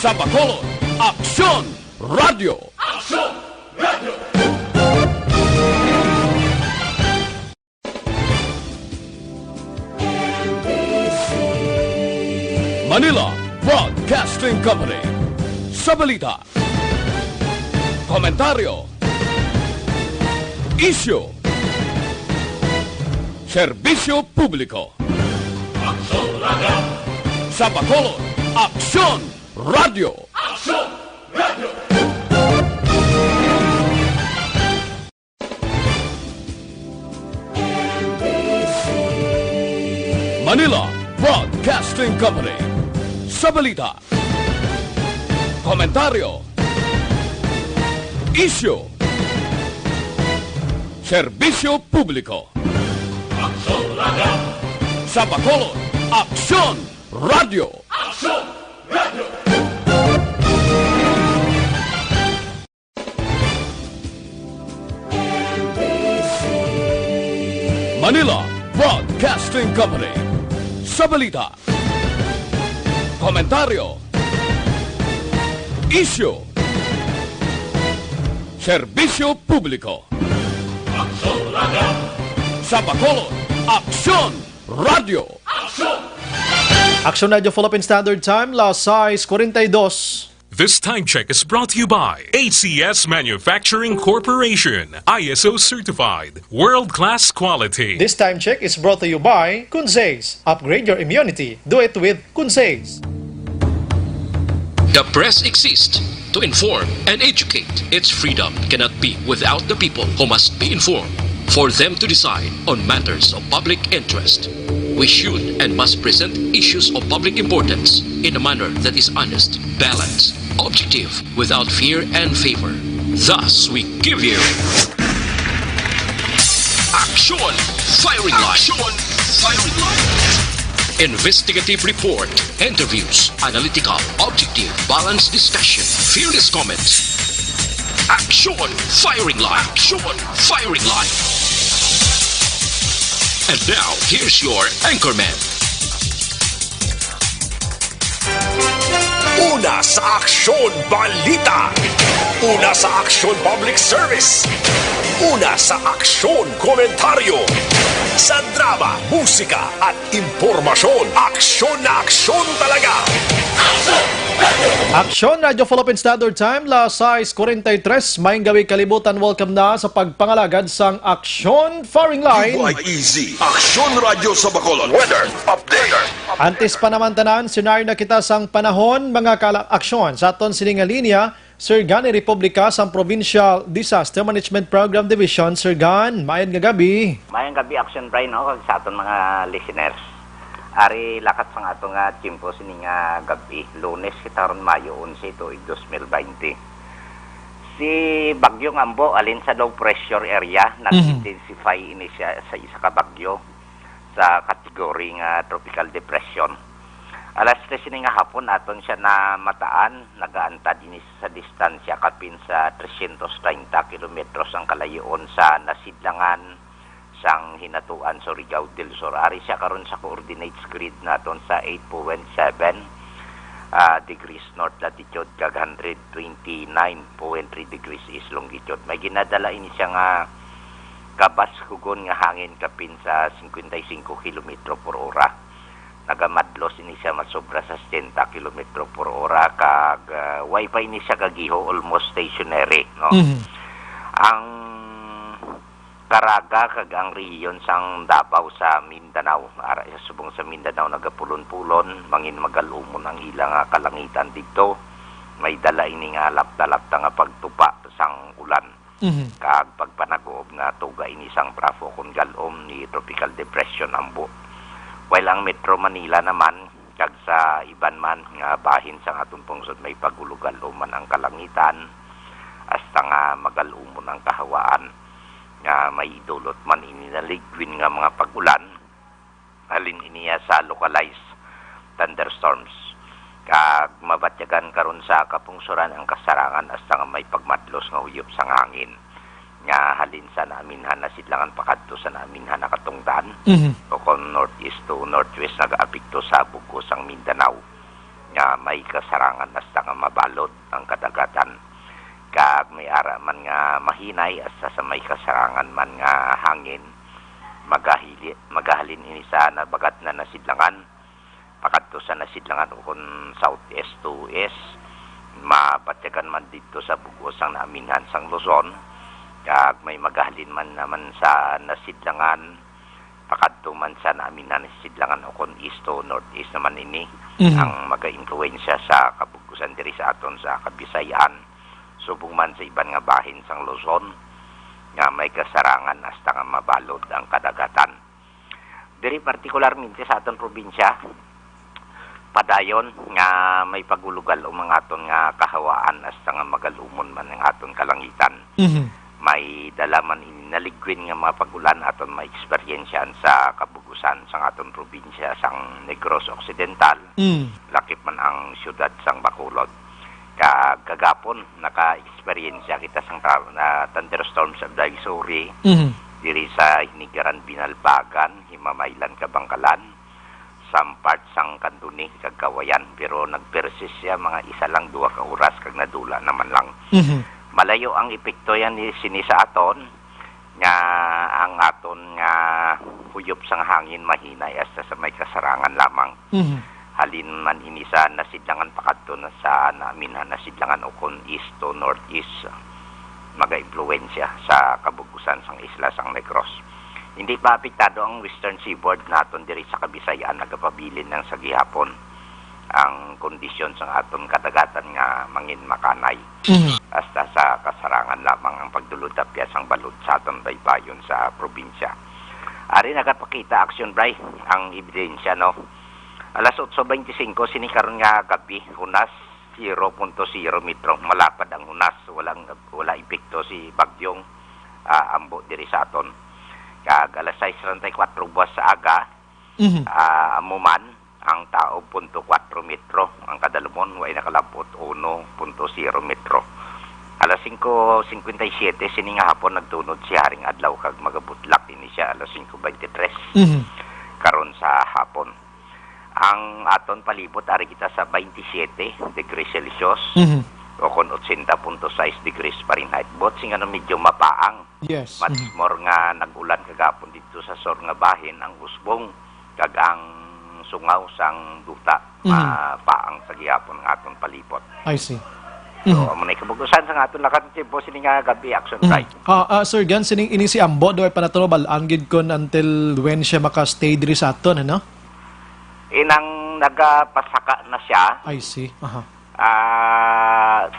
Sa Bacolod, Aksyon Radio! Aksyon Radio! Manila Broadcasting Company. Sa balita, komentaryo, isyu, serbisyo publiko. Aksyon Radio! Sa Bacolod, Aksyon Radio! Aksyon Radio! Manila Broadcasting Company. Sa balita, komentaryo, isyu, serbisyo publiko. Aksyon Radio! Sa Bacolod, Aksyon Radio! Aksyon Radio! Manila Broadcasting Company. Sa balita, komentaryo, isyu, serbisyo publiko. Aksyon Radio! Sa Bacolod, Aksyon Radio! Aksyon! Aksyon Radio Philippine Standard Time, las 6:42. This time check is brought to you by ACS Manufacturing Corporation, ISO certified, world-class quality. This time check is brought to you by Kunsays. Upgrade your immunity. Do it with Kunsays. The press exists to inform and educate. Its freedom cannot be without the people who must be informed. For them to decide on matters of public interest, we should and must present issues of public importance in a manner that is honest, balanced, objective, without fear and favor. Thus, we give you Action Firing Line. Action Firing Line. Investigative report, interviews, analytical, objective, balanced discussion, fearless comments. Action Firing Line. Action Firing Line. And now, here's your anchorman. Una sa Aksyon Balita. Una sa Aksyon Public Service. Una sa Aksyon Komentaryo. Sa drama, musika at impormasyon. Aksyon na aksyon talaga. Aksyon Radio Philippine Standard Time, las 6:43. Maayong gawi kalibutan. Welcome na sa pagpangalagad sang Aksyon Firing Line. Easy. Aksyon Radio sa Bacolod. Weather Update. Antes pa naman tanan, senaryo na kita sang panahon, mga aksyon sa aton sininga linya. Sir Gan, Republika sang Provincial Disaster Management Program Division. Sir Gan, maayong gabi. Mayang gabi, Action Brian, no, sa aton mga listeners. Ari lakat sang ato nga chimpo sini nga gabi, Lunes kitaron Mayo 11 tuig 2020. Si Bagyong Ambo alin sa low pressure area nag-intensify ini siya sa isa ka bagyo sa kategory nga tropical depression. Alas 3 sini nga hapon aton siya na mataan, nagaantad ini sa distansya kapin sa 330 kilometros ang kalayoon sa nasidlangan sang hinatuan sa Surigao del Sur. Ari siya karon sa coordinates grid naton sa 8.7 degrees north latitude kag 129.3 degrees east longitude. May ginadala ini siya nga kabas kugon nga hangin kapin sa 55 km per ora. Nagamadlos ini siya masobra sa 60 km per ora kag wifi ini siya kagiho almost stationary, no. Ang Caraga kag ang riyon sang Davao sa Mindanao, ara sa subong sa Mindanao nagapulon-pulon, mangin magalumon ang ilang kalangitan dito. May dala ini nga lapta-lapta nga pagtupa sang ulan. Kag pagpanagoob nga tuga ini sang bravo kun galom ni tropical depression Ambo. While ang Metro Manila naman kag sa iban man nga bahin sang aton pungsod may pagulugalom man ang kalangitan hasta nga magalumon ang kahawaan. Nga may idulot man ininaligwin nga mga pagulan halin iniya sa localized thunderstorms kag mabatyagan karon sa kapungsuran ang kasarangan hasta nga may pagmadlos nga uyop sang hangin nga halin sa naminhan na sidlangan pakadto sa naminhan na katungdan o kon northeast to northwest nag-apekto sa bugos ang Mindanao nga may kasarangan hasta nga mabalod ang kadagatan. Kag may ara man nga mahinay hasta sa may kasarangan man nga hangin magahalin ini sa nabagat na nasidlangan pakadto sa nasidlangan ukon southeast to east mapatyagan man dito sa bugos ang naaminhan sang Luzon kag may magahalin man naman sa nasidlangan pakadto man sa naaminhan nasidlangan ukon east to northeast naman ini ang maga-influensya sa kabugusan diri sa aton sa Kabisayan subong man sa iban nga bahin sang Luzon nga may kasarangan hasta nga mabalod ang kadagatan. Diri partikularmente sa aton probinsya, padayon nga may pagulugal o mga aton nga kahawaan hasta nga magalumon man ang aton kalangitan. May dalaman inaligwin nga mga pagulan aton may eksperyensyan sa kabugusan sang aton probinsya sang Negros Occidental. Lakip man ang syudad sang Bacolod. Kagapon naka-eksperyensya kita sang thunderstorms advisory diri sa Hinigaran, Binalbagan, Himamaylan, Kabangkalan, some parts sang Kanduni, Kagawayan, pero nagpersis siya mga 1 lang 2 ka oras kag nadula naman lang. Malayo ang epekto yan ni sini sa aton nga ang aton nga huyop sang hangin mahinay hasta sa may kasarangan lamang. Halin man ini sa nasidlangan pakadto na sa naaminhan nasidlangan ukon east to northeast maga-impluwensya sa kabugusan sang isla sang Negros. Hindi pa apektado ang western seaboard naton diri sa Kabisayan nagapabilin ng sa gihapon ang kondisyon sang aton kadagatan nga mangin makanay. Hasta sa kasarangan lamang ang pagdulod-tapya sang balod sa aton baybayon sa probinsya. Ari nagapakita action bray ang ebidensya no. Alas 8:25 sini karon nga gabi hunas 0.0 metro malapad ang hunas wala epekto si bagyong ambo diri sa aton kag alas 6:34 buwas sa aga amuman ang tao 0.4 metro ang kadalumon way nakalapot 1.0 metro alas 5:57 sini nga hapon nagtunod si haring adlaw kag magabutlak ini siya alas 5:23 karon sa hapon. Ang aton palibot ari kita sa 27 degrees Celsius o kon 80.6 degrees Fahrenheit. Bot sing ano medyo mapaang. Yes. Much more nga nagulan kagapon dito sa sur nga bahin ang usbong kag ang sungaw sang duta mapaang sa gihapon ng aton palibot. I see. So munay kabugusan sa aton lakat tempo sini nga gabi action right. Sir Gan sining ini si Ambo do ay panatulo bal gid kon until when siya maka-stay diri sa aton ano? Inang nagapasaka na siya. I see.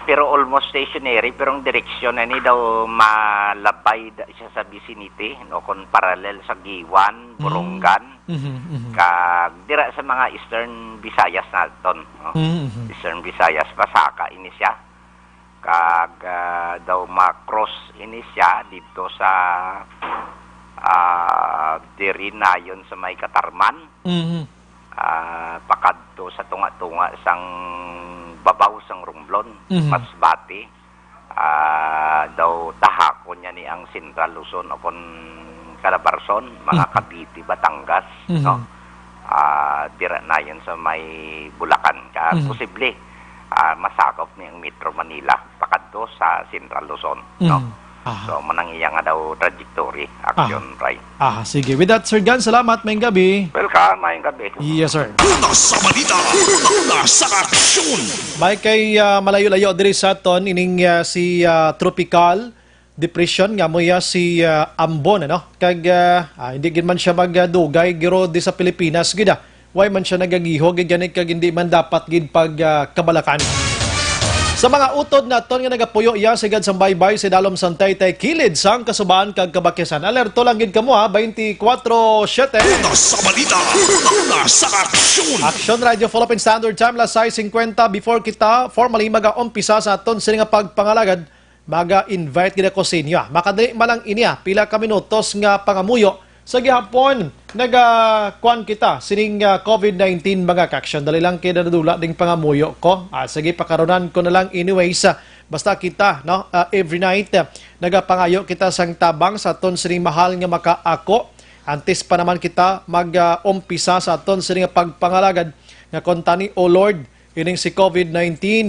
Pero almost stationary pero ang direksyon ani daw malabay siya sa vicinity no kon parallel sa Giwan, Borongan. Kag dira sa mga Eastern Visayas naton, no? Eastern Visayas pasaka ini siya. Kag daw ma-cross ini siya dito sa diri nayon sa may Katarman. Pakadto sa tunga-tunga sang babaw sang Romblon, Masbate, daw tahakon niya ni ang Central Luzon o kon Calabarzon, mga Cavite, Batangas, no? Dira na yun sa may Bulacan. Posible, masakop ni ang Metro Manila, pakadto sa Central Luzon, no? So, manang iya nga daw trajectory, action, right? Sige. With that, Sir Gan, salamat. Mayang gabi. Welcome, mayang gabi. Yes, sir. Una sa balita, una sa aksyon. May kay malayo-layo diri sa aton ining si tropical depression nga moya si Ambon ano kag hindi gid man siya magdugay giro di sa Pilipinas gid why man siya nagagiho gid ganit kag hindi man dapat gid pag kabalakan. Sa mga utod naton nga nagapuyo iya sigad sang baybay si dalom sang Taytay kilid sang kasubaan kag kabakyasan. Alerto lang gid kamo 24/7. Una sa balita, una sa aksyon. Action Radio Philippine Standard Time las 6:50 before kita formally mag-umpisa sa aton sini nga pagpangalagad maga-invite gid ako sa inyo. Makadali malang inya pila ka minutos nga pangamuyo sa gihapon nagakuan kita sining COVID-19 mga kaksyon. Dali lang kay nadula ding pangamuyo ko. Sige pakaronan ko na lang anyways. Basta kita no every night nagapangayo kita sang tabang sa aton sining mahal nga makaako. Antes pa naman kita mag-umpisa sa aton sining pagpangalagad nga kontani O Lord ining si COVID-19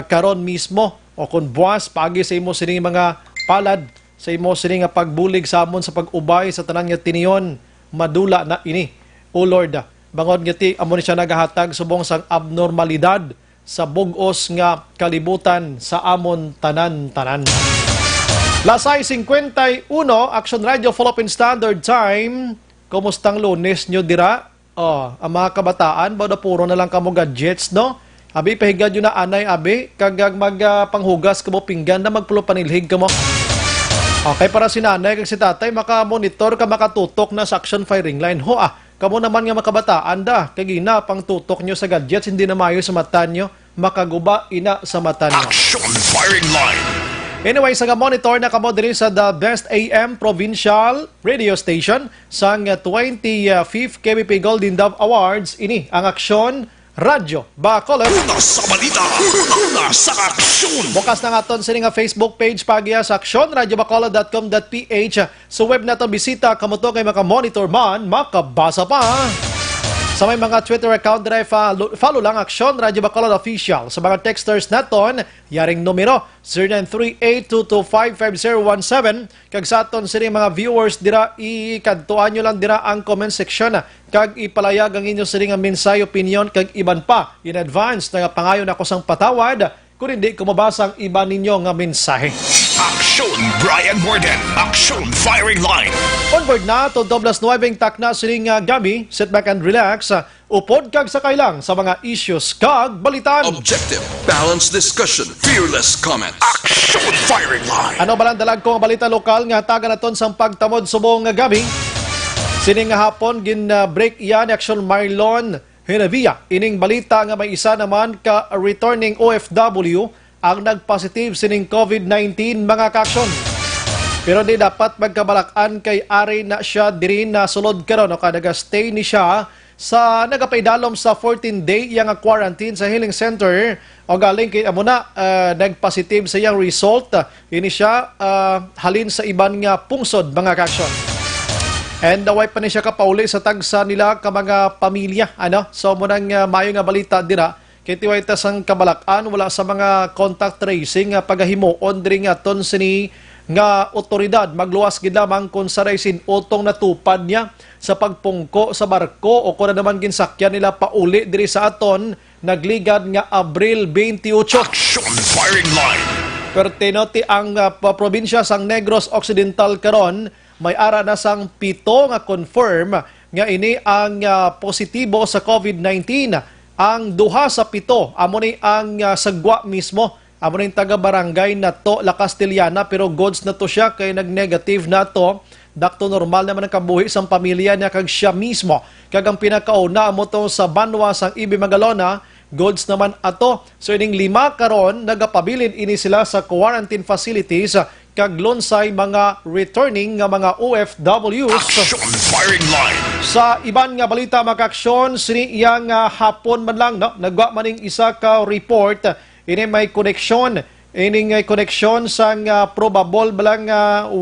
karon mismo o kung buwas pagi sa imo sining mga palad sa imo sining nga pagbulig sa amon sa pag-ubay sa tanan nga tiniyon madula na ini. O Lord, bangod nga ti amo ni siya nagahatag subong sang abnormalidad sa bugos nga kalibutan sa amon tanan-tanan. Lasay 51, Action Radio Philippine Standard Time. Kumustang Lunes nyo dira? Ang mga kabataan, ba na puro na lang kamo gadgets, no? Abi, pahigad yun na anay, abi, kagag magpanghugas kamo pinggan na magpulo panilhig kamo. Okay, para si nanay kag si tatay, makamonitor ka makatutok na sa action firing line. Kamo naman nga makabataan da, kagina pang tutok nyo sa gadgets, hindi na mayo sa mata nyo, makaguba ina sa mata nyo. Action Firing Line. Anyway, sa monitor na kamo diri sa The Best AM Provincial Radio Station sang 25th KBP Golden Dove Awards, ini ang Aksyon Radyo Bacolod. Una sa balita, una sa aksyon. Bukas na nga ton sa nga Facebook page pagya sa aksyonradyobacolod.com.ph. Sa web na to bisita, kamo to kay makamonitor man, makabasa pa. Sa may mga Twitter account na follow lang Aksyon Radyo Bacolod Official. Sa mga texters naton, yaring numero 0938-225-5017. Kag sa aton sini mga viewers dira, ikadtuan nyo lang dira ang comment section. Kag ipalayag ang inyo sini nga mensay, opinion, kag iban pa. In advance, na pangayon ako sang patawad kung hindi ko mabasa ang iba ninyo nga mensahe. Aksyon Brian Borden. Aksyon Firing Line. Onboard na to 9 takna sining gabi, sit back and relax. Upod kag sakay lang sa mga issues kag balitan. Objective, balanced discussion, fearless comments. Aksyon Firing Line. Ano ba lang dalag ko ang balita lokal nga taga naton sang pagtamod subong gabi. Sining hapon break iyan Action Marlon Hinavia. Ining balita nga may isa naman ka returning OFW ang nagpositive sining COVID-19 mga kaksyon. Pero di dapat magkabalakan kay ari na siya diri na sulod karon o nagastay ni siya sa nagapaidalom sa 14-day yang quarantine sa healing center o galing kay amo na nagpositive sa iyang result. Ini siya halin sa iban nga pungsod mga kaksyon. And naway pa ni siya kapauli sa tagsa nila ka mga pamilya. So munang mayo nga balita dira. Kaya tiway tasang kabalakan wala sa mga contact tracing pagahimuon diri nga ton sini nga otoridad magluwas gid lamang kung sa raisin utong natupad niya sa pagpungko sa barko o kung naman ginsakyan nila pauli diri sa aton nagligad nga Abril 28. Action Firing Line. Pertinoti ang probinsya sang Negros Occidental karon may ara na sang 7 nga confirm nga ini ang positibo sa COVID-19. Ang 2 sa 7 amo ni ang sagwa mismo. Amo ni taga-barangay na to La Castellana pero goods na to siya kay nag-negative na to. Dakto normal naman ang kabuhi sang pamilya niya kag siya mismo. Kag ang pinakauna amo to sa Banwa sang Ibi Magalona, goods naman ato. So ining 5 karon nagapabilin ini sila sa quarantine facilities kag lonsay mga returning nga mga OFWs. Action Firing Line. Sa iban nga balita makaksyon, sini iyang hapon man lang, no? Nagwa maning isa ka report, ini may koneksyon. Ini nga koneksyon sa probable balang 8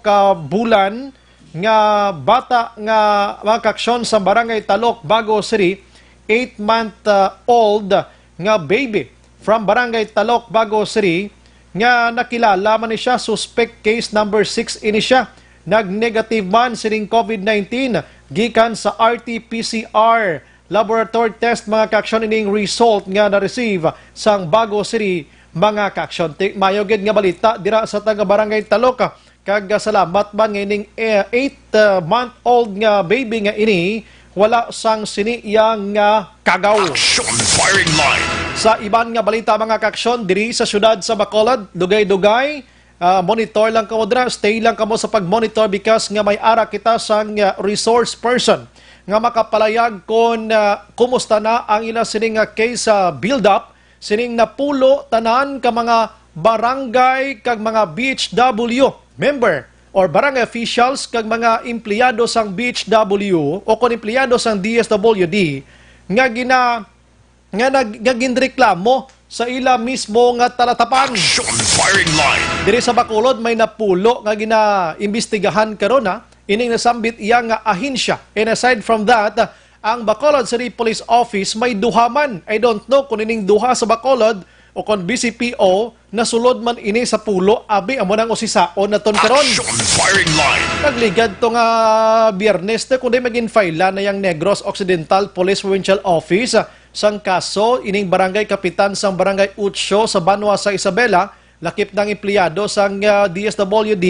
ka bulan nga bata nga makaksyon sa Barangay Talok, Bago City, 8-month-old nga baby from Barangay Talok, Bago City, nga nakilala man ni siya, suspect case number 6 ini siya. Nag-negative man sining COVID-19 gikan sa RT-PCR laboratory test mga kaksyon ining result nga na-receive sang Bago City mga kaksyon. Mayogid nga balita dira sa taga Barangay Talok kag salamat man nga ining 8-month-old nga baby nga ini wala sang siniyang nga kagaw. Action Firing Line. Sa iban nga balita mga kaksyon diri sa syudad sa Bacolod, dugay-dugay, monitor lang kamo dira, stay lang kamo sa pag-monitor because nga may ara kita sang resource person nga makapalayag kung kumusta na ang ila sining case build-up, sining napulo tanan ka mga barangay kag mga BHW member or barangay officials kag mga empleyado sang BHW o kung empleyado sang DSWD nga ginreklamo sa ila mismo nga talatapan. Action Firing Line. Diri sa Bacolod may napulo nga ginaimbestigahan karon ining nasambit iya nga ahensya. And aside from that, ang Bacolod City Police Office may duhaman. I don't know kung ining duha sa Bacolod o kung BCPO na sulod man ini sa pulo, abi amo nang usisaon naton karon. Action firing line. Nagligad to nga Biyernes na kundi maging file na yang Negros Occidental Police Provincial Office sang kaso ining barangay kapitan sang barangay Utsyo sa Banwa sa Isabela, lakip ng empleyado sang DSWD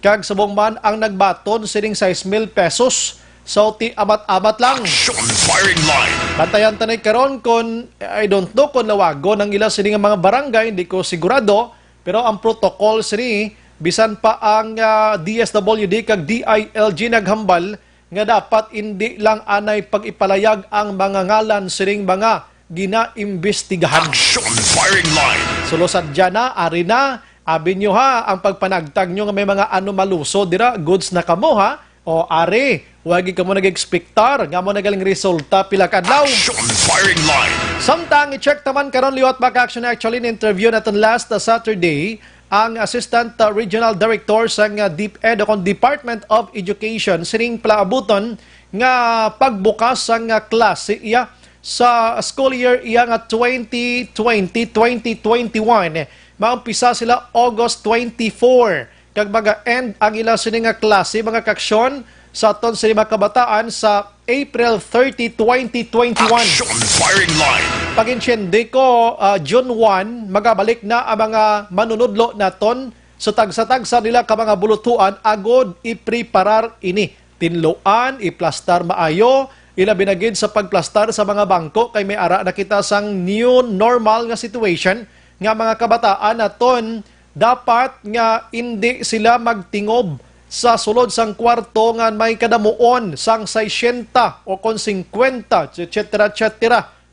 kag subong man ang nagbaton sining 6,000 pesos. So ti amat-amat lang. Action firing line. Bantayan tanay karon kon I don't know kung lawago ng ila sini nga mga barangay, hindi ko sigurado, pero ang protocol sini bisan pa ang DSWD kag DILG naghambal nga dapat hindi lang anay pag-ipalayag ang mga ngalan sining mga ginaimbestigahan. Action firing line. Sulusad dyan na, ari na, abi nyo ha, ang pagpanagtag nyo nga may mga maluso, dira, goods na kamo ha, o ari, wagi ka mo nag-expectar, nga mo nagaling resulta pila kadlaw. Action firing line. Samtang i-check taman karon liwat back-action actually in interview natin last Saturday, ang Assistant Regional Director sa DepEd o Department of Education, sining plaabuton nga pagbukas sang klase iya sa school year iya nga 2020-2021. Maumpisa sila August 24. Kag mag-end ang ila sining nga klase, mga kaksyon, sa aton sa mga kabataan sa April 30, 2021. Action firing line. Pag-insyende ko, June 1, magabalik na ang mga manunudlo naton sa tagsa-tagsa nila ka mga bulutuan, agod ipreparar ini. Tinluan, iplastar maayo, ila binagid sa pagplastar sa mga bangko, kay may ara na kita sang new normal nga situation, nga mga kabataan naton, dapat nga hindi sila magtingob sa sulod sang kwarto nga may kadamuon sang 60 o kon 50, etc.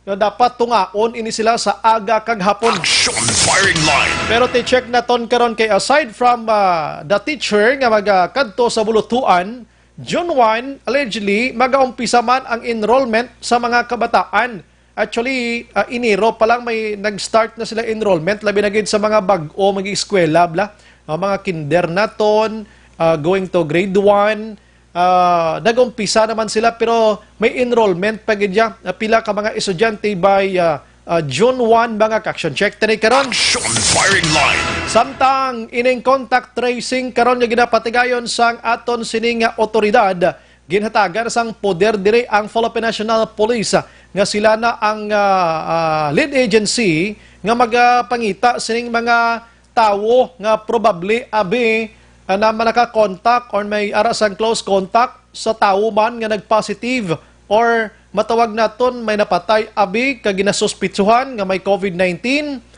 Dapat tungaon ini sila sa aga kag hapon. Action firing line. Pero ti-check naton karon kay aside from the teacher nga magakadto sa bulutuan, June 1, allegedly, mag-aumpisa man ang enrollment sa mga kabataan. Actually, Enero pa lang may nag-start na sila enrollment, labi na gid sa mga bag-o, mag-eskwela, mga kinder naton, going to grade 1, nag-umpisa naman sila, pero may enrollment pa gid pila ka mga estudyante by June 1, mga kaksyon. Check tanay karon. Action firing line. Samtang ining contact tracing karon nga ginapatigayon sang aton sining otoridad, ginhatagan sang poder diri ang Philippine National Police nga sila na ang lead agency nga magpangita sining mga tawo nga probably abi na manaka-contact or may ara sang close contact sa tawo man nga nag-positive or matawag naton may napatay abi kag ginasuspitsuhan nga may COVID-19.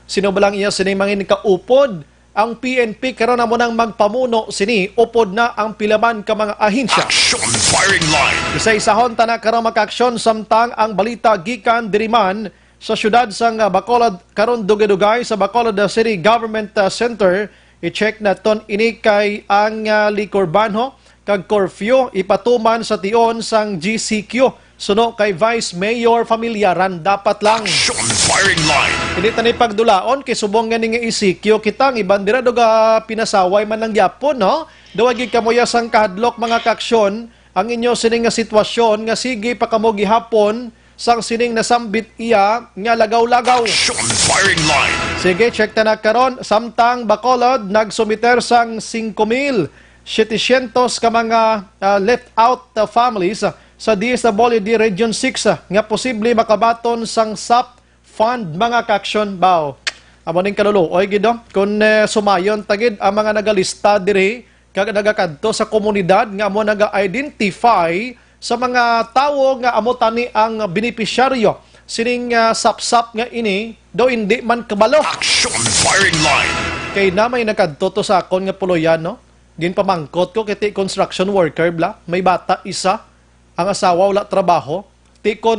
Sino ba lang iya sining mga nikaupod? Ang PNP karon na mo nang magpamuno sini, upod na ang pilaman ka mga ahensya. Action firing line. Isa-isahon ta na karon maka-aksyon samtang ang balita gikan diriman sa syudad sang Bacolod karon dugay-dugay sa Bacolod City Government Center. I-check naton ini kay ang liquor ban ho kag curfew ipatuman sa tion sang GCQ. Suno kay Vice Mayor Familiaran, dapat lang. Action firing line. Hindi tani pagdulaon kay subong nga nga isikyo kitang ibandira doga pinasaway man lang gyapon no. Duwagi kamoya sang kahadlok mga kaksyon ang inyo sining nga sitwasyon nga sige pa kamo gihapon sang sining nasambit iya nga lagaw-lagaw. Action firing line. Sige, check ta na karon. Samtang Bacolod nagsumiter sang 5,700 ka mga left out families sa DSWD Region 6 nga posible makabaton sang SAP fund, mga kaksyon baw. Amo ning kaluluoy gido kun sumayon tagid ang mga nagalista diri kag nagakadto sa komunidad nga amo naga-identify sa mga tawo nga amo tani ang benepisyaryo sining sapsap nga ini do hindi man kabalo. Action firing line. Kay na may nakadto to sa akon nga puloyan no. Ginpamangkot ko kiti construction worker may bata isa. Ang asawa wala trabaho, tikon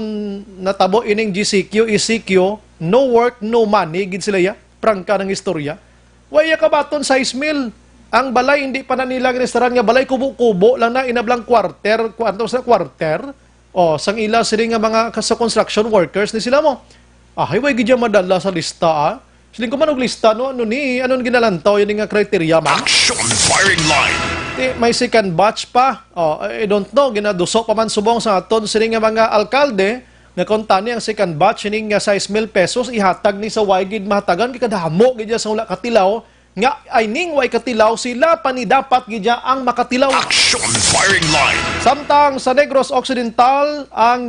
natabo ining GCQ, ECQ, no work, no money, gid sila ya, prangka ng istorya. Waya ka baton 6,000. Ang balay, hindi pa na nila restaurant nga balay, kubo-kubo lang na inablang quarter, sa quarter. O, sang ila sila nga mga sa construction workers ni sila mo. Way gid madala sa lista Siling ko man og lista, no? Anong ginalantaw, yun nga criteria man? Action firing line. May second batch pa. I don't know, ginadusok pa man subong sa aton sini nga mga alkalde na kontani ang second batch sining 6,000 pesos ihatag ni sa waygid mahatagan kay kadamo gid sa wala katilaw nga ay ning way katilaw sila pa ni dapat gidya ang makatilaw. Action firing line. Samtang sa Negros Occidental ang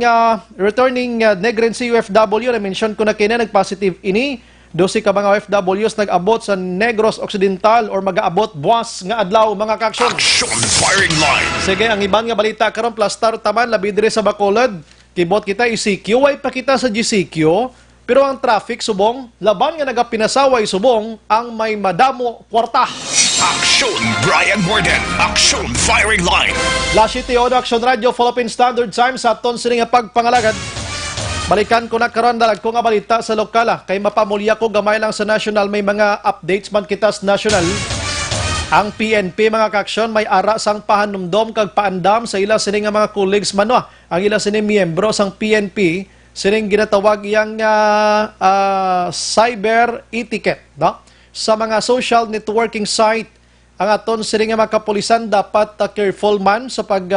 returning Negrense UFW na mention ko na kina nagpositive ini. 12 ka mga OFWs nag-abot sa Negros Occidental or mag-aabot buwas nga adlaw mga kaaksyon. Action firing line. Sige, ang iban nga balita karon plastar taman labi diri sa Bacolod. Kibot kita ECQ, way pa kita sa GCQ, pero ang traffic subong, laban nga nagapinasaway subong ang may madamo kwarta. Action Brian Borden. Action firing line. La City Odo Action Radio Philippine Standard Time sa aton sini nga pagpangalagad. Balikan ko na karon dalag ko nga balita sa lokal kay mapamulya ko gamay lang sa national may mga updates man kita sa national. Ang PNP mga kaaksyon may ara sang pahanumdom kag paandam sa ila sini nga mga colleagues manwa. Ang ila sini miyembro sang PNP sining ginatawag iyang cyber etiquette, no? Sa mga social networking site ang aton sini nga mga kapulisan dapat careful man sa pag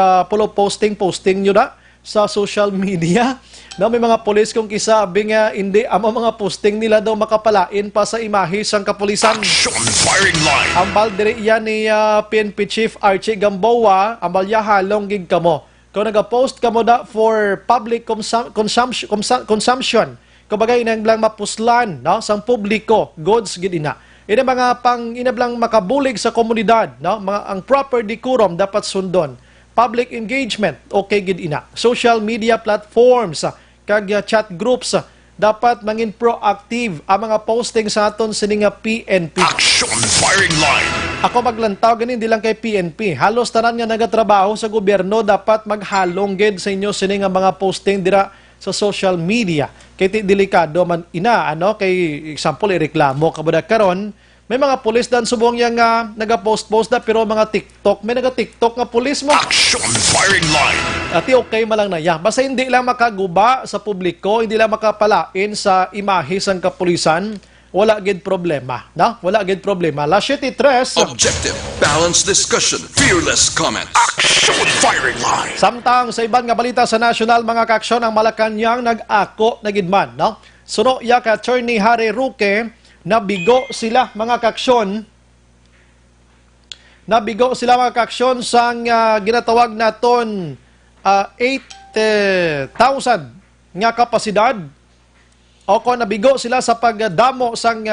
posting nyo na sa social media. No, may mga pulis kung kisabi nga hindi ang mga posting nila daw makapalain pa sa imahe sang kapulisan. Action firing line. Ang baldiri yan ni PNP Chief Archie Gamboa, ang balya halong gig kamo. Kung nag-post kamo da for public consumption, kumbaga inang mapuslan, no, sang publiko, goods gid ina. Ina mga inablang makabulig sa komunidad, no, ang proper decorum dapat sundon. Public engagement, okay gid ina. Social media platforms, kag chat groups, dapat mangin proactive ang mga posting sa aton sini nga PNP. Action firing line. Ako maglantaw ganin di lang kay PNP. Halos tanan nga nagatrabaho sa gobyerno dapat maghalong gid sa inyo sini nga mga posting dira sa social media. Kay delikado man ina kay example ireklamo kabada karon. May mga pulis dan subong yang nagapost-post na pero mga TikTok, may naga-TikTok nga pulis mo. Action firing line. Ati okay malang na ya. Basta hindi lang makaguba sa publiko, hindi lang makapalain sa imahe sang kapulisan, wala gid problema, no? Wala gid problema. La City 3. Objective, balanced discussion, fearless comments. Action firing line. Samtang sa iban nga balita sa national mga kaaksyon ang Malacanang nag-ako na gidman, no? Suno ya ka Attorney Harry Roque, nabigo sila mga kaaksyon sang ginatawag naton 8,000 nga kapasidad o kung nabigo sila sa pagdamo sang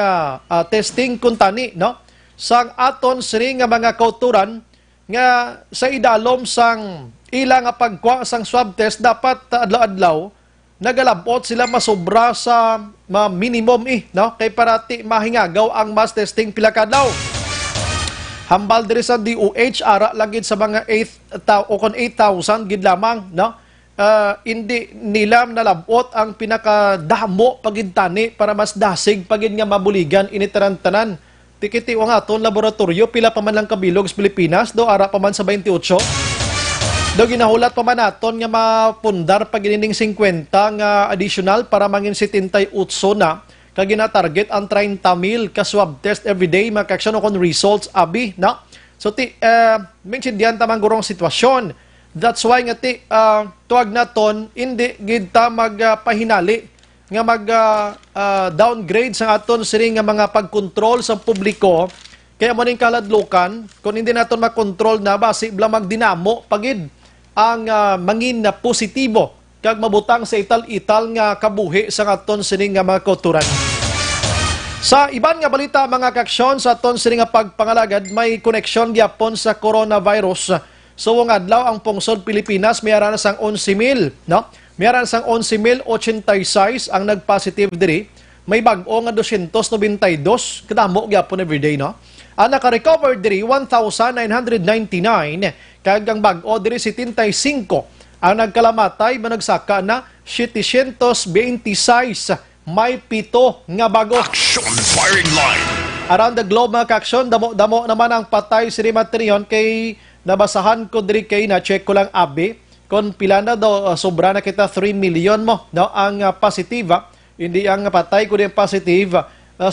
testing kuntani, no, sang aton siri nga mga kauturan nga sa idalom sang ilang nga pagkuha sang swab test dapat adlaw-adlaw nagalabot sila masobra sa minimum no? Kay parati mahingagaw ang mass testing pila ka daw. Hambal diri sa DOH ara lagid sa mga 8,000 gid lamang, no? Hindi nila nalabot ang pinakadamo pagintani para mas dasig pagid nga mabuligan ini tanan-tanan. Tikiti wa nga aton laboratorio pila pa man lang kabilog sa Pilipinas do ara pa man sa 28. Do ginahulat pa man naton nga mapundar pag inining 50 nga additional para mangin 78 na kag gina-target ang 30,000 ka swab test every day makaaksyon kon results abi na. So mention diyan tamang gurong sitwasyon. That's why nga tuwag naton hindi gid ta magpahinali nga mag downgrade sa aton siri nga mga pagkontrol sa publiko. Kaya mo ning kaladlukan kung hindi naton makontrol na basi bla magdinamo pagid ang mangin na positibo kag mabutang sa ital-ital nga kabuhi sa aton sining nga mga kauturan. Sa iban nga balita mga kaaksyon sa aton sining nga pagpangalagad may koneksyon gyapon sa coronavirus. So nga adlaw ang pungsod Pilipinas may aran sang 11,000, no? May aran sang 11,086 ang nagpositive diri. May bag-o nga 292 kadamo gyapon everyday, no? Ang naka-recover diri 1,999 kag ang bag-o diri 75. Ang nagkalamatay managsaka na 726 may 7 nga bago. Action firing line. Around the globe mga kaaksyon, damo naman ang patay si Rimatrion kay nabasahan ko diri kay na-check ko lang abi kung pila na daw sobra na kita 3 million mo no ang positive hindi ang patay ko din positive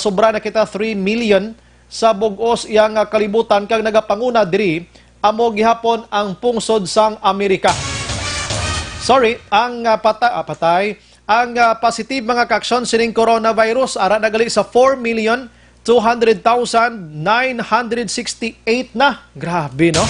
sobra na kita 3 million sa bugos iyang kalibutan kag nagapanguna diri amo gihapon ang pungsod sang Amerika. Sorry, ang positive mga kaaksyon sining coronavirus ara nagali sa 4,200,968 na. Grabe, no?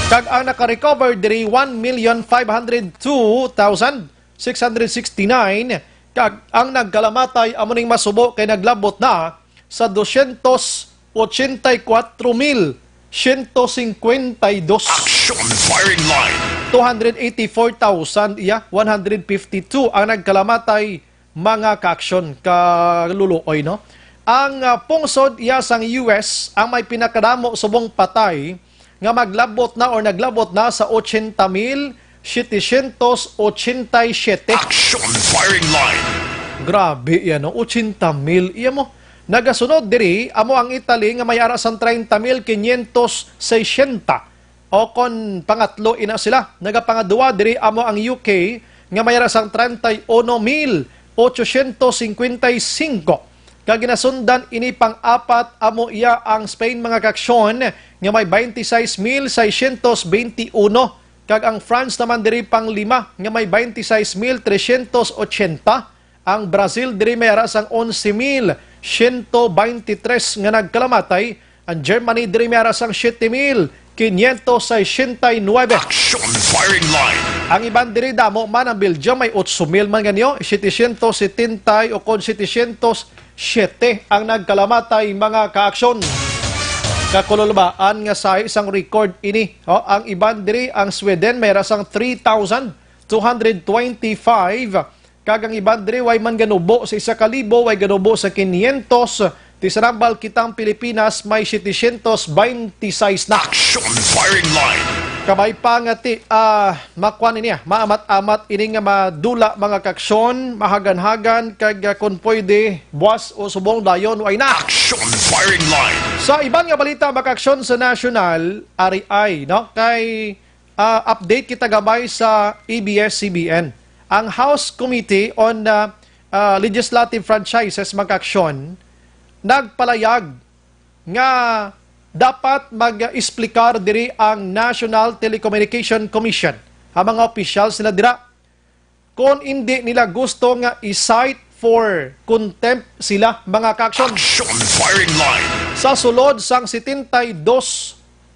Kag ang naka-recover diri 1,502,669. Kag ang nagkalamatay amo ning masubo kay naglabot na sa 284,152. Action firing line. 284,152 ang nagkalamatay mga kaaksyon kaluluoy, no? Ang pungsod iya sang US ang may pinakadamo subong patay nga naglabot na sa 80,787. Action firing line. Grabe yan, no? 80,000. Iya mo. Nagasunod diri, amo ang Italy nga may ara sang 30,560. O kon pangatlo ina sila. Nagapangadua diri, amo ang UK nga may ara sang 31,855. Kaginasundan ini pang-apat, amo iya ang Spain mga kaaksyon nga may 26,621. Kag ang France naman diri pang-lima nga may 26,380. Ang Brazil diri may ara sang 11,123 nga nagkalamatay. Ang Germany diri may ara sang 7,569. Action firing line. Ang iban diri damo man ang Belgium may 8,000 man ganyo, 770 o kon 707 ang nagkalamatay mga kaaksyon. Kakululbaan nga sa isang record ini. Ang iban diri ang Sweden may rasang 3,225. Kag ang iban diri way man ganubo sa 1,000, way ganubo sa 500. Tisarambal kitang Pilipinas may 726 na. Action firing line. Kabay pa nga ti makuan niya, maamat-amat ini nga madula mga kaaksyon, mahagan-hagan kag kung pwede buwas o subong dayon way na. Action firing line. Sa iban nga balita mga kaaksyon sa national RI, no? Kay update kita gabay sa ABS-CBN. Ang House Committee on Legislative Franchises mga kaaksyon nagpalayag nga dapat mag-explicar diri ang National Telecommunication Commission, ang mga officials nila dira. Kung hindi nila gusto nga i-cite for contempt sila mga kaaksyon. Action firing line. Sa sulod sang 72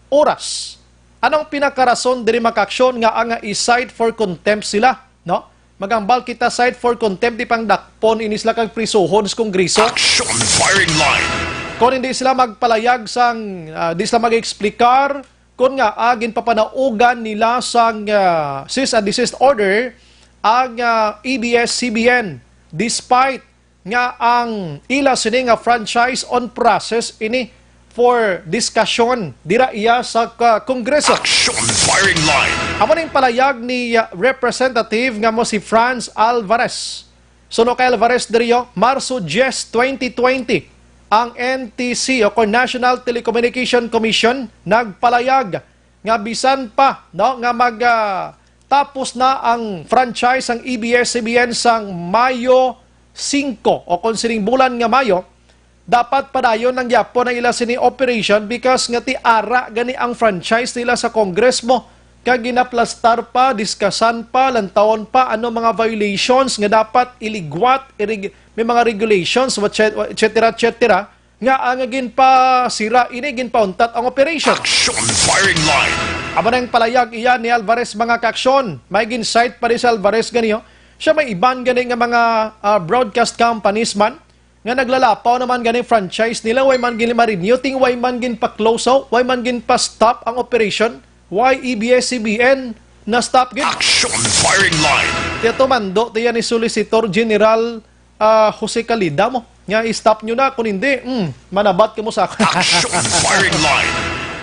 oras. Anong pinakarason diri mga kaaksyon nga ang i-cite for contempt sila, no? Magambal kita cite for contempt di pang dakpon ini sila kag prisuhon sa Kongreso. Action firing line. Kung hindi sila magpalayag sang di sila mag-explicar kung nga agin papanaugan nila sang cease and desist order ang ABS-CBN despite nga ang ila sini nga franchise on process ini for discussion dira iya sa Kongreso. Action firing line. Amo ning palayag ni representative nga mo si Franz Alvarez. Suno kay Alvarez diriyo Marso 10, 2020. Ang NTC o National Telecommunication Commission nagpalayag nga bisan pa no nga tapos na ang franchise ang ABS-CBN sang Mayo 5 o kung sining bulan nga Mayo, dapat padayon ng yapon na ila sini operation because nga ti ara gani ang franchise nila sa Congress mo. Kag ginaplastar pa, diskasan pa, lantawon pa, ano mga violations nga dapat iligwat, may mga regulations, etc. nga ang gin pa sira, ini gin pa untat ang operation. Action firing line. Aba nang palayag iyan ni Alvarez mga kaaksyon, may gin-cite pa rin sa Alvarez ganiyo. Siya may iban gani nga mga broadcast companies man, nga naglalapaw naman gani franchise nila, way man gin ma-renew, ting way man gin pa-close out, way man gin pa-stop ang operation. Why ABS-CBN na stop gid? Action firing line. Tiyato mando, tiyan ni Solicitor General Jose Calida mo. Nga i-stop nyo na, kung hindi, manabat ka mo sa akin. Action firing line.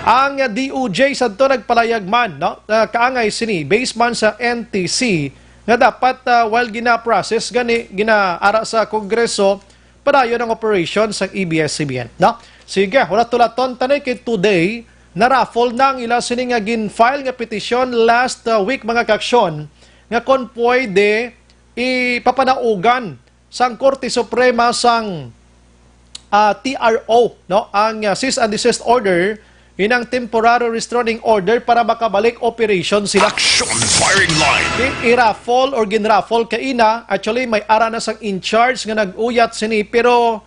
Ang DOJ sa ito nagpalayag man, no? Kaangay sini, based man sa NTC, nga dapat while gina-process, gina-ara sa Kongreso, padayon ang operation sa ABS-CBN. No? Sige, wala tulaton, tanay kay today, na-raffle na ang ila sini nga gin-file nga petisyon last week mga kaaksyon nga kung pwede ipapanaugan sang Korte Suprema sang TRO no ang cease and desist order inang temporary restraining order para makabalik operation sila. Action firing line. I-raffle or ginraffle kaina. Actually, may ara na sang in-charge nga nag-uyat sini pero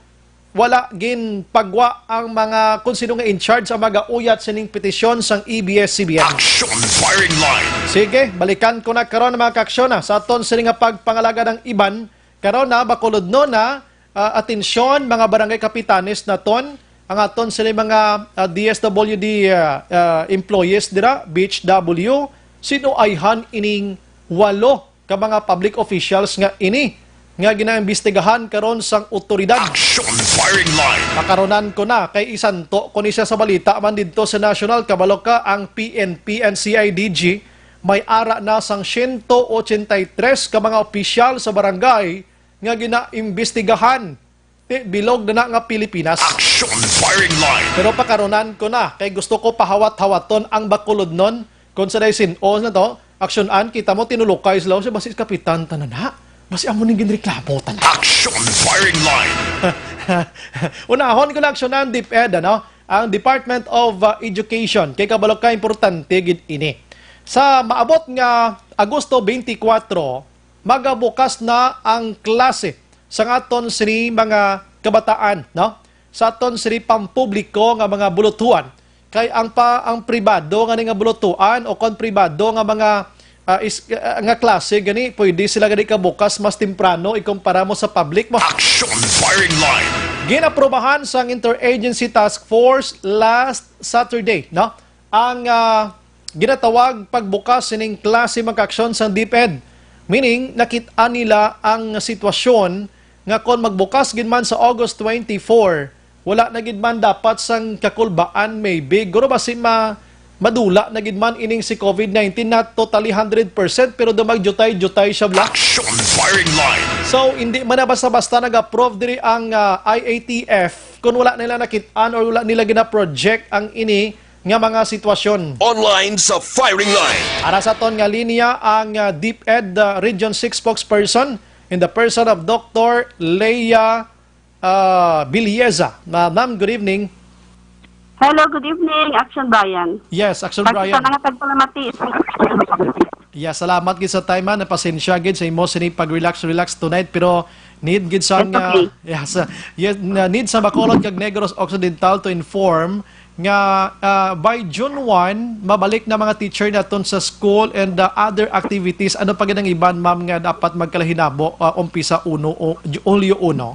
wala gin pagwa ang mga kung sino nga in-charge ang mag-uyat sining petisyon sang EBS-CBN. Action firing line. Sige, balikan ko na karon mga kaaksyon na sa aton sini nga pagpangalaga ng iban. Karon na bakulod no na atensyon mga barangay kapitanes naton ang aton sini mga DSWD employees dira BHW sino ayhan ining 8 ka mga public officials nga ini nga ginaimbestigahan karon sang otoridad. Action firing line. Makaronan ko na kay isanto kung isa sa balita man dito sa National Kabaloka ang PNP and CIDG may ara na sang 183 ka mga opisyal sa barangay nga ginaimbestigahan bilog na nga Pilipinas. Action firing line. Pero pakaronan ko na kay gusto ko pahawat-hawaton ang bakulod nun kung sa daysin o na to aksyonan kita mo tinulukay sila sa basis kapitan tanana. Basi amo ning ginreklamo tanan. Action firing line. Unahon ko na aksyonan DepEd ang Department of Education kay kabalo ka importante gid ini. Sa maabot nga Agosto 24 magabukas na ang klase sa aton sini mga kabataan sa aton sini pampubliko nga mga bulutuan kay ang pribado nga nga bulutuan o kon pribado nga mga nga klase gani pwede sila gani kabukas mas temprano ikumpara mo sa public mo. Action firing line. Ginaprobahan sa Interagency Task Force last Saturday ang ginatawag pagbukas sining klase magkaaksyon sa DepEd. Meaning nakita nila ang sitwasyon nga kon magbukas gid man sa August 24 wala na gid man dapat sang kakulbaan maybe guro basi madula na gid man ining si COVID-19 na totally 100% pero dumag-jutay-jutay siya bla. Action firing line. So hindi man na basta-basta nag-approve diri ang IATF kung wala nila nakitaan or wala nila gina-project ang ini nga mga sitwasyon. Online sa firing line. Para sa ton nga linya ang DepEd Region 6 spokesperson in the person of Dr. Leia Bilieza. Ma'am, good evening. Hello, good evening, Action Brian. Yes, Action Brian. Basta nga tagpalamati. Yes, salamat gid sa time na pasensya gid sa imo sini pag-relax tonight pero need gid sa nga need sa Bacolod kag Negros Occidental to inform nga by June 1 mabalik na mga teacher naton sa school and other activities. Ano pa gid ang iban ma'am nga dapat magkalahinabo umpisa 1 o Hulyo 1 o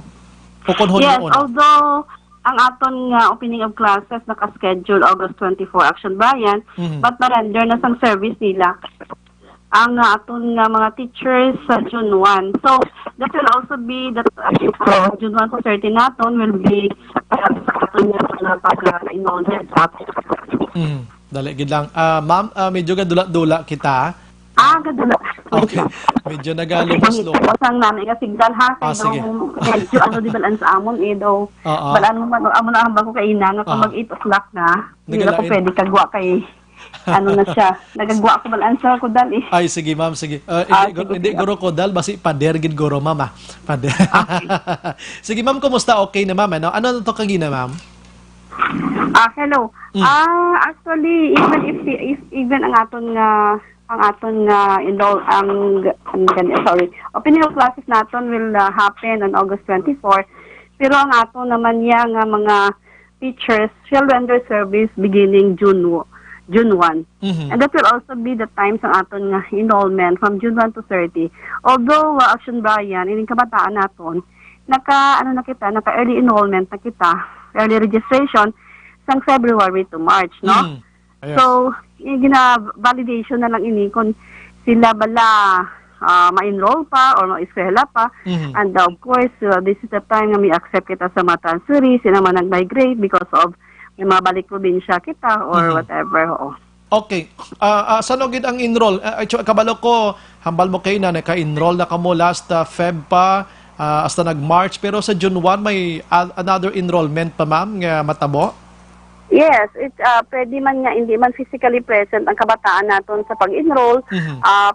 kon Hulyo 1? Yes, although ang aton nga opening of classes naka-schedule August 24 Action Brian, but na-render na sang service nila ang aton nga mga teachers sa June 1. So, that will also be that June 1 to 30 naton will be aton nga pag-enrollment sa atin. Dali gid lang. Ma'am, medyo gadula-dula kita. Gadula. Okay. Medyo nagalumos-lumos. Wasang namin nga signal ha. Sige. Medyo di balaan sa amon daw. Balaan mo man, amon na hambang ko kaina nga kung mag-8 o'clock na. Hindi na ko pwede kagwa kay na siya. Nagagwa ko balaan sa kodal eh. Ay, sige ma'am, sige. Hindi guro kodal, basi pader gid guro ma'am. Pader. Okay. Sige ma'am, kumusta? Okay na ma'am. Ano to kagina ma'am? Hello. Actually, even ang aton opening of classes naton will happen on August 24. Pero ang aton naman nga mga teachers shall render service beginning June 1. And that will also be the times ang aton nga enrollment from June 1 to 30. Although Action Brian, ining kabataan naton, naka early enrollment na kita, early registration sang February to March, no? Yes. So, gina-validation na lang ini kung sila bala ma-enroll pa or ma-eskwela pa. And of course, this is the time na may accept kita sa mga transferee, sila man nag-migrate because of may mabalik probinsya kita or whatever. Okay. Saan gid ang enroll? Kabalo ko, hambal mo kayo na naka-enroll na kamo last Feb pa, hasta nag-March. Pero sa June 1, may another enrollment pa ma'am nga matabo? Yes, pwede man nga hindi man physically present ang kabataan naton sa pag-enroll.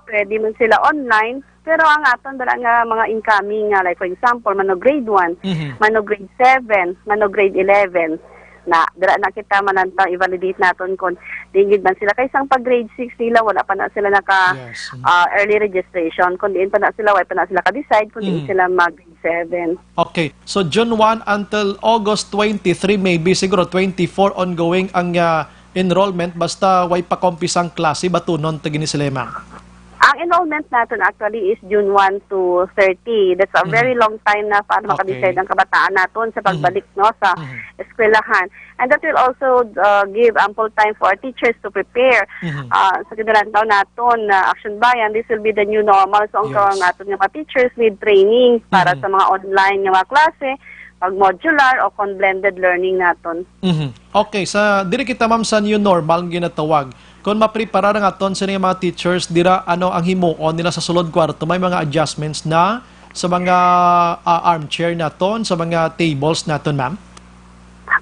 Pwede man sila online, pero ang aton dala nga mga incoming like for example, mano grade 1, mano grade 7, mano grade 11. na dira na kita manantaw i-validate naton kung dingid man sila kay isang pag grade 6 nila wala pa na sila naka Yes. early registration kung diin pa na sila wala pa na sila ka-decide kung diin sila mag grade 7. Okay. So June 1 until August 23, maybe siguro 24 ongoing ang enrollment basta way pa kompisang klase batunon tagini sila ma'am. Ang enrollment natin actually is June 1 to 30. That's a very long time na para makadecide ang kabataan natin sa pagbalik no sa eskwelahan. And that will also give ample time for our teachers to prepare sa kadalang taon natin na Action Bayan. This will be the new normal. So ang kawang natin ng mga teachers with training para sa mga online ng mga klase, pag modular o kon blended learning natin. Okay, sa diri kita ma'am sa new normal ginatawag. Kung maprepara nga aton sa mga teachers dira ano ang himuon nila sa sulod kwarto, may mga adjustments na sa mga armchair naton, sa mga tables naton ma'am.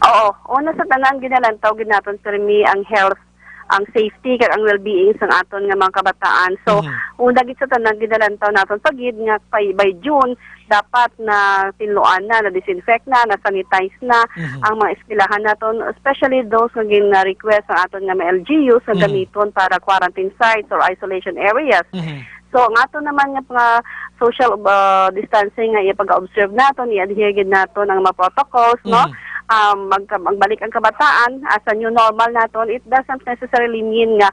Oo, una sa tanan ginalantaw gid naton permi ang health, ang safety kag ang well-being sa aton nga mga kabataan. So una gid sa tanan ginalantaw naton pagid nga by June dapat na tinluan na disinfect na sanitize na ang mga eskwelahan naton, especially those nga gina-request ang aton nga mga LGUs nga gamiton para quarantine sites or isolation areas. So ang aton naman nga mga social distancing nga ipag-observe naton, i-adhere gid naton ang mga protocols no. Magbalik ang kabataan as a new normal naton, it doesn't necessarily mean nga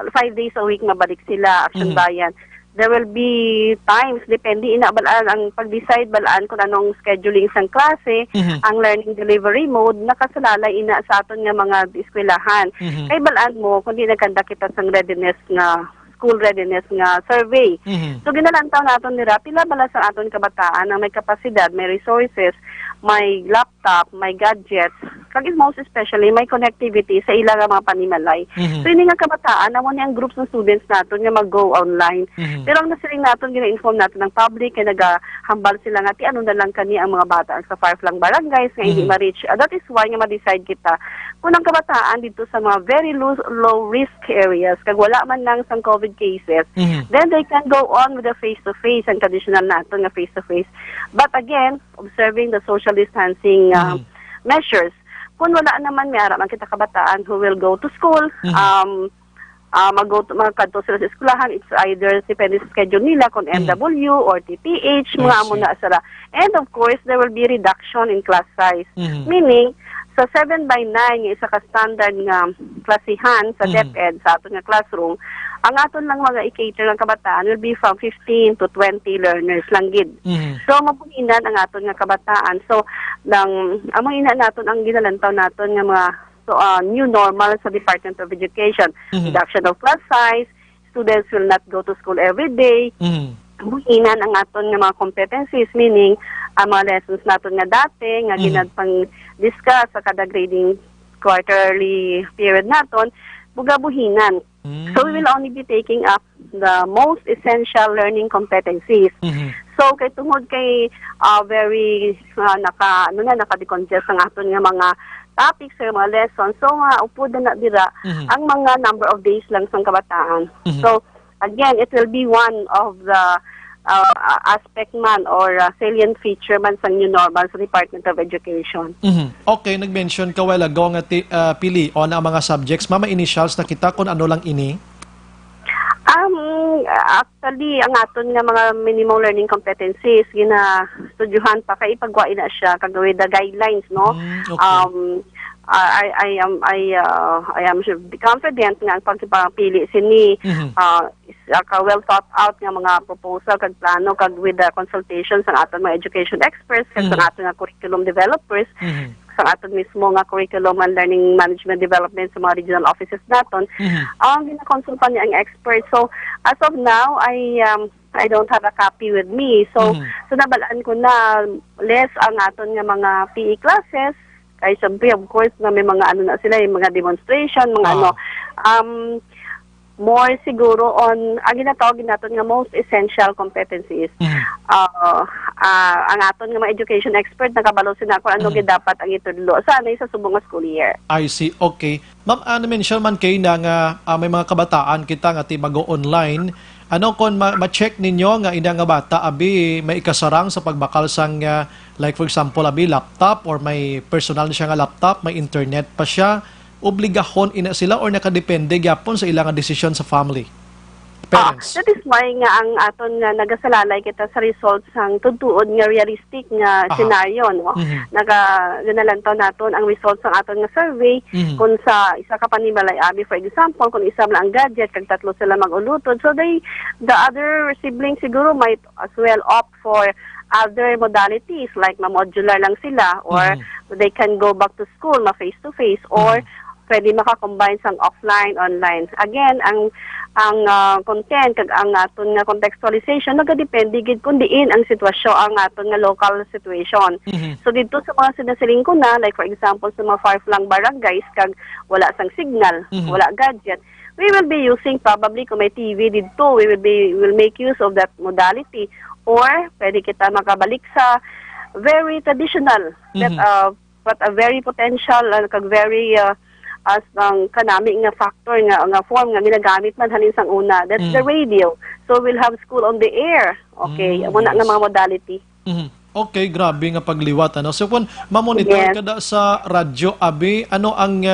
5 days a week mabalik sila Action Bayan. There will be times, depende balaan ang pag-decide balaan kung anong scheduling sang klase, ang learning delivery mode, nakasalalay ina sa aton nga mga eskwelahan. Kay balaan mo, kung di nagkanda kita sang readiness nga school readiness nga survey. So ginalantaw naton nila pila bala sa aton kabataan ang may kapasidad, may resources, may laptop, may gadgets, kag most especially may connectivity sa ilang mga panimalay. So ini nga kabataan namo ni ang groups ng students naton nga mag-go online. Pero ang nasiling naton gina-inform naton ng public kay nagahambal sila nga ti ano na lang kani ang mga bata sa far-flung barangays nga hindi ma-reach. That is why nga ma-decide kita kung ang kabataan dito sa mga very low risk areas kag wala man lang sang COVID cases, then they can go on with the face-to-face and traditional naton nga face-to-face. But again, observing the social distancing measures. Kung wala naman, may araman kita kabataan who will go to school, magkadto sila sa eskwelahan, it's either depende sa schedule nila, kung MW or TPH, mga amo na sila. And of course, there will be reduction in class size. Meaning, sa 7/9, isa ka standard nga klasihan sa DepEd, sa aton nga classroom, ang aton lang mga i-cater ng kabataan will be from 15 to 20 learners lang gid. So mapuginan ang aton nga kabataan. So ang mga naton ang ginalantaw naton nga mga new normal sa Department of Education. Reduction of class size, students will not go to school every day. Buhinan ang aton nga mga competencies, meaning ang mga lessons naton nga dati nga ginadpang discuss sa kada grading quarterly period naton, buhinan. So we will only be taking up the most essential learning competencies. So kay tungod kay very naka-decongest ang aton nga mga topics or mga lessons, so upod na dira ang mga number of days lang sa kabataan. So again, it will be one of the aspect man or salient feature man sa new normal sa Department of Education. Okay, nag-mention ka while ago nga pili o na mga subjects. Mama, initials na kita kung ano lang ini? Actually, ang aton nga mga minimum learning competencies, gina-studyuhan pa kay ipagwain na siya kagawin the guidelines, no? Okay. I am confident nga ang pagpili sini well thought out nga mga proposal kag plano kag with the consultations ng aton mga education experts kag sa aton nga curriculum developers sa aton mismo nga curriculum and learning management development sa mga regional offices naton. Ang gina-consultan niya ang experts. So as of now, I don't have a copy with me. So nabalaan ko na less ang aton nga mga PE classes. Kaya siyempre, of course, na may mga ano na sila, yung mga demonstration, mga more siguro on, ang ginatawagin natin nga most essential competencies. Ang aton nga mga education expert, nakabalo sila kung ano dapat ang itudlo. Sana sa subong school year. I see. Okay. Ma'am, mention man kayo na nga may mga kabataan kita nga mag-go online. Ano kung ma-check ninyo nga ina nga bata abi may ikasarang sa pagbakal sang like for example, abi laptop or may personal na siya nga laptop, may internet pa siya, obligahon ina sila or nakadepende gyapon sa ilang desisyon sa family? Parents. That is why nga ang aton nga nagasalalay kita sa results sang tutuod nga realistic nga scenario, no? Ganalantaw naton ang results sang aton nga survey kung sa isa ka panimalay abi, for example, kung isa lang ang gadget kag tatlo sila mag-ulutod, so the other siblings siguro might as well opt for other modalities like modular lang sila, or they can go back to school face to face, or pwede maka-combine sang offline, online. Again, ang content kag ang aton nga contextualization nagadepende gid kun diin ang sitwasyon, ang aton nga local situation. So dito sa mga sinasiling ko na, like for example sa mga far-flung barangays kag wala sang signal, wala gadget, we will be using probably kung may TV dito, we will make use of that modality, or pwede kita makabalik sa very traditional that but a very potential kag very as ang kanami nga factor nga form nga ginagamit man halin sang una, that's the radio. So we'll have school on the air. Okay, amo na nga mga modality. Okay, grabe nga pagliwat ano. So kung ma-monitor kada sa radyo abi, ano ang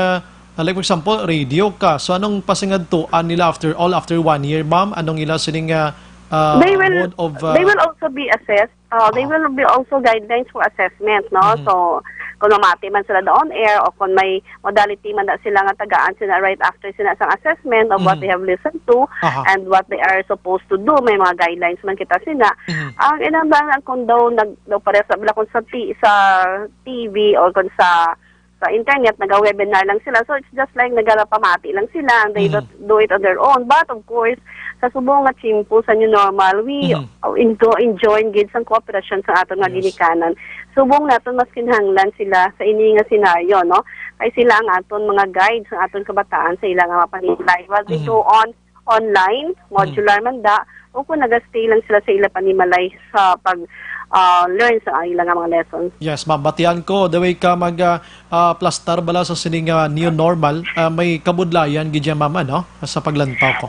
like for example radio ka, so anong pasingadtuan nila after 1 year, ma'am? Anong ila sining they will mode of they will also be assessed. They will be also guidelines for assessment, no? So kung mamati man sila on air o kung may modality man na sila nga tagaan sila right after sila sang assessment of what they have listened to and what they are supposed to do, may mga guidelines man kita sila. Ang inambangan kung daw pare sa kung sa TV or kung sa internet naga-webinar lang sila, so it's just like nagalapamati lang sila and they don't do it on their own. But of course, sa subong nga chimpo sa new normal, we enjoy gid sang cooperation sa aton nga ginikanan. Subong naton mas kinahanglan sila sa ini nga senaryo, no? Kay sila ang aton mga guides sa aton kabataan sa ilang nga panimulay. While we go on online, modular man da, o kung nagastay lang sila sa ilang panimalay sa learn sa ilang mga lessons. Yes, ma'am. Batian ko, the way ka mag-plastar bala sa sining new normal, may kabudlayan gidya, ma'am, ano? Sa paglantaw ko.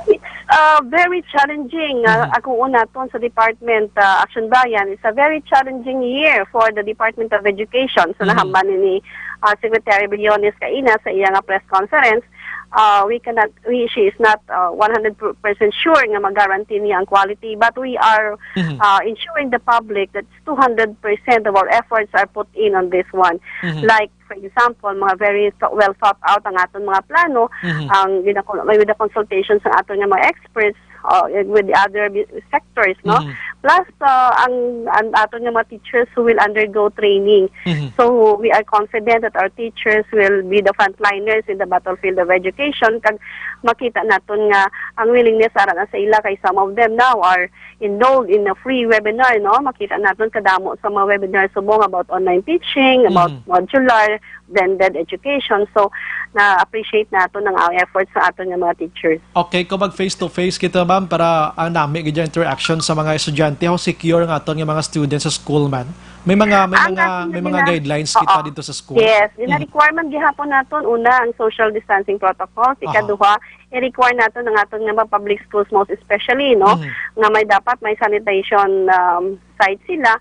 Very challenging. Ako una ton sa Department Action Bayan, it's a very challenging year for the Department of Education. So nahamban ni Secretary Briones kaina sa iyang press conference. She is not 100% sure nga mag-guarantee niya ang quality, but we are ensuring the public that 200% of our efforts are put in on this one. Like, for example, mga very well thought out ang aton mga plano, with the consultations ng aton nga mga experts, with the other sectors, no? Plus, ang aton nga mga teachers who will undergo training. So, we are confident that our teachers will be the frontliners in the battlefield of education. Kag makita naton nga ang willingness ara na sa ila, kay some of them now are enrolled in a free webinar, no? Makita naton kadamo sa mga webinar subong about online teaching, about modular, blended education. So, na-appreciate naton ang efforts sa aton nga mga teachers. Okay, kung mag face-to-face kita, ma'am, para ang nami gidya interaction sa mga estudyante, how secure ang aton nga mga students sa school man? May mga guidelines kita dito sa school. Yes, requirement gihapon naton una ang social distancing protocols, ikaduha i-require naton ang aton nga public schools most especially, no, nga may dapat may sanitation site sila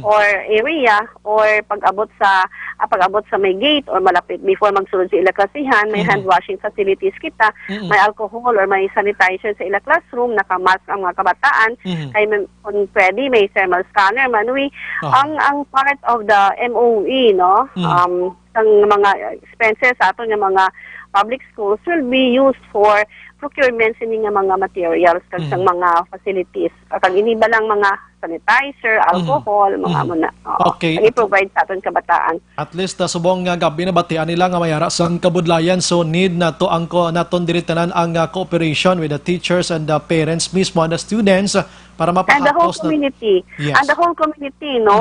or area, or pag-abot sa may gate or malapit before magsulod sa ila klasihan, may hand washing facilities kita, may alcohol or may sanitizer sa ila classroom, naka-mask ang mga kabataan, kay kung pwede may thermal scanner man. Ang part of the MOE, no, ang mga expenses sa aton nga mga public schools will be used for procurement sini nga mga materials kag sang mga facilities. Kag iniba lang mga sanitizer, alcohol, mga muna. Okay. I-provide sa aton kabataan. At least subong nga gabi na batian nila nga mayara sang kabudlayan, so need na to ang naton diritanan ang cooperation with the teachers and the parents mismo and the students para mapahapos and the whole community. Yes. And the whole community, no?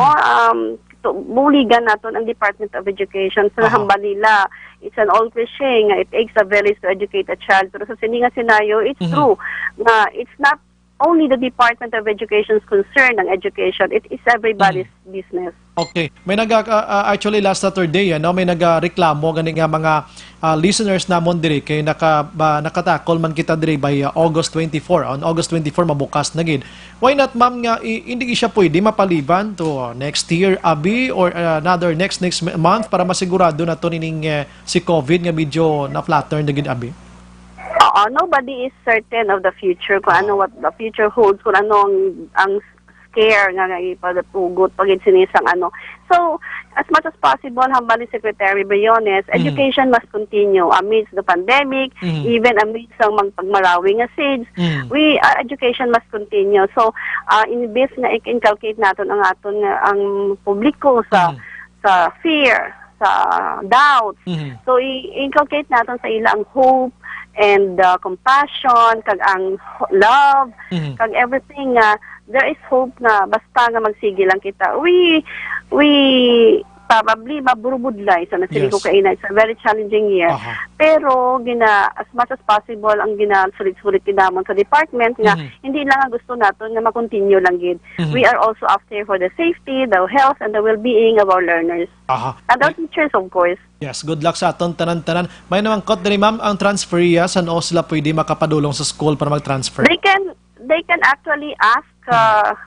Buligan naton ang Department of Education sa hambal nila. It's an old cliche nga it takes a village to educate a child. Pero sa sininga scenario, it's true na it's not only the Department of Education's concern ng education, it is everybody's business. Okay. May actually last Saturday may nagareklamo gani nga mga listeners namon diri kay nakatakol man kita diri by August 24. On August 24 mabukas na gid. Why not ma'am nga hindi siya pwede mapaliban to next year abi or another next month para masigurado na to nining si COVID nga medyo na flatter na gid abi? Nobody is certain of the future kung ano what the future holds, kung ano ang scare nga ipatugot pagid sinisang ano. So, as much as possible, hambal ni Secretary Briones, education must continue amidst the pandemic, even amidst ang pagmarawing nga SIDS, education must continue. So, imbes na i-inculcate natin ang aton ang publiko sa fear, sa doubt. So, i-inculcate natin sa ila ang hope and compassion, kag ang love, kag everything there is hope na basta nga magsige lang kita. We probably maburubudlay sa nasiling ko kaina. It's a very challenging year. Pero as much as possible ang sulit-sulit kinamon sa department nga hindi lang ang gusto naton nga makontinue lang gid. We are also after for the safety, the health and the well-being of our learners. And our teachers, of course. Yes, good luck sa aton tanan-tanan. May namang kot diri ma'am ang transferya saan sila pwede makapadulong sa school para mag-transfer? They can actually ask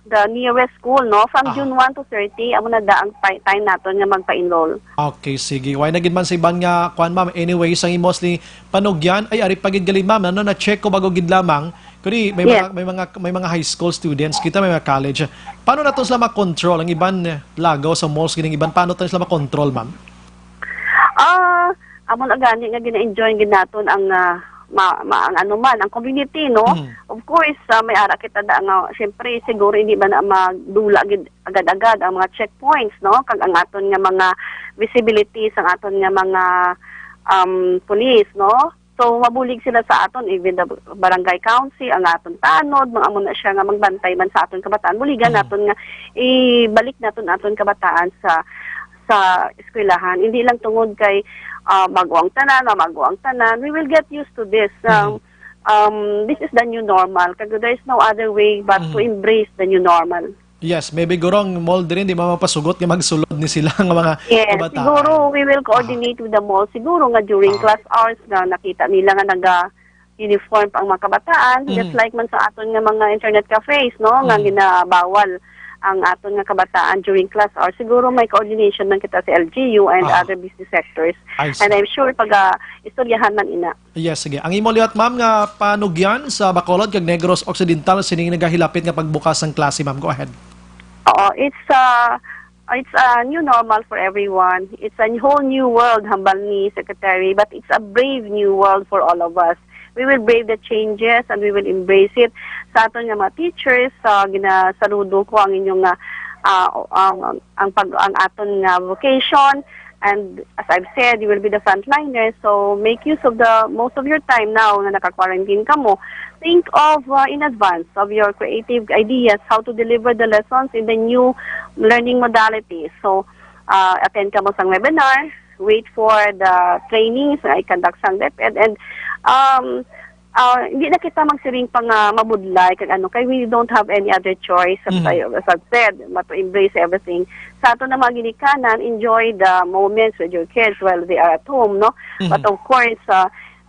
the nearest school, no? From June 1 to 30, amo na ang time naton nga magpa-enroll. Okay, sige. Why na gid man sa ibang nga kuan ma'am. Anyway, sang mostly panugyan ay ari pagid gali ma'am, na check ko bago gid lamang. Kuni may mga high school students, kita may mga college. Paano naton sila ma-control ang iban lagaw sa malls gining iban? Paano tayo sila ma-control, ma'am? Amon agani nga gina-enjoy gid naton ang ang community, no? Of course, may ara kita nga syempre siguro hindi ba na magdula gid agad-agad ang mga checkpoints, no? Kag ang aton nga mga visibilities, ang aton nga mga police, no? So mabulig sila sa aton, even the barangay council, ang aton tanod, mga amo na siya nga magbantay man sa aton kabataan. Buligan naton nga ibalik naton aton kabataan sa eskwelahan. Hindi lang tungod kay magwang tanan. We will get used to this. This is the new normal. Kaya there is no other way but to embrace the new normal. Yes, maybe gurong mall din, di mapasugot nga magsulod ni sila ng mga kabataan. Siguro we will coordinate with the mall. Siguro nga during class hours na nakita nila nga naga-uniform pa ang mga kabataan. Just like man sa aton nga mga internet cafes, no? Nga ginabawal ang aton nga kabataan during class hours. Siguro may coordination man kita sa LGU and other business sectors. And I'm sure pag istoryahan man ina. Yes, sige. Ang imo liwat ma'am nga panugyan sa Bacolod kag Negros Occidental sining nagahilapit nga pagbukas ng klase, ma'am. Go ahead. It's a new normal for everyone. It's a whole new world, hambal ni Secretary, but it's a brave new world for all of us. We will brave the changes and we will embrace it. Sa aton nga mga teachers, ginasaludo ko ang inyong ang aton nga vocation. And as I've said, you will be the frontliners. So make use of the most of your time now na naka-quarantine ka mo. Think of in advance of your creative ideas how to deliver the lessons in the new learning modalities. So attend ka mo sang webinar, wait for the trainings na i-conduct sang DepEd, and hindi na kita magsiring pang mabudlay kay we don't have any other choice as I've said, to embrace everything. Sa ato na mga ginikanan, enjoy the moments with your kids while they are at home, no? But of course,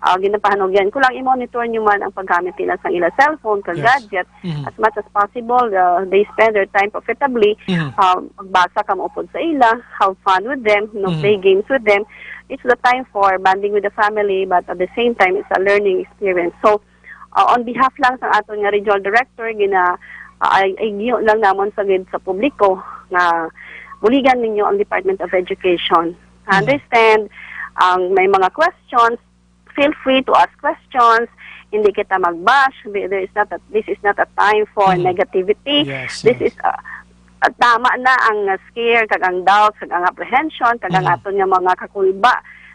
ginapahanogyan ko lang i-monitor nyo man ang paggamit nila sa ila cellphone, gadget, as much as possible. They spend their time profitably. Magbasa ka maupod sa ila, have fun with them, play games with them. It's the time for bonding with the family, but at the same time, it's a learning experience. So, on behalf lang sa aton nga regional director, ay lang namon sa publiko nga buligan ninyo ang Department of Education. Understand, may mga questions, feel free to ask questions. Hindi kita mag-bash. This is not a time for negativity. This is tama na ang scare, kag ang doubt, kag ang apprehension, kag ang aton nga mga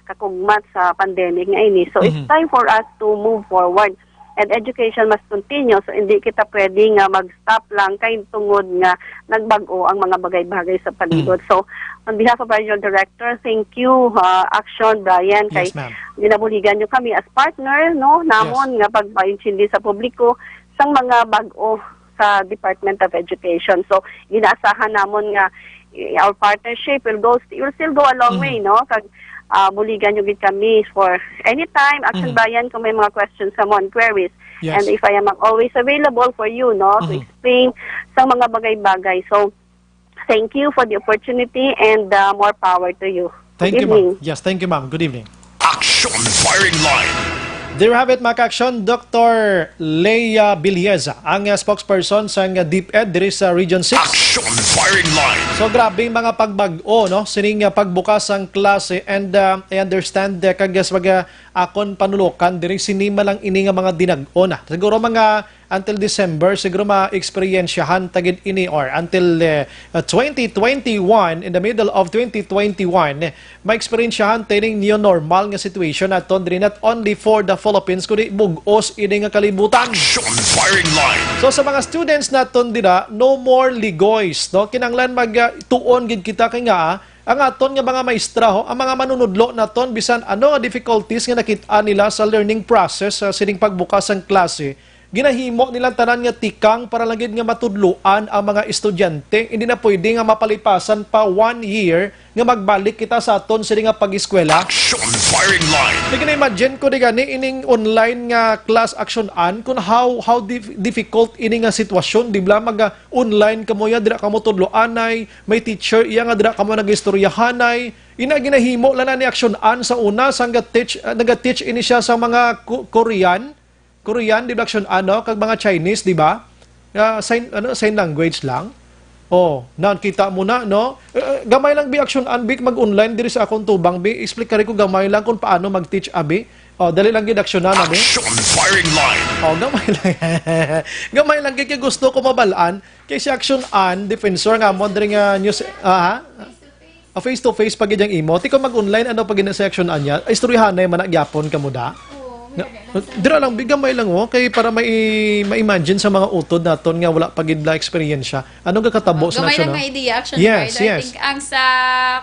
kakugmat sa pandemic nga ini. So it's time for us to move forward. And education must continue. So hindi kita pwede nga mag-stop lang kay tungod nga nagbago ang mga bagay-bagay sa palibot. So on behalf of our regional director, thank you Action Brian kay ginabuligan nyo kami as partner, no, namon nga pagpaintindi sa publiko sang mga bag-o sa Department of Education. So, ginaasahan namon nga our partnership will still go a long way, no? Kag buligan nyo gid kami for anytime, Action Bayan, kung may mga questions sa mon queries. Yes. And if I am always available for you, no, to explain sa mga bagay-bagay. So, thank you for the opportunity and more power to you. Thank Good you, ma'am. evening. Yes, thank you, ma'am. Good evening. Action Firing Line. There you have it, mga ka-aksyon. Dr. Leia Bilieza, ang spokesperson sa DepEd diri sa Region 6. Action Firing Line. So grabe yung mga pagbag-o, no? Sining pagbukas ang klase, and I understand kagas akon panulukan diri sinima lang ini nga mga dinag-o na. Siguro mga until December siguro ma-experiensyahan tagid ini, or until 2021, in the middle of 2021, ma-experiensyahan tining new normal nga situation naton diri, not only for the Philippines kundi bug-os ini nga kalibutan. Action Firing Line. So sa mga students naton dira, no more ligoys, no? Kinanglan mag-tuon gid kita kay nga ang aton nga mga maestra ho, ang mga manunudlo naton bisan ano nga difficulties nga nakita nila sa learning process sa sining pagbukas ng klase, ginahimo nilang tanan nga tikang para lang gid nga matudloan ang mga estudyante. Hindi na pwede nga mapalipasan pa 1 year nga magbalik kita sa aton sining nga pag-eskwela. Action Firing Line. Imagine ko di gani ining online nga class action-an kung how difficult ini nga sitwasyon, di ba? Mag-online kamo ya, dira kamo tudloanay, may teacher iya nga dira kamo nag-istoryahanay. Ina ginahimo lang na ni action-an sa una sang naga-teach ini siya sa mga Korean di ba action-an, no? Kag mga Chinese, di ba? Sign language lang. Oh, nakita mo na, no? Gamay lang bi action-an big mag-online diri sa akong tubang bi. Explain kari ko gamay lang kung paano mag-teach abi. Oh, dali lang gid action-an abi. Action Firing Line. Oh, gamay lang. Gamay lang kay gusto ko mabalaan kay si action-an defensor nga mo diri nga news face to face pag yang imo. Ti ko mag-online ano pag gina sa action-an niya. Istoryahanay man gyapon kamo da. Dira lang bigamay lang kay para ma-imagine sa mga utod naton nga wala pagidla experience. Anong kakatabo sa gamay national? lang nga idea action Yes, card. I yes. think ang sa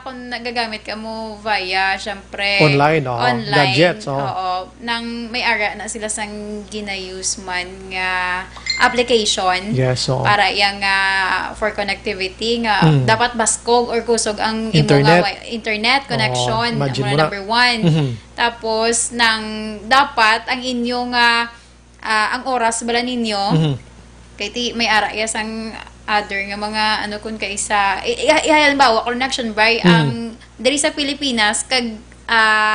kung nagagamit ka mo via syempre Online, gadgets, oo, nang may ara na sila sang gina-use man nga application. Yes, oo. Para yang for connectivity nga dapat baskog or kusog ang imo Internet. nga internet connection. Imagine mo na. Number 1. Tapos nang dapat ang inyong ang oras bala ninyo kay ti may ara ya sang other nga mga ano kun kaisa halimbawa connection by ang diri sa Pilipinas kag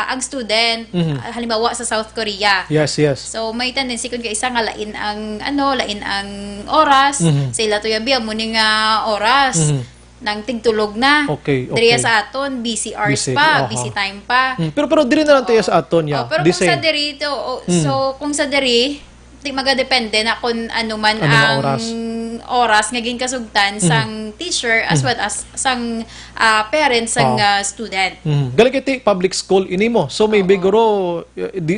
ang student halimbawa sa South Korea. Yes, yes. So may tendency kun kaisa nga lain ang oras sa ila to yabi mo ning oras nang tigtulog na. Okay. Diri sa aton busy hours pa, busy time pa. Pero diri na lang tayo sa aton ya. Pero kung sa diri to, so kung sa diri magadepende na kung ano man ang oras nga ginkasugtan sang teacher as well as sang parents sang student. Galing kiti public school ini mo. So maybe guro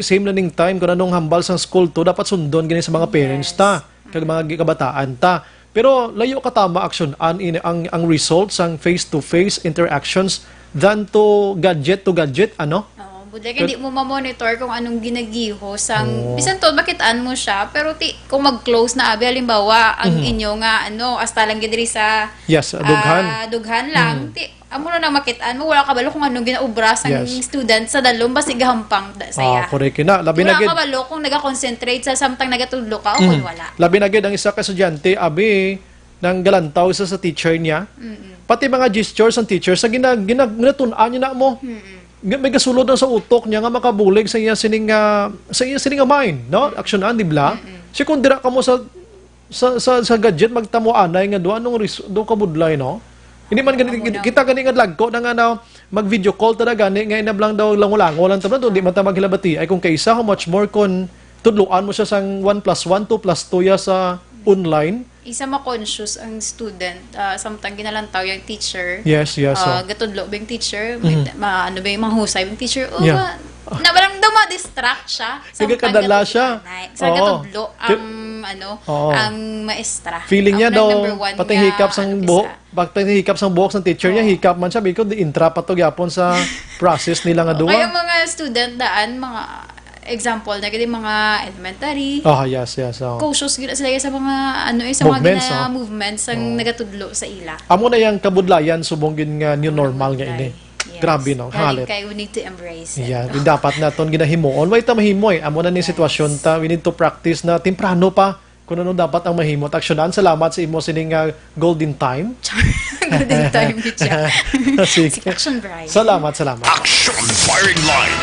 same learning time kun anong hambal sang school to dapat sundon gini sa mga parents ta kag mga kabataan ta. Pero layo katama action ang results ang face-to-face interactions than to gadget ano? Buday hindi mo ma-monitor kung anong ginagiho sang bisan to makitaan mo siya pero kung mag-close na abi halimbawa ang inyo nga hasta lang gidiri sa dughan lang amo na makitaan mo wala kabalo kung anong ginaubra sang student sa dalom basi gahampang saya. Correct na. Labi na gid. Wala kabalo kung naga-concentrate sa samtang nagatudlo ka o kung wala. Labi na gid ang isa ka estudyante abi nang galantaw sa teacher niya. Pati mga gestures ng teacher sa ginatun-an niya na mo. May gasulod na sa utok niya nga makabulig sa iya sining mind, no? Action-an di bla. Si kung dira ka mo sa gadget magtamo anay nga do anong do ka budlay, no? Hindi man kita gani nga lagko na nga mag-video call talaga gani nga inablang daw langulango lang tabla di man ta maghilabati ay kung kaysa how much more kun tudluan mo siya sang 1 + 1 2 + 2 ya sa online. Isa ma-conscious ang student samtang ginalantaw yung teacher. Yes. Gatudlo ba yung teacher? Ano ba yung mahusay yung teacher? Na parang daw ma-distract siya. Kadala siya. Sa gatudlo ang maestra. Feeling niya daw patay hiccups ang buhok. Patay hiccups ang buhok ng teacher niya, hiccup man siya because intra pa to gyapon sa process nila nga duwa. Kaya mga student daan example na kaya mga elementary, Yes. Oh. cautious gila sila sa mga sa Movements, mga movements ang nagatudlo sa ila. Amo na yung kabudlayan subong gin nga new normal nga ini. Yes. Grabe no, halit. Kaya we need to embrace it. Yeah, dapat naton ginahimuon. Way ta mahimo Amo na ni sitwasyon ta. We need to practice na temprano pa kung ano dapat ang mahimo. Aksyonan. Salamat sa imo sining golden time. Golden time bitya. Sige. Si Action Brian. Salamat. Action Firing Line.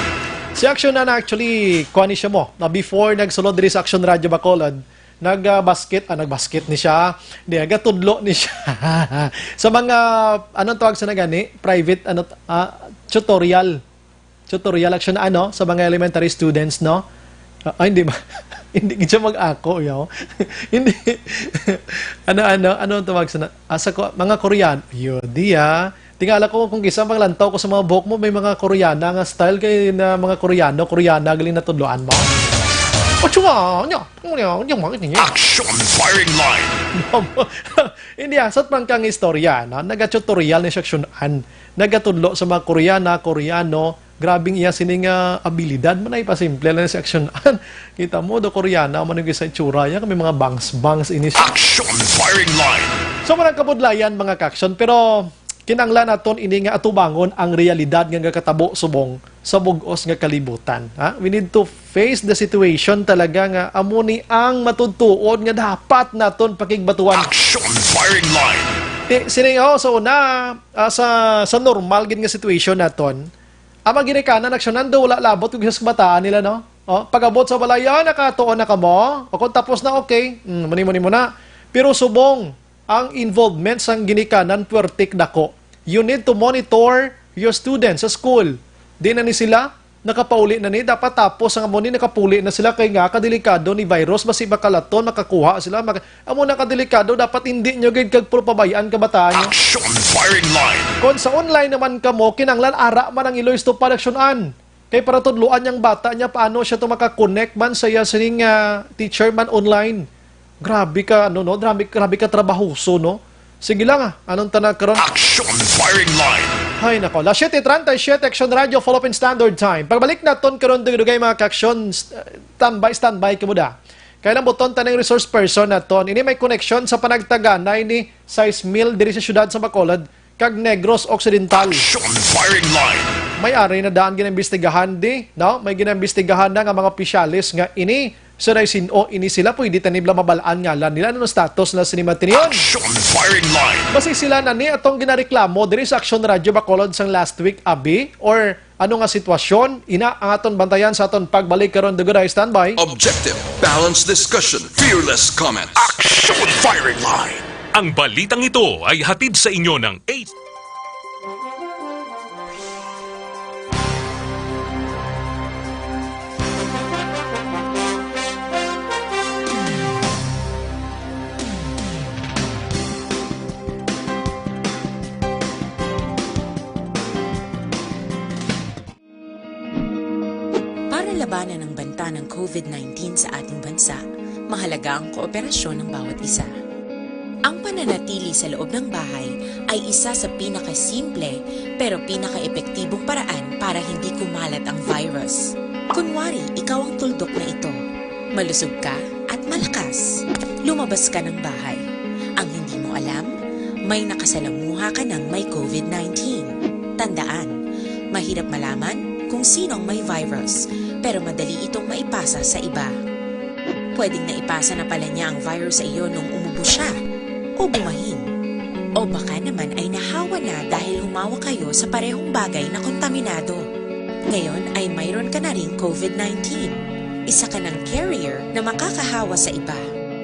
Si Action na actually kuha ni siya mo. Na before nagsulod diri sa Action Radio Bacolod, nagbasket ni siya. Di agatudlo ni siya. Sa mga anong tawag sa nagani? Private tutorial. Tutorial action sa mga elementary students, no? Hindi ba? Hindi siya mag-ako, yaw. Hindi. Ano tawag sa mga Korean. Tingala ko kung isa paglantaw ko sa mga buhok mo, may mga Koreana nga style kay na mga Koreana galing natudloan mo. Action Firing Line. Hindi asat man kang istorya, no? Naga-tutorial ni seksyonan. Nagatudlo sa mga Koreano, grabing iya sining abilidad man ay pasimple lang sa seksyonan. Kita mo do Koreana man yung sa itsura ya kami mga bangs ini. Action Firing Line. So manang kabudlayan mga kaksyon, pero kinanglan naton ini nga atubangon ang realidad nga katabo subong sa bug-os nga kalibutan. We need to face the situation talaga nga amo ni ang matudtuod nga dapat naton pakigbatuan. Action Firing Line. Sining sa una sa normal gid nga situation naton. Ama ginikanan aksyonan do wala labot kung sa bataan nila, no? Pag-abot sa balaya nakatuon na kamo. O kung tapos na okay, muni mo na. Pero subong ang involvement sang ginikanan puwertek dako. You need to monitor your students sa school. Di na ni sila nakapauli na ni dapat tapos ang amo ni nakapuli na sila kay nga kadelikado ni virus basi makalaton makakuha sila amo na kadelikado dapat hindi nyo gid kag pabayaan kabataan nyo. Action Firing Line. Kung sa online naman kamo kinanglan ara man ang iloy to production-an. Kay para tudluan yang bata niya paano siya to makakonect man sa iya sining teacher man online. Grabe ka grabe ka trabahoso, no? Sige lang anong tanag karon? Action Firing Line. Hay nako, 7:37 Action Radio Philippine Standard Time. Pagbalik naton karon dugay mga ka-action, standby kemuda. Kailang buton tanang resource person naton. Ini may connection sa panagtaganay ni Size Mill diri sa syudad sa Bacolod kag Negros Occidental. Action Firing Line. May ari na daan ginambestigahan no? May ginambestigahan na nga mga opisyalis nga ini so ini sila pwede tanibla mabalaan ngalan nila ano status na sinimatiniyon. Action Firing Line. Basi sila na ni atong ginareklamo diri sa Action Radio Bacolod sang last week abi or ano nga sitwasyon ina ang aton bantayan sa aton pagbalik karon dugay standby. Objective, balanced discussion, fearless comments. Action Firing Line. Ang balitang ito ay hatid sa inyo ng Para labanan ang banta ng COVID-19 sa ating bansa, mahalaga ang kooperasyon ng bawat isa. Ang pananatili sa loob ng bahay ay isa sa pinakasimple pero pinaka-epektibong paraan para hindi kumalat ang virus. Kunwari, ikaw ang tuldok na ito. Malusog ka at malakas. Lumabas ka ng bahay. Ang hindi mo alam, may nakasalamuha ka ng may COVID-19. Tandaan, mahirap malaman kung sino ang may virus, pero madali itong maipasa sa iba. Pwedeng naipasa na pala niya ang virus sa iyo nung umubo siya, o bumahin. O baka naman ay nahawa na dahil humawa kayo sa parehong bagay na kontaminado. Ngayon ay mayroon ka na ring COVID-19. Isa ka ng carrier na makakahawa sa iba.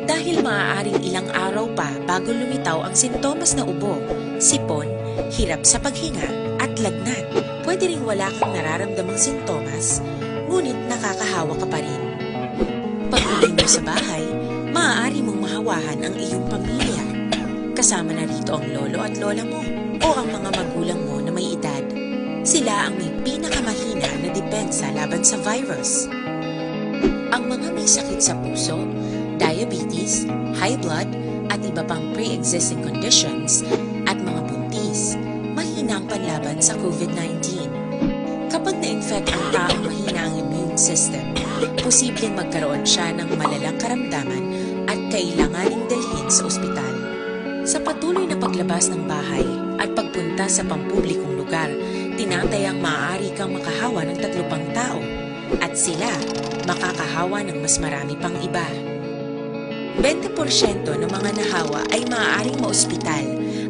Dahil maaaring ilang araw pa bago lumitaw ang sintomas na ubo, sipon, hirap sa paghinga at lagnat. Pwede ring wala kang nararamdamang sintomas, ngunit nakakahawa ka pa rin. Pag-uwi mo sa bahay, maaari mong mahawahan ang iyong pamilya. Kasama na rito ang lolo at lola mo o ang mga magulang mo na may edad. Sila ang may pinakamahina na depensa laban sa virus. Ang mga may sakit sa puso, diabetes, high blood, at iba pang pre-existing conditions at mga buntis, mahina ang panlaban sa COVID-19. Kapag na-infect ang taong mahina ang immune system, posibleng magkaroon siya ng malalang karamdaman at kailanganing dalhin sa ospital. Sa patuloy na paglabas ng bahay at pagpunta sa pampublikong lugar, tinatayang maaari kang makahawa ng 3 pang tao at sila makakahawa ng mas marami pang iba. 20% ng mga nahawa ay maaaring maospital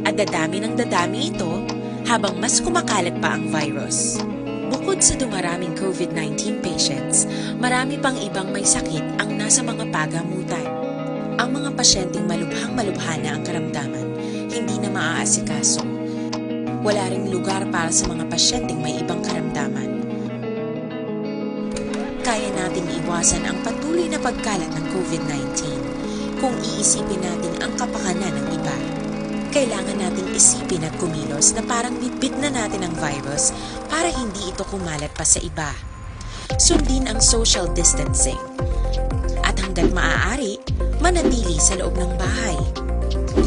at dadami ng dadami ito habang mas kumakalat pa ang virus. Bukod sa dumaraming COVID-19 patients, marami pang ibang may sakit ang nasa mga pagamutan. Ang mga pasyenteng malubhang-malubha na ang karamdaman, hindi na maaasikaso. Wala ring lugar para sa mga pasyenteng may ibang karamdaman. Kaya nating iwasan ang patuloy na pagkalat ng COVID-19 kung iisipin natin ang kapakanan ng iba. Kailangan nating isipin at kumilos na parang bitbit na natin ang virus para hindi ito kumalat pa sa iba. Sundin ang social distancing. At hanggat maaari, manatili sa loob ng bahay.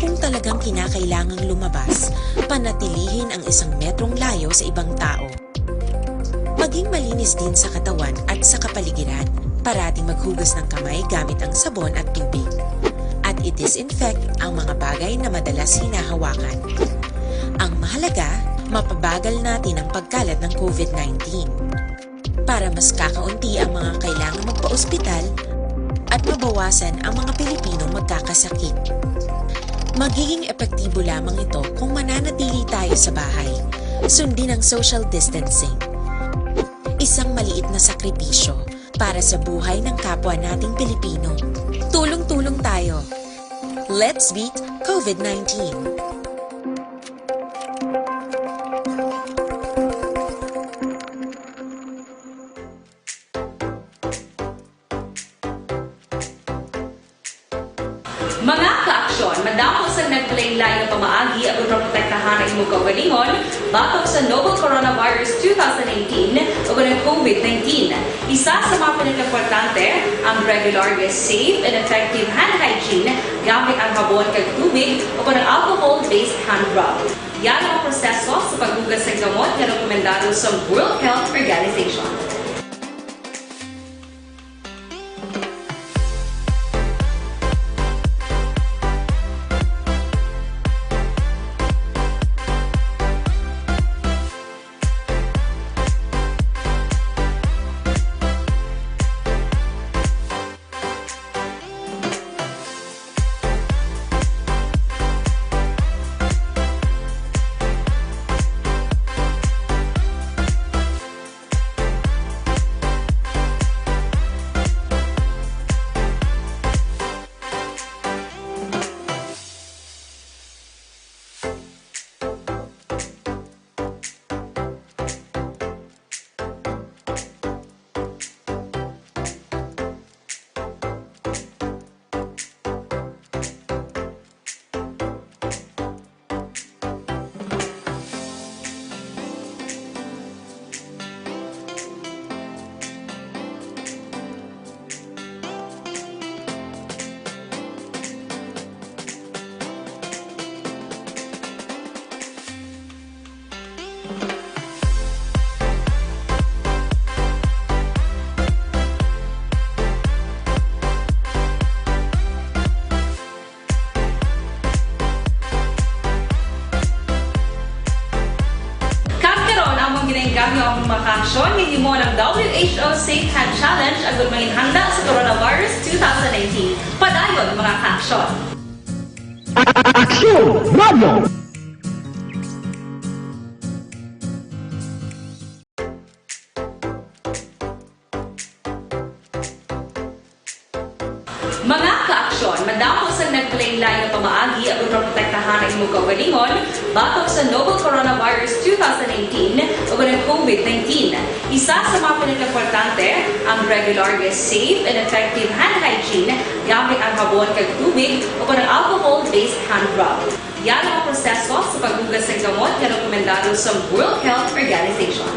Kung talagang kinakailangang lumabas, panatilihin ang 1 metrong layo sa ibang tao. Maging malinis din sa katawan at sa kapaligiran. Parating maghugas ng kamay gamit ang sabon at tubig. At i-disinfect ang mga bagay na madalas hinahawakan. Ang mahalaga, mapabagal natin ang pagkalat ng COVID-19 para mas kakaunti ang mga kailangang magpa-ospital at mabawasan ang mga Pilipinong magkakasakit. Magiging epektibo lamang ito kung mananatili tayo sa bahay. Sundin ang social distancing. Isang maliit na sakripisyo para sa buhay ng kapwa nating Pilipino. Tulong-tulong tayo. Let's beat COVID-19. Mga kaaksyon, madamo sa nagpalaylay na pamaagi at protektahan ang imong kaugalingon batok sa novel coronavirus 2018 o ng COVID-19. Isa sa mga pinaka-importante ang regular, safe, and effective hand hygiene gamit ang habon kag tubig o ng alcohol-based hand rub. Yan ang proseso sa paghugas ng gamot na rekomendado sa World Health Organization. Gamyo ang makaaksyon, hindi mo ng WHO Safe Hand Challenge ang gulmangin handa sa coronavirus 2019. Padayon mga kaaksyon! Aksyon Radio! Mga kaaksyon, madamo sa nagpalaylay na pamaagi at protektahan ang imong kaugalingon batok sa novel coronavirus 2018 o ng COVID-19. Isa sa mga pinaka-importante ang regular, safe, and effective hand hygiene gamit ang habon kag tubig o ng alcohol-based hand rub. Yan ang proseso sa paghugas ng gamot na rekomendado sa World Health Organization.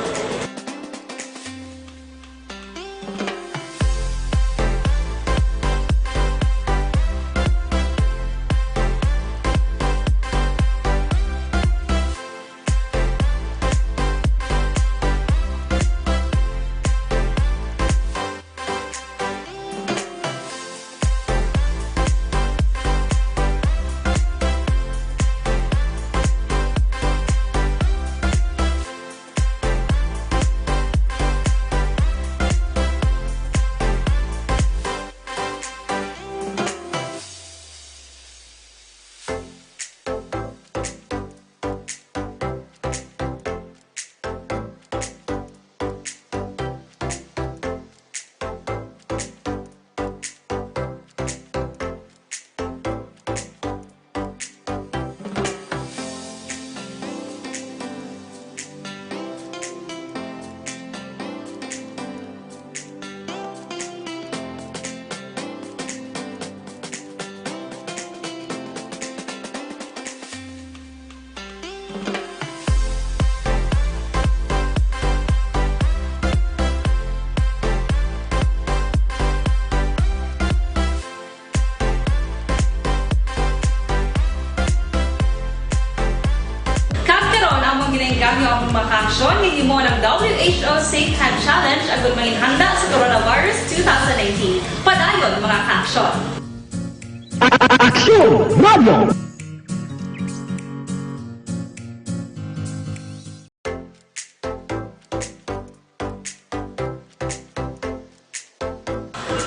WHO Safe Hand Challenge agud may handa sa coronavirus 2019. Padayon mga ka-aksyon.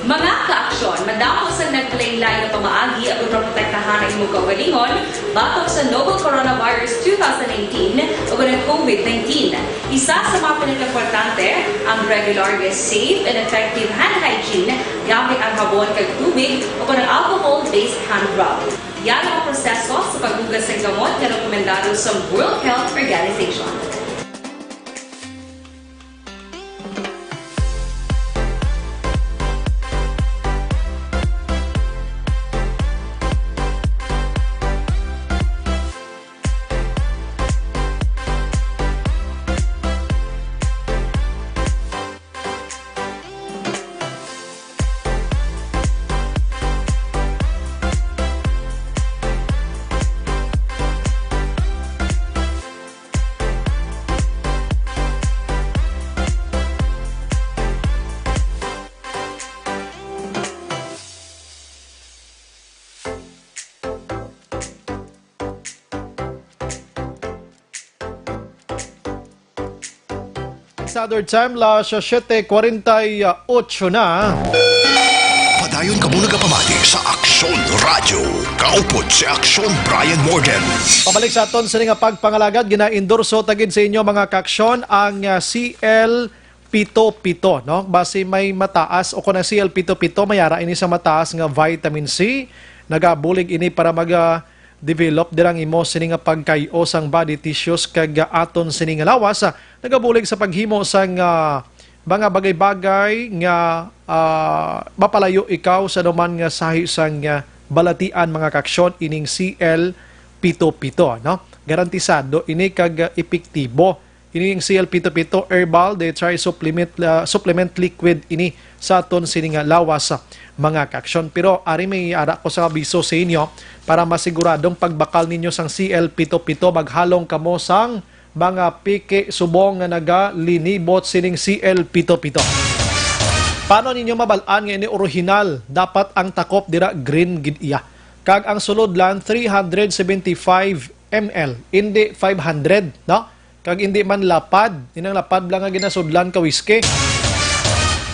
Mga ka-aksyon, madamo sa naglaylay na pamaagi at protektahan ang imong kaugalingon batok sa novel coronavirus 2018 o ng COVID-19. Isa sa mga pinaka-importante ang regular, safe, and effective hand hygiene gamit ang habon kag tubig o ng alcohol-based hand rub. Yan ang proseso sa paghugas ng gamot na rekomendado sa World Health Organization. Southern Time, las 7:48 na. Padayon ka muna kapamati sa Aksyon Radio. Kaupod si Aksyon Brian Morgan. Pabalik sa aton sa nga pagpangalagad, gina-endorso tagid sa inyo mga kaksyon ang CL77, no? Base may mataas o kung ang CL77 mayara ini sa mataas nga vitamin C, nagabulig ini para develop dirang imo sini nga pagkayo sang body tissues kag aton sini nga lawas, nagabulig sa paghimo sang mga bagay-bagay nga mapalayo ikaw sa duman nga sahi sang balatian mga kaksyon ining CL77, no? Garantisado ini kag epektibo ining CL77 herbal daytime supplement liquid ini sa aton sini nga lawas mga kaksyon. Pero ari may ara ko sa abiso sa inyo para masiguradong pagbakal ninyo sang CL77 maghalong kamo sang mga piki subong nga nagalinibot sining CL77. Paano ninyo mabalaan nga ini original? Dapat ang takop dira green gid iya. Kag ang sulod lang 375 ml, hindi 500, no? Kag hindi man lapad, inang lapad lang nga ginasudlan ka whiskey.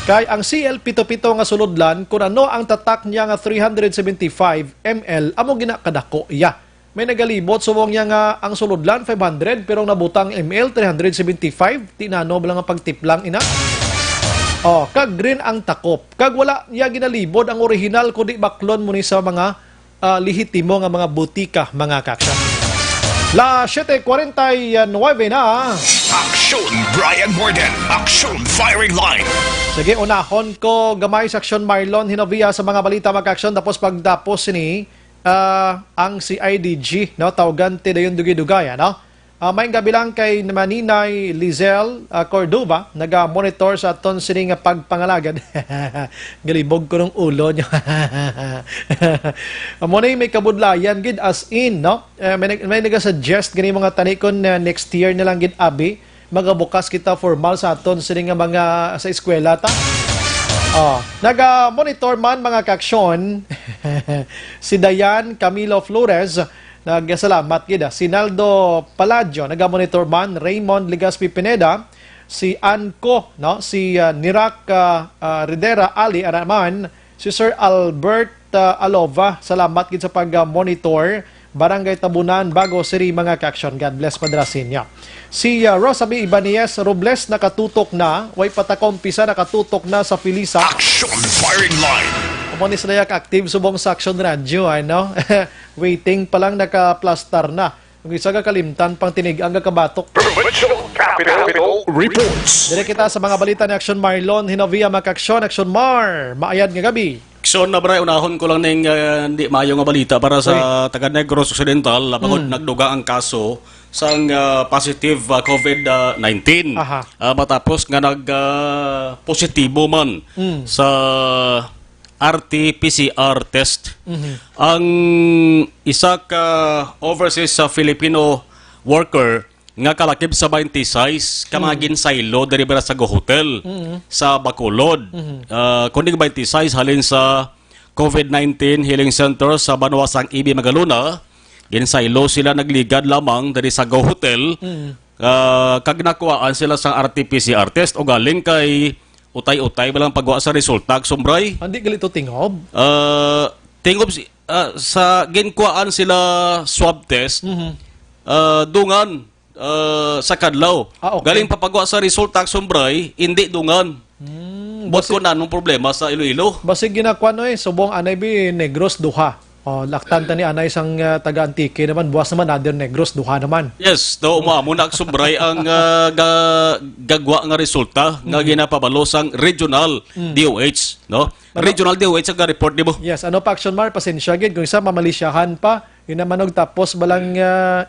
Kay ang CL77 nga sulodlan, kung ano ang tatak niya nga 375 ml, amo ginakadako iya. May nagalibot, subong niya nga ang sulodlan 500, pero ang nabutang ml 375, tinano ba lang ang pagtiplang ina? Oh, kag green ang takop. Kag wala niya ginalibod ang original, kundi baklon mo ni sa mga lihitimo nga mga butika, mga kaksya. La 7:49 na. Aksyon Brian Morgan. Aksyon Firing Line. Sige, unahon ko gamay sa Aksyon Marlon Hinovia sa mga balita mag-aksyon. Tapos pagdapos ni ang CIDG, no? Tawagan ti dayon dugay-dugay, no? May gabi lang kay Maninay Lizel Cordova, naga-monitor sa aton sining pagpangalagad. Galibog ko ng ulo niya. Muna may kabudlayan gid as in, no? May naga-suggest gani mga tanikon na next year na lang gid abi magabukas kita formal sa aton sining mga sa eskwela ta. Naga-monitor man mga kaksyon si Dayan Camilo Flores, nagsalamat gid. Si Naldo Paladio naga-monitor man, Raymond Ligaspi Pineda, si Anco, no, si Nirak Ridera Ali Araman, si Sir Albert Alova, salamat gid sa pag-monitor. Barangay Tabunan, Bago City, mga kaksyon. God bless padrasin niya. Si Rosalie Ibanez Robles nakatutok na, way patakompisa nakatutok na sa Filisa. Action Firing Line. Kumonis na yak active subong sa Action Radio, ano? Waiting pa lang nakaplastar na. Kung isa ka kalimtan pang tinig ang kabatok. Provincial Capital Reports. Dire kita sa mga balita ni Action Marlon Hinovia, mga kaksyon. Action Mar, maayad nga gabi. Aksyon na bray, unahon ko lang ng hindi maayo nga balita para sa taga Negros Occidental, labangod nagduga ang kaso sang positive COVID-19. Matapos nga nag-positibo man sa RT-PCR test. Ang isa ka overseas Filipino worker nga kalakip sa 26 kamagin saylo diri bara sa Go Hotel sa Bacolod. Kundi 26 halin sa COVID-19 Healing Center sa Banwasang Ibi Magaluna. Ginsaylo sila nagligad lamang dari sa Go Hotel. Kag nakuhaan sila sa RT-PCR test o galing kay utay-utay balang pagwa sa resulta sumbray. Hindi galito tingob. Tingob sa ginkuhaan sila swab test. Dungan sa kadlaw. Okay. Galing papagwa sa resulta sumbray, hindi dungan. Bot ko na nung problema sa Iloilo. Basig ginakwa no subong anay bi Negros duha. Laktan ta ni anay isang taga Antique naman buwas naman other Negros duha naman. Yes, do umamo na sumbray ang gagwa nga resulta nga ginapabalo sang regional DOH, no? Regional DOH ang report nimo. Yes, ano pa action mar pasensya gid kung isa mamalisyahan pa yun naman tapos balang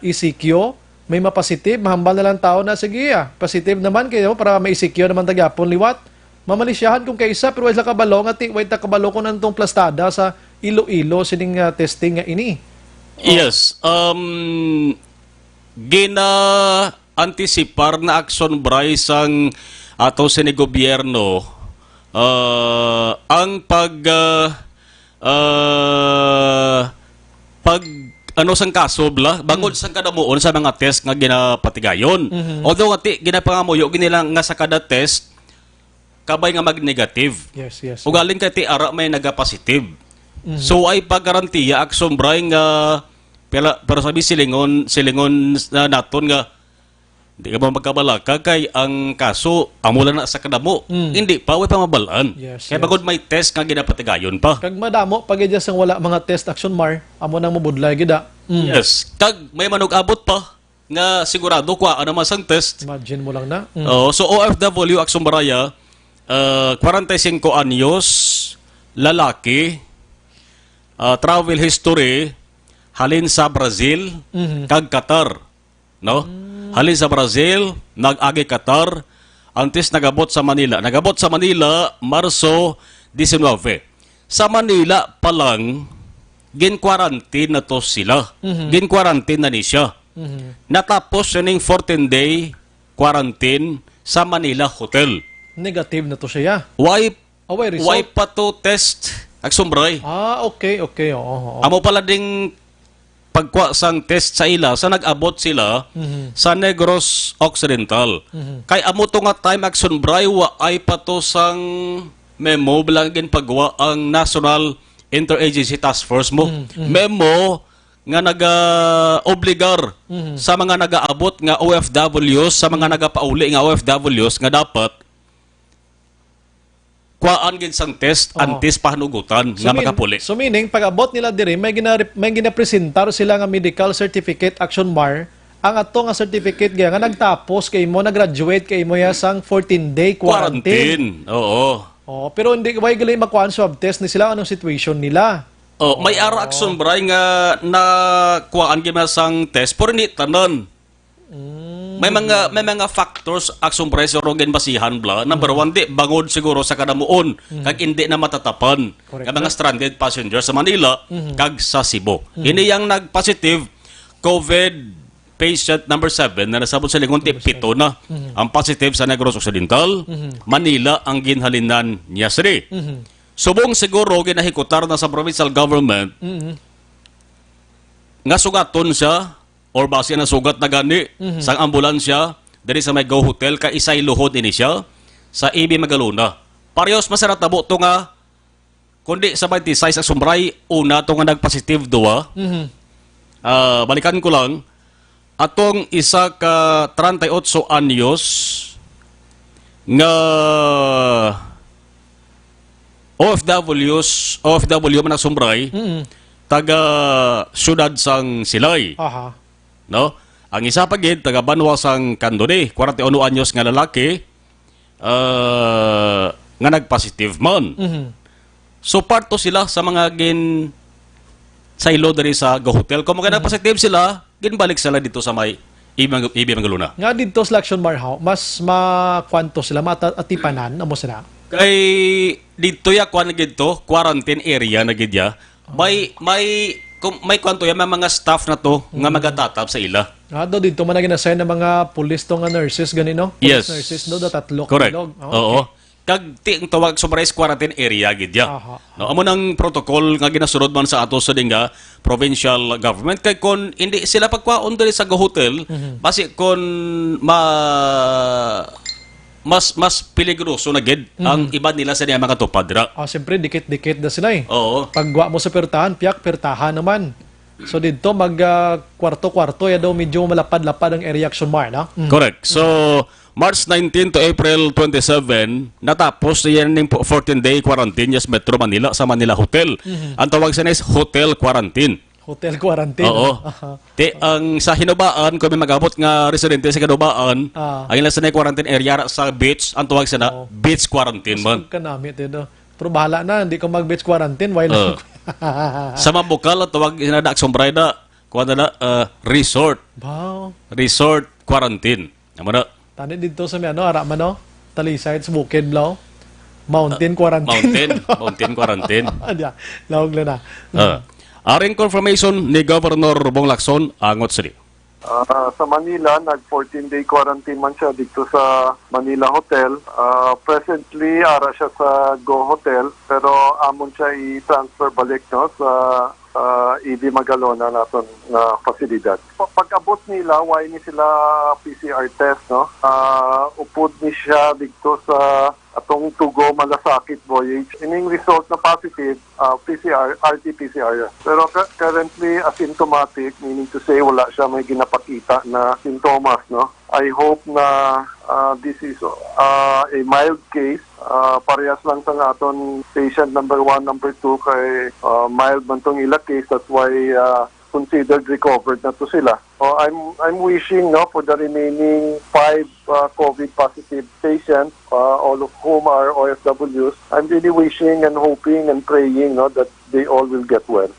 ECQ may mapositive, mahambal na lang tao na sige positive naman kayo para may ECQ naman tagapon liwat. Mamalisyahan kung kaisa pero wala kabalo nga wait ta kabalo ko nantong plastada sa Iloilo sining testing nga ini. Yes, antisipar na aksyon bray sang ato sa ni gobyerno ang ano sang kaso bla bangod sang kadamuon sa mga test nga ginapatigayon. Although nga ginapangamuyo ginilang nga sa kada test kabay nga mag-negative. Yes. O galing kay ti ara may naga-positive. So ay paggarantiya aksyon bray nga pero sabi silingon na naton nga hindi ka ba magkabalaka kay ang kaso amula na sa kadamo. Hindi pa way pamabalaan. Kaya bagod may test nga ginapatigayon pa. Kag madamo pag sang wala mga test action mar amo nang mabudlay gida. Yes, kag may manug-abot pa nga sigurado kwa ano masang test. Imagine mo lang na. So OFW aksyon baraya 45 anyos lalaki travel history halin sa Brazil kag Qatar, no? Halin sa Brazil, nag-agi Qatar, antes nagabot sa Manila. Nagabot sa Manila, Marso 19. Sa Manila pa lang, gin-quarantine na to sila. Gin-quarantine na ni siya. Natapos siya ng 14-day quarantine sa Manila Hotel. Negative na to siya. Why result? pa to test? Agsumbray. Okay. Amo pala ding pagkwa sang test sa ila sa nag-abot sila sa Negros Occidental. Kay amo to nga time action bray wa ay pato sang memo bilangin pagwa ang National Interagency Task Force mo. Memo nga naga-obligar sa mga nag-aabot nga OFWs, sa mga nagapauli nga OFWs nga dapat kuhaan gid sang test antes pahanugutan nga makapuli. So meaning pag abot nila diri may ginapresentar sila nga medical certificate action mar ang ato nga certificate nga nagtapos kay mo nag-graduate kay mo ya sang 14-day quarantine. Oo. Pero hindi way gali makuan swab test ni sila anong situation nila. May ara action bray nga na kuhaan gid sang test pero hindi tanan. May mga factors aksong presyo rogen basihan bla. Number one, di bangod siguro sa kadamuon kag hindi na matatapan ng mga stranded passengers sa Manila kag sa Cebu. Ini yang nag-positive COVID patient number 7 na nasabot sa lingon pito na ang positive sa Negros Occidental, Manila ang ginhalinan niya siri. Subong siguro ginahikutar na sa provincial government nga sugaton siya or base na sugat na gani sang ambulansya diri sa may Go Hotel ka isay luhod ini siya sa Ibi Magaluna. Parehas masarat na to nga kundi sa 26 ang sumbray una to nga nagpositive duwa. Balikan ko lang atong isa ka 38 anyos nga OFW man ang sumbray taga syudad sang Silay. No? Ang isa pa gid taga Banwasang Candone, 41 anyos nga lalaki nga nagpositive man. So parto sila sa mga sa ilo diri sa Go Hotel. Kung mga nagpositive sila, ginbalik sila dito sa may Ibi Magaluna. Nga dito sa Action Bar mas makwanto sila matatipanan amo sila. Kay dito ya kwan gid to, quarantine area na gid ya. May kwanto yan, may mga staff na to nga magatatap sa ila. Do dito man na ginassign ng mga police to nga nurses ganino. Police Yes. nurses do 3 Correct. bilog. Oo. Kag ti ang tawag summarized quarantine area gid ya. No, amo nang protocol nga ginasunod man sa ato sa dinga provincial government kay kon hindi sila pagkwaon diri sa hotel basi kon mas peligroso na gid ang iba nila sa diya mga tupadra. Siyempre dikit-dikit na sila eh. Oo. Pagwa mo sa pertahan, pirtahan naman. So dito mag kwarto-kwarto ya daw medyo malapad-lapad ang area action mar na. Correct. So March 19 to April 27 natapos yan ning 14-day quarantine sa Metro Manila sa Manila Hotel. Ang tawag sa is hotel quarantine. Hotel quarantine. Oo. Ang sa Hinubaan kung may magabot nga residente sa Hinubaan, ang ilang sa quarantine area sa beach, ang tawag sa na beach quarantine man. Kanamit ito. Pero bahala na, hindi ko mag-beach quarantine. Why lang? Sa Mambukal, tawag na Aksyon Brida, kuha na resort. Wow. Resort quarantine. Naman na. Tani dito sa may Araman no? Talisay, sa Bukid, Blau. Mountain quarantine. Mountain quarantine. Lawag na. Aring confirmation ni Governor Bong Lacson, angot sila. Sa Manila, nag-14-day quarantine man siya dito sa Manila Hotel. Presently, ara siya sa Go Hotel, pero amon siya i-transfer balik no, sa ED Magalona naton na fasilidad. Pag-abot nila, why ni sila PCR test, no? Upod ni siya dito sa atong Tugo Malasakit voyage. Ining result na positive, PCR, RT-PCR. Pero currently asymptomatic, meaning to say wala siya may ginapakita na sintomas, no? I hope na this is a mild case. Parehas lang sa aton patient number 1, number 2 kay mild man tong ila case. That's why considered recovered na to sila. I'm wishing no for the remaining 5 COVID positive patients, all of whom are OFWs. I'm really wishing and hoping and praying no that they all will get well.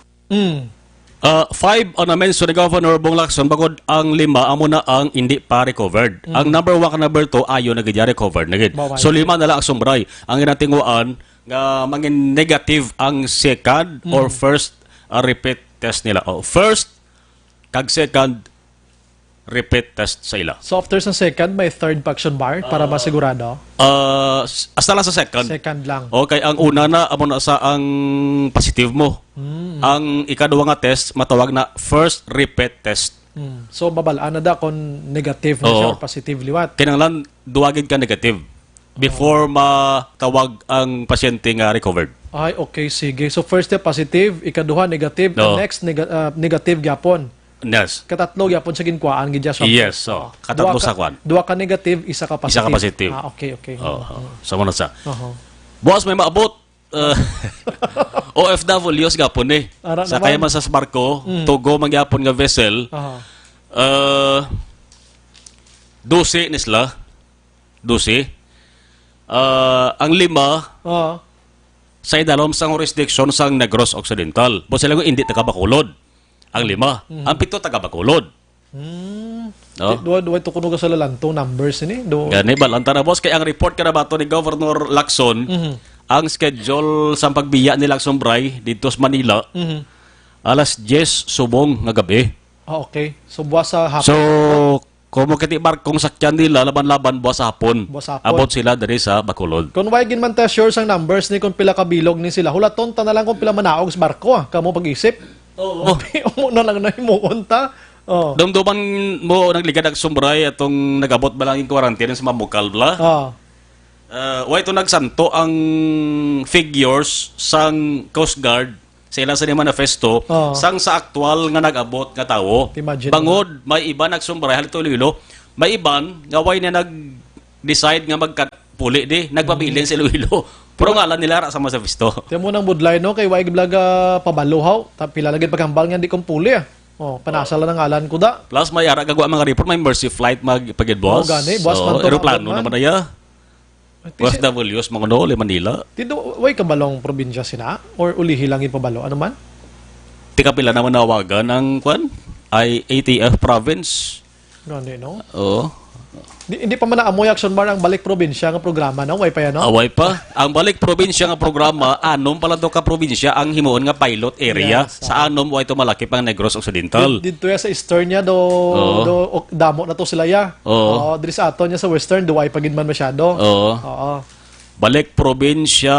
5 on a mention ni Governor Bong Lacson, bagod ang 5 amo na ang hindi pa recovered. Ang number 1 ka number 2 ayo na gid recovered na gid. So 5 na lang ang sumbray. Ang ginatinguan nga mangin negative ang second or first repeat test nila. First kag second repeat test sa ila. So after sa second, may third pa action bar para masigurado? Hasta lang sa second. Second lang. Okay, ang una na amo na sa ang positive mo. Ang ikaduha nga test matawag na first repeat test. So babalaan na da kung negative na siya or positive liwat. Kinahanglan duwagin ka negative before matawag ang pasyente nga recovered. Ay, okay, sige. So first step positive, ikaduha negative, the next negative gyapon. Yes. Katatlo gyapon sa ginkwaan gidya so. Yes, so katatlo sa kwan. Duha ka negative, isa ka positive. Isa ka positive. Okay. So mo na sa. Boss, may maabot. OFWs gapon eh. Sa kaya man sa barko, Tugo magyapon nga vessel. 12 nisla. 12. Ang 5 sa idalom sang jurisdiction sang Negros Occidental. Bo sila hindi taga Bacolod. Ang 5. Ang 7 taga Bacolod. No? Duwa ito kuno sa lalantong numbers ini. Gani balanta na boss kay ang report kada bato ni Governor Lacson, ang schedule sa pagbiya ni Lacson Bray dito sa Manila. Alas 10 subong nga gabi. Okay. So buwas sa hapon. So kung makiti barkong sakyan nila laban-laban buwas sa hapon. Abot sila diri sa Bacolod. Kung why gin man ta sure sang numbers ni kung pila ka bilog ni sila. Hulaton ta na lang kung pila manaog sa barko kamo pag-isip. Oo. Umo na lang na himuon ta. Dumduman mo nagligad ang sumbray atong nagabot ba lang yung quarantine sa Mambukal bla? Why ito nagsanto ang figures sang Coast Guard sa ilang sa manifesto sang sa aktual nga nagabot nga tawo. Bangod, may iba nagsumbray halito Iloilo, may iban nga why na nag-decide nga magkapuli di, nagpabilin sa Iloilo. Pero ngalan nila sa manifesto. Tiyan mo nang budlay no kay why giblaga pabaluhaw, pila lagid paghambal nga di kumpuli panasala ng ngalan ko da. Plus may ara gagawa mga report, may mercy flight magpagid boss. Gani, boss man to. Aeroplano naman na ya. OFWs mga no, Manila. Tido, way kabalong probinsya sina? Or ulihi lang ipabalo? Ano man? Tika pila naman nawagan ang kwan? Ay ATF province. Gani, no? Oo. Hindi pa man naamoy Action Bar ang balik probinsya ng programa, no? Way pa yan, no? Away pa. Ang balik probinsya nga programa, anom pala to ka probinsya ang himuon nga pilot area. Yes, sa anom way to malaki pang Negros Occidental. Dito ya sa eastern niya, damo na to sila ya. Oo. Diri sa aton niya sa western, duway pagin man masyado. Oo. Oo. Balik probinsya,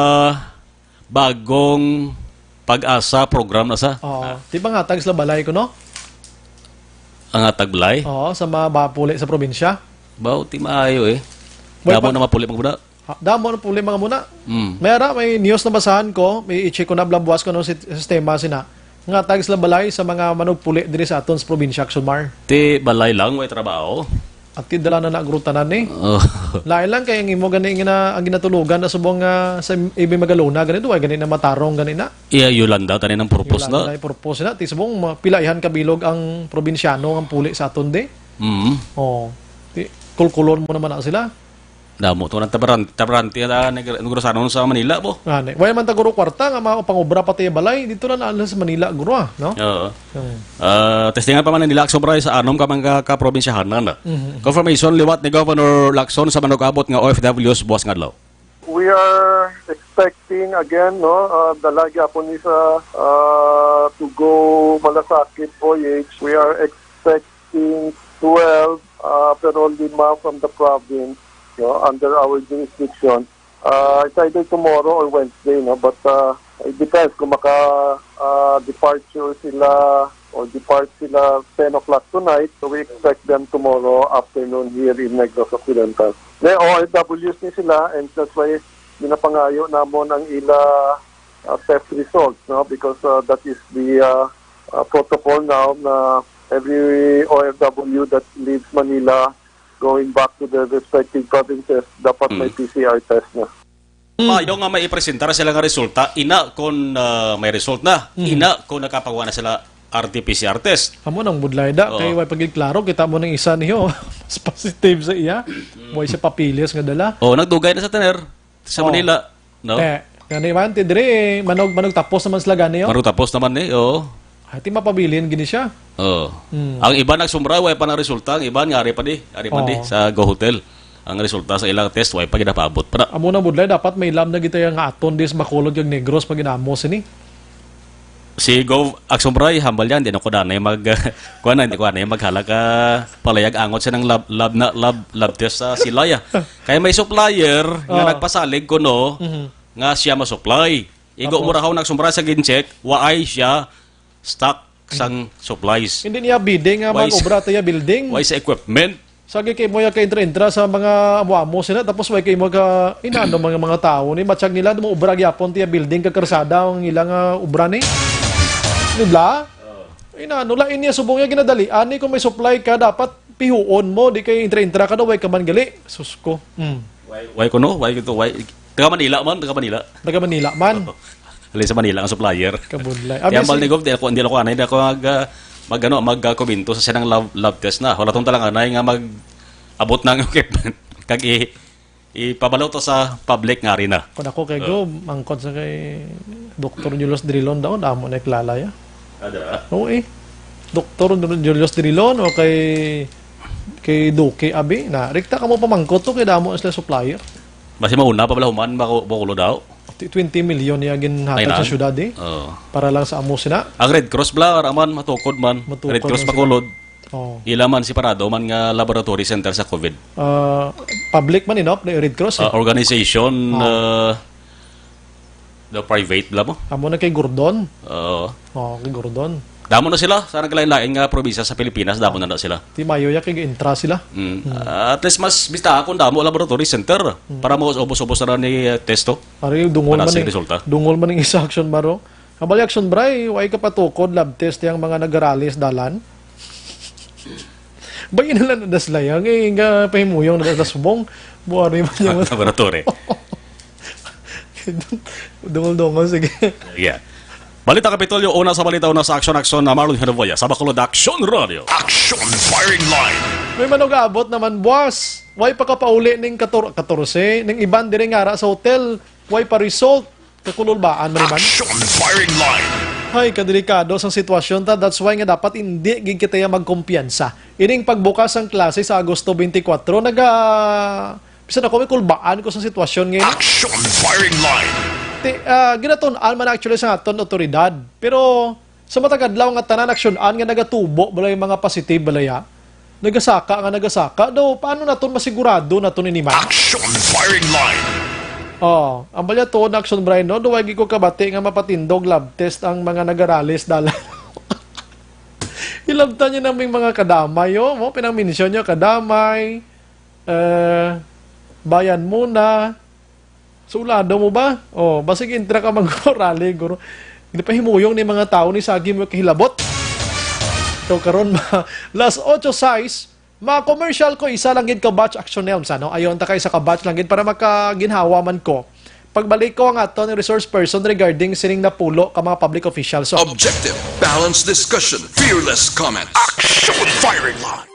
bagong pag-asa program na sa. Oo. Di ba nga, tags la balay ko, no? Ang ataglay. Oo, sa mga mapuli sa probinsya. Bao ti maayo eh. Way Damo pa- na mapuli mga buda. Damo na puli mga muna. Mm. May news na basahan ko, may i-check ko na blambuas ko ng sistema sina. Nga tags la balay sa mga manugpuli diri sa aton sa probinsya Action Mar. Ti balay lang way trabaho. At kidala na nagrutanan ni. Oh. Lain lang kay ang imo gani ang ginatulugan na subong sa ibi Magalona ganito ay gani na matarong gani na. Iya Yolanda tani ng purpose na. Yun purpose na ti subong pilaihan kabilog ang probinsyano ang puli sa aton de. Mm. Oh. Ti kulkulon mo naman na sila. Damo to nang tabaranti na Negros sa Manila po. Ngani, way man ta guro kwarta nga mga pangobra pati balay dito na naalas sa Manila guro no? Oo. Hmm. Testingan pa man nila Sobray sa anom ka mga kaprobinsyahanan. Confirmation liwat ni Governor Lacson sa manugabot nga OFWs buwas nga adlaw. We are expecting again, no, dalagi po ni sa to go Malasakit voyage. We are expecting 12 pero 5 from the province, under our jurisdiction. It's either tomorrow or Wednesday, no, but it depends kung departure sila or depart sila 10 o'clock tonight. So we expect them tomorrow afternoon here in Negros Occidental. May OFWs ni sila, and that's why ginapangayo namon ang ila test results, no, because that is the protocol now na every OFW that leaves Manila going back to their respective provinces dapat may PCR test na. Yung nga may ipresentar sila nga resulta, ina kung may result na, ina kung nakapagawa na sila RT-PCR test. Amo nang budlay da kay way pagid klaro kita mo ng isa niyo mas positive sa iya. Way sa papilis nga dala. Nagdugay na sa taner sa Manila, no? Kani man ti dire manog tapos naman sila gani yo. Maru tapos naman eh, Ati mapabilin gini siya. Ang iba nagsumra way pa na resulta, ang iba nga ari pa di sa Go Hotel. Ang resulta sa ilang test way pa ginapaabot pa. Amo na budlay dapat may lab na gita nga aton dis Bacolod yung Negros pag ginamos ni. Si Go Aksumray hambal yan, di na ko danay maghala ka palayag angot siya ng lab test sa Silaya. Kaya may supplier nga nagpasalig ko no, nga siya ma-supply. Igo umurahaw nagsumbra sa gincheck, waay siya stock sang supplies. Hindi niya bidding nga mag-obra tayo building. Why sa equipment? Sagi kay mo ya kay intra sa mga amo sila tapos way kay mo ka inano mga tao ni matsyag nila mo obra gyapon tiya building ka karsada ang ilang obra ni. Nibla? Inano lain niya subong niya ginadali. Ani kung may supply ka dapat pihuon mo di kay intra ka daw way ka man gali. Sus ko. Why ko no? Why ko why? Taga Manila man. Halin sa Manila ang supplier. Kabudlay. Yambal ni Gov, hindi ako anay, hindi ako mag-komento sa sinang lab test na. Wala tong talang anay nga mag-abot ng equipment. Kag ipabalaw to sa public nga rin na. Kung ako kay Go, mangkot sa kay Dr. Julius Drilon daw, damo na iklala ya. Oo Dr. Julius Drilon o kay Duque Abi, na rikta ka mo pamangkot to kay damo sila supplier. Basi mauna pa human Bacolod daw. 20 million niya ginhatag sa syudad para lang sa amo sina. Ang Red Cross aman matukod man. Red Cross Bacolod. Ila man si Parado man nga laboratory center sa COVID. Public man inop na Red Cross. Organization the private bla mo. Amo na kay Gordon. Kay Gordon. Damo na sila sa naglain-lain nga probinsya sa Pilipinas, damo na sila. Ti mayo ya kay intra sila. At least mas bista akong damo laboratory center para mo ubos-ubos na ni testo. Ari dungol man ng isa Action Maro. Kabali Action Bray, way ka patukod lab test yang mga nagaralis dalan. Bayin na das layang nga pahimuyong na das subong. Buari man yung laboratory. Dungol sige. Yeah. Balita Kapitolyo, una sa Action na Marlon Hervoya sa Bacolod Action Radio. Action Firing Line. May manugabot naman, boss. Way pa kapauli ning 14, ning iban dire ngara sa hotel. Way pa result. Kakululbaan man naman. Action Firing Line. Hay, kadelikado sa sitwasyon ta. That's why nga dapat hindi gid kita magkumpiyansa. Ining pagbukas ang klase sa Agosto 24, bisa na ko may kulbaan ko sa sitwasyon ngayon. Action firing line. Ginatun-an man actually sa aton otoridad. Pero sa matagadlaw nga tanan aksyon-an nga nagatubo balay mga positive balaya. Nagasaka. Do, paano naton masigurado naton iniman? Action firing line. Ang balya to na action Brian, no? Duwagi ko kabati nga mapatindog lab test ang mga nagaralis dala. Ilabta niyo naming mga kadamay, mo pinang-mention niyo kadamay, bayan muna, sulado mo ba? Basig intra ka mag-rally, guro. Hindi pa himuyong ni mga tao ni Sagi mo kahilabot. So karon last 8 size, mga commercial ko isa lang gid ka batch action elms ayon ta kay sa ka batch lang gid para makaginhawa man ko. Pagbalik ko ang ato ni resource person regarding sining napulo ka mga public officials. So, Objective, balanced discussion, fearless comment. Action firing line.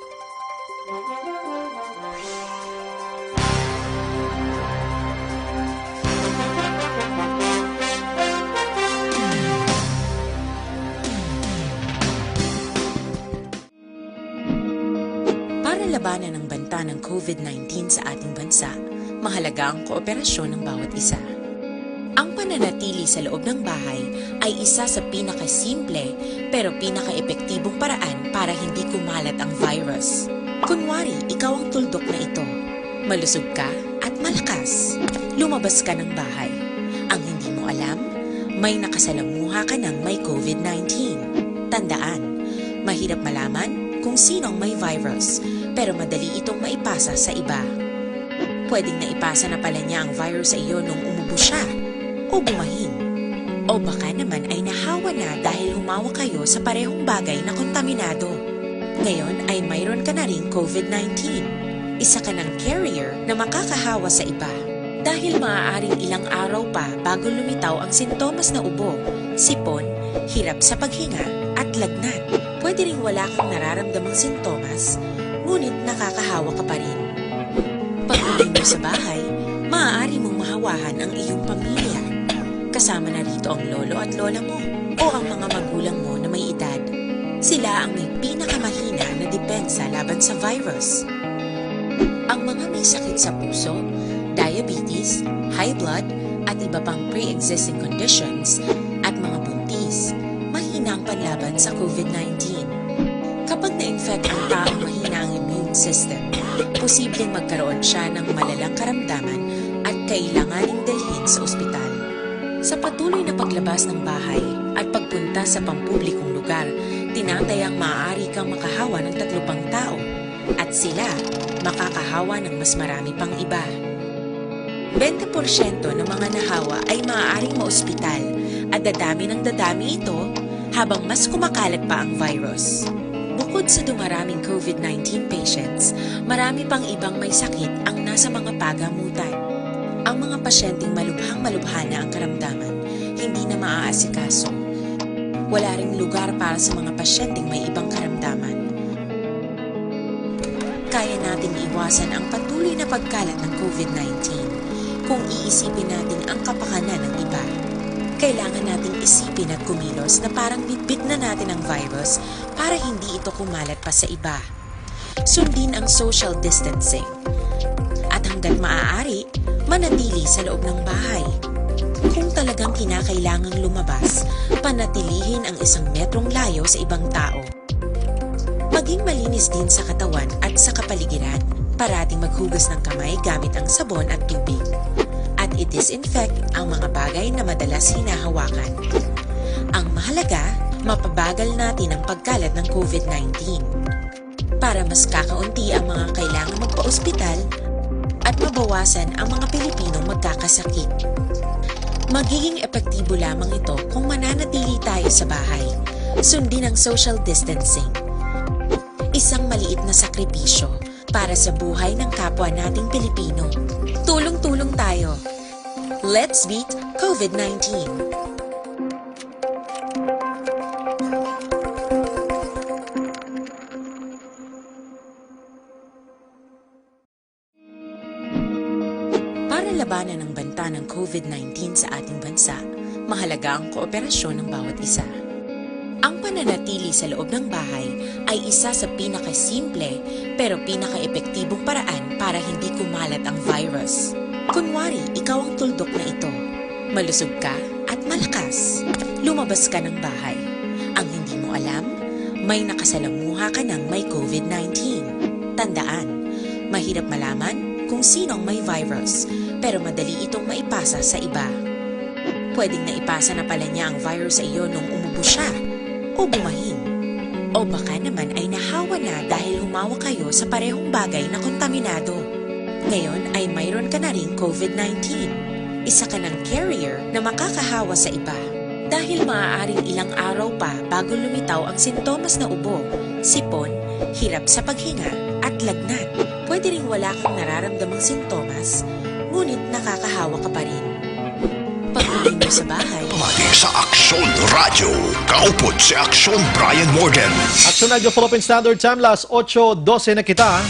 Para labanan ang banta ng COVID-19 sa ating bansa, mahalaga ang kooperasyon ng bawat isa. Ang pananatili sa loob ng bahay ay isa sa pinakasimple pero pinaka-epektibong paraan para hindi kumalat ang virus. Kunwari, ikaw ang tuldok na ito. Malusog ka at malakas. Lumabas ka ng bahay. Ang hindi mo alam, may nakasalamuha ka ng may COVID-19. Tandaan, mahirap malaman kung sinong may virus, pero madali itong maipasa sa iba. Pwedeng naipasa na pala niya ang virus sa iyo nung umubo siya, o bumahin. O baka naman ay nahawa na dahil humawa kayo sa parehong bagay na kontaminado. Ngayon ay mayroon ka na ring COVID-19. Isa ka ng carrier na makakahawa sa iba. Dahil maaaring ilang araw pa bago lumitaw ang sintomas na ubo, sipon, hirap sa paghinga at lagnat. Pwede ring wala kang nararamdamang sintomas, ngunit nakakahawa ka pa rin. Pag-uwi mo sa bahay, maaari mong mahawahan ang iyong pamilya. Kasama na rito ang lolo at lola mo o ang mga magulang mo na may edad. Sila ang may pinakamahina na depensa laban sa virus. Ang mga may sakit sa puso, diabetes, high blood, at iba pang pre-existing conditions at mga buntis, mahina ang panlaban sa COVID-19. Kapag na-infect ang taong mahina ang immune system, posibleng magkaroon siya ng malalang karamdaman at kailanganing dalhin sa ospital. Sa patuloy na paglabas ng bahay at pagpunta sa pampublikong lugar, tinatayang maaari kang makahawa ng 3 pang tao at sila makakahawa ng mas marami pang iba. 20% ng mga nahawa ay maaaring maospital at dadami ng dadami ito habang mas kumakalat pa ang virus. Bukod sa dumaraming COVID-19 patients, marami pang ibang may sakit ang nasa mga pagamutan. Ang mga pasyenteng malubhang-malubha na ang karamdaman, hindi na maaasikaso. Wala ring lugar para sa mga pasyenteng may ibang karamdaman. Kaya natin iwasan ang patuloy na pagkalat ng COVID-19 kung iisipin natin ang kapakanan ng iba. Kailangan nating isipin at kumilos na parang bitbit na natin ang virus para hindi ito kumalat pa sa iba. Sundin ang social distancing. At hanggat maaari, manatili sa loob ng bahay. Kung talagang kinakailangang lumabas, panatilihin ang 1 metrong layo sa ibang tao. Maging malinis din sa katawan at sa kapaligiran. Parating maghugas ng kamay gamit ang sabon at tubig. At i-disinfect ang mga bagay na madalas hinahawakan. Ang mahalaga, mapabagal natin ang pagkalat ng COVID-19. Para mas kakaunti ang mga kailangang magpa-ospital at mabawasan ang mga Pilipinong magkakasakit. Magiging epektibo lamang ito kung mananatili tayo sa bahay. Sundin ang social distancing. Isang maliit na sakripisyo para sa buhay ng kapwa nating Pilipino. Tulong-tulong tayo. Let's beat COVID-19. Para labanan ang banta ng COVID-19 sa ating bansa, mahalaga ang kooperasyon ng bawat isa. Ang pananatili sa loob ng bahay ay isa sa pinakasimple pero pinaka-epektibong paraan para hindi kumalat ang virus. Kunwari, ikaw ang tuldok na ito. Malusog ka at malakas. Lumabas ka ng bahay. Ang hindi mo alam, may nakasalamuha ka ng may COVID-19. Tandaan, mahirap malaman kung sinong may virus, pero madali itong maipasa sa iba. Pwedeng naipasa na pala niya ang virus sa iyo nung umubo siya o bumahin. O baka naman ay nahawa na dahil humawa kayo sa parehong bagay na kontaminado. Ngayon ay mayroon ka na ring COVID-19. Isa ka ng carrier na makakahawa sa iba. Dahil maaaring ilang araw pa bago lumitaw ang sintomas na ubo, sipon, hirap sa paghinga at lagnat. Pwede ring wala kang nararamdamang sintomas, ngunit nakakahawa ka pa rin. Pag-uwi mo sa bahay, Magi sa Aksyon Radio. Kaupod si Aksyon Brian Morden. Aksyon Radio Philippine Standard Time, las 8:12 na kita.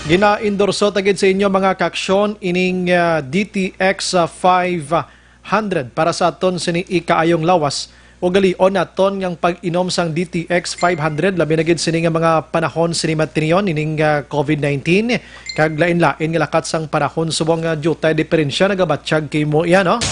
Gina-endorso tagid sa inyo mga kaaksyon ining DTX 500 para sa aton sini ikaayong lawas o galion naton ng pag-inom sang DTX 500 labi na gid sini nga mga panahon sini matinion ining COVID-19 kag lain-lain nga lakat sang panahon subong jutay diferensya nagabatsyag kay mo iya no.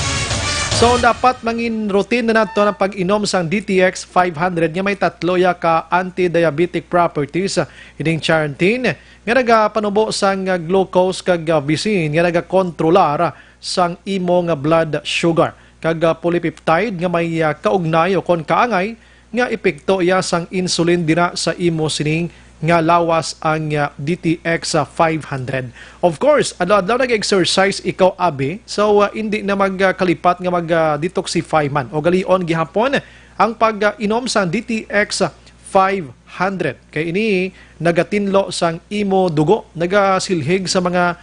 So dapat mangin routine na nato ang pag-inom sang DTX 500 nga may tatlo ya ka anti-diabetic properties ining charantine nga nagapanubo sang glucose kag bisin nga nagakontrolar sang imo nga blood sugar kag polypeptide nga may kaugnayo kon kaangay nga epekto iya sang insulin dina sa imo sining nga lawas ang DTX 500. Of course, adlaw nag-exercise ikaw abi, so hindi na magkalipat nga mag-detoxify man. O galion gihapon ang pag-inom sa DTX 500. Kay ini nagatinlo sang imo dugo, nagasilhig sa mga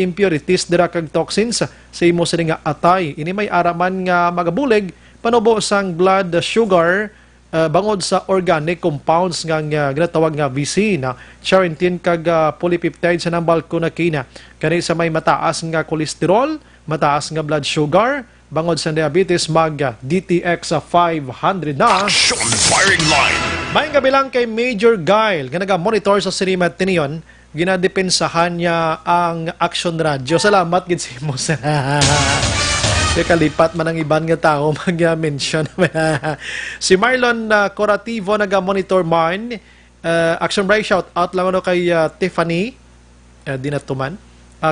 impurities dira kag toxins sa imo sa nga atay. Ini may araman nga magabulig panubo sang blood sugar bangod sa organic compounds nga ginatawag nga VC na charantine kag polypeptide sa nambal ko na kina kani sa may mataas nga kolesterol, mataas nga blood sugar, bangod sa diabetes mag DTX 500 na. Action Firing Line. May kabilang kay Major Guile nga naga-monitor sa Sirimat Tinion, ginadepensahan niya ang Action Radio. Salamat gid si mo sa kalipat man ang iban nga tao mag-mention. Si Marlon Corativo naga-monitor man. Action Bright shout out lang ano kay Tiffany Dinatuman.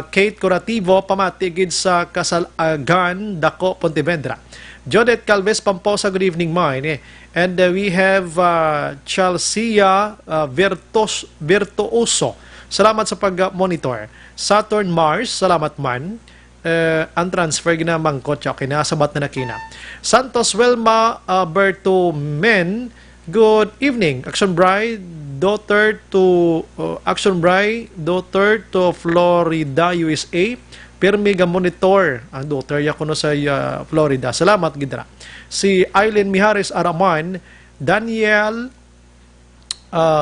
Kate Corativo pamatigid sa Kasalagan, Dako, Pontevedra. Jodette Calves Pamposa, good evening mine. And we have Chelsea Virtuoso. Salamat sa pag-monitor. Saturn Mars, salamat man. Ang transfer ginamangkot siya kinasabat na nakina. Santos Welma Bertumen, good evening. Action Bride, daughter to Florida, USA. Pirmi ga monitor ang daughter ya kuno sa Florida. Salamat gidra. Si Aileen Mijares Araman, Daniel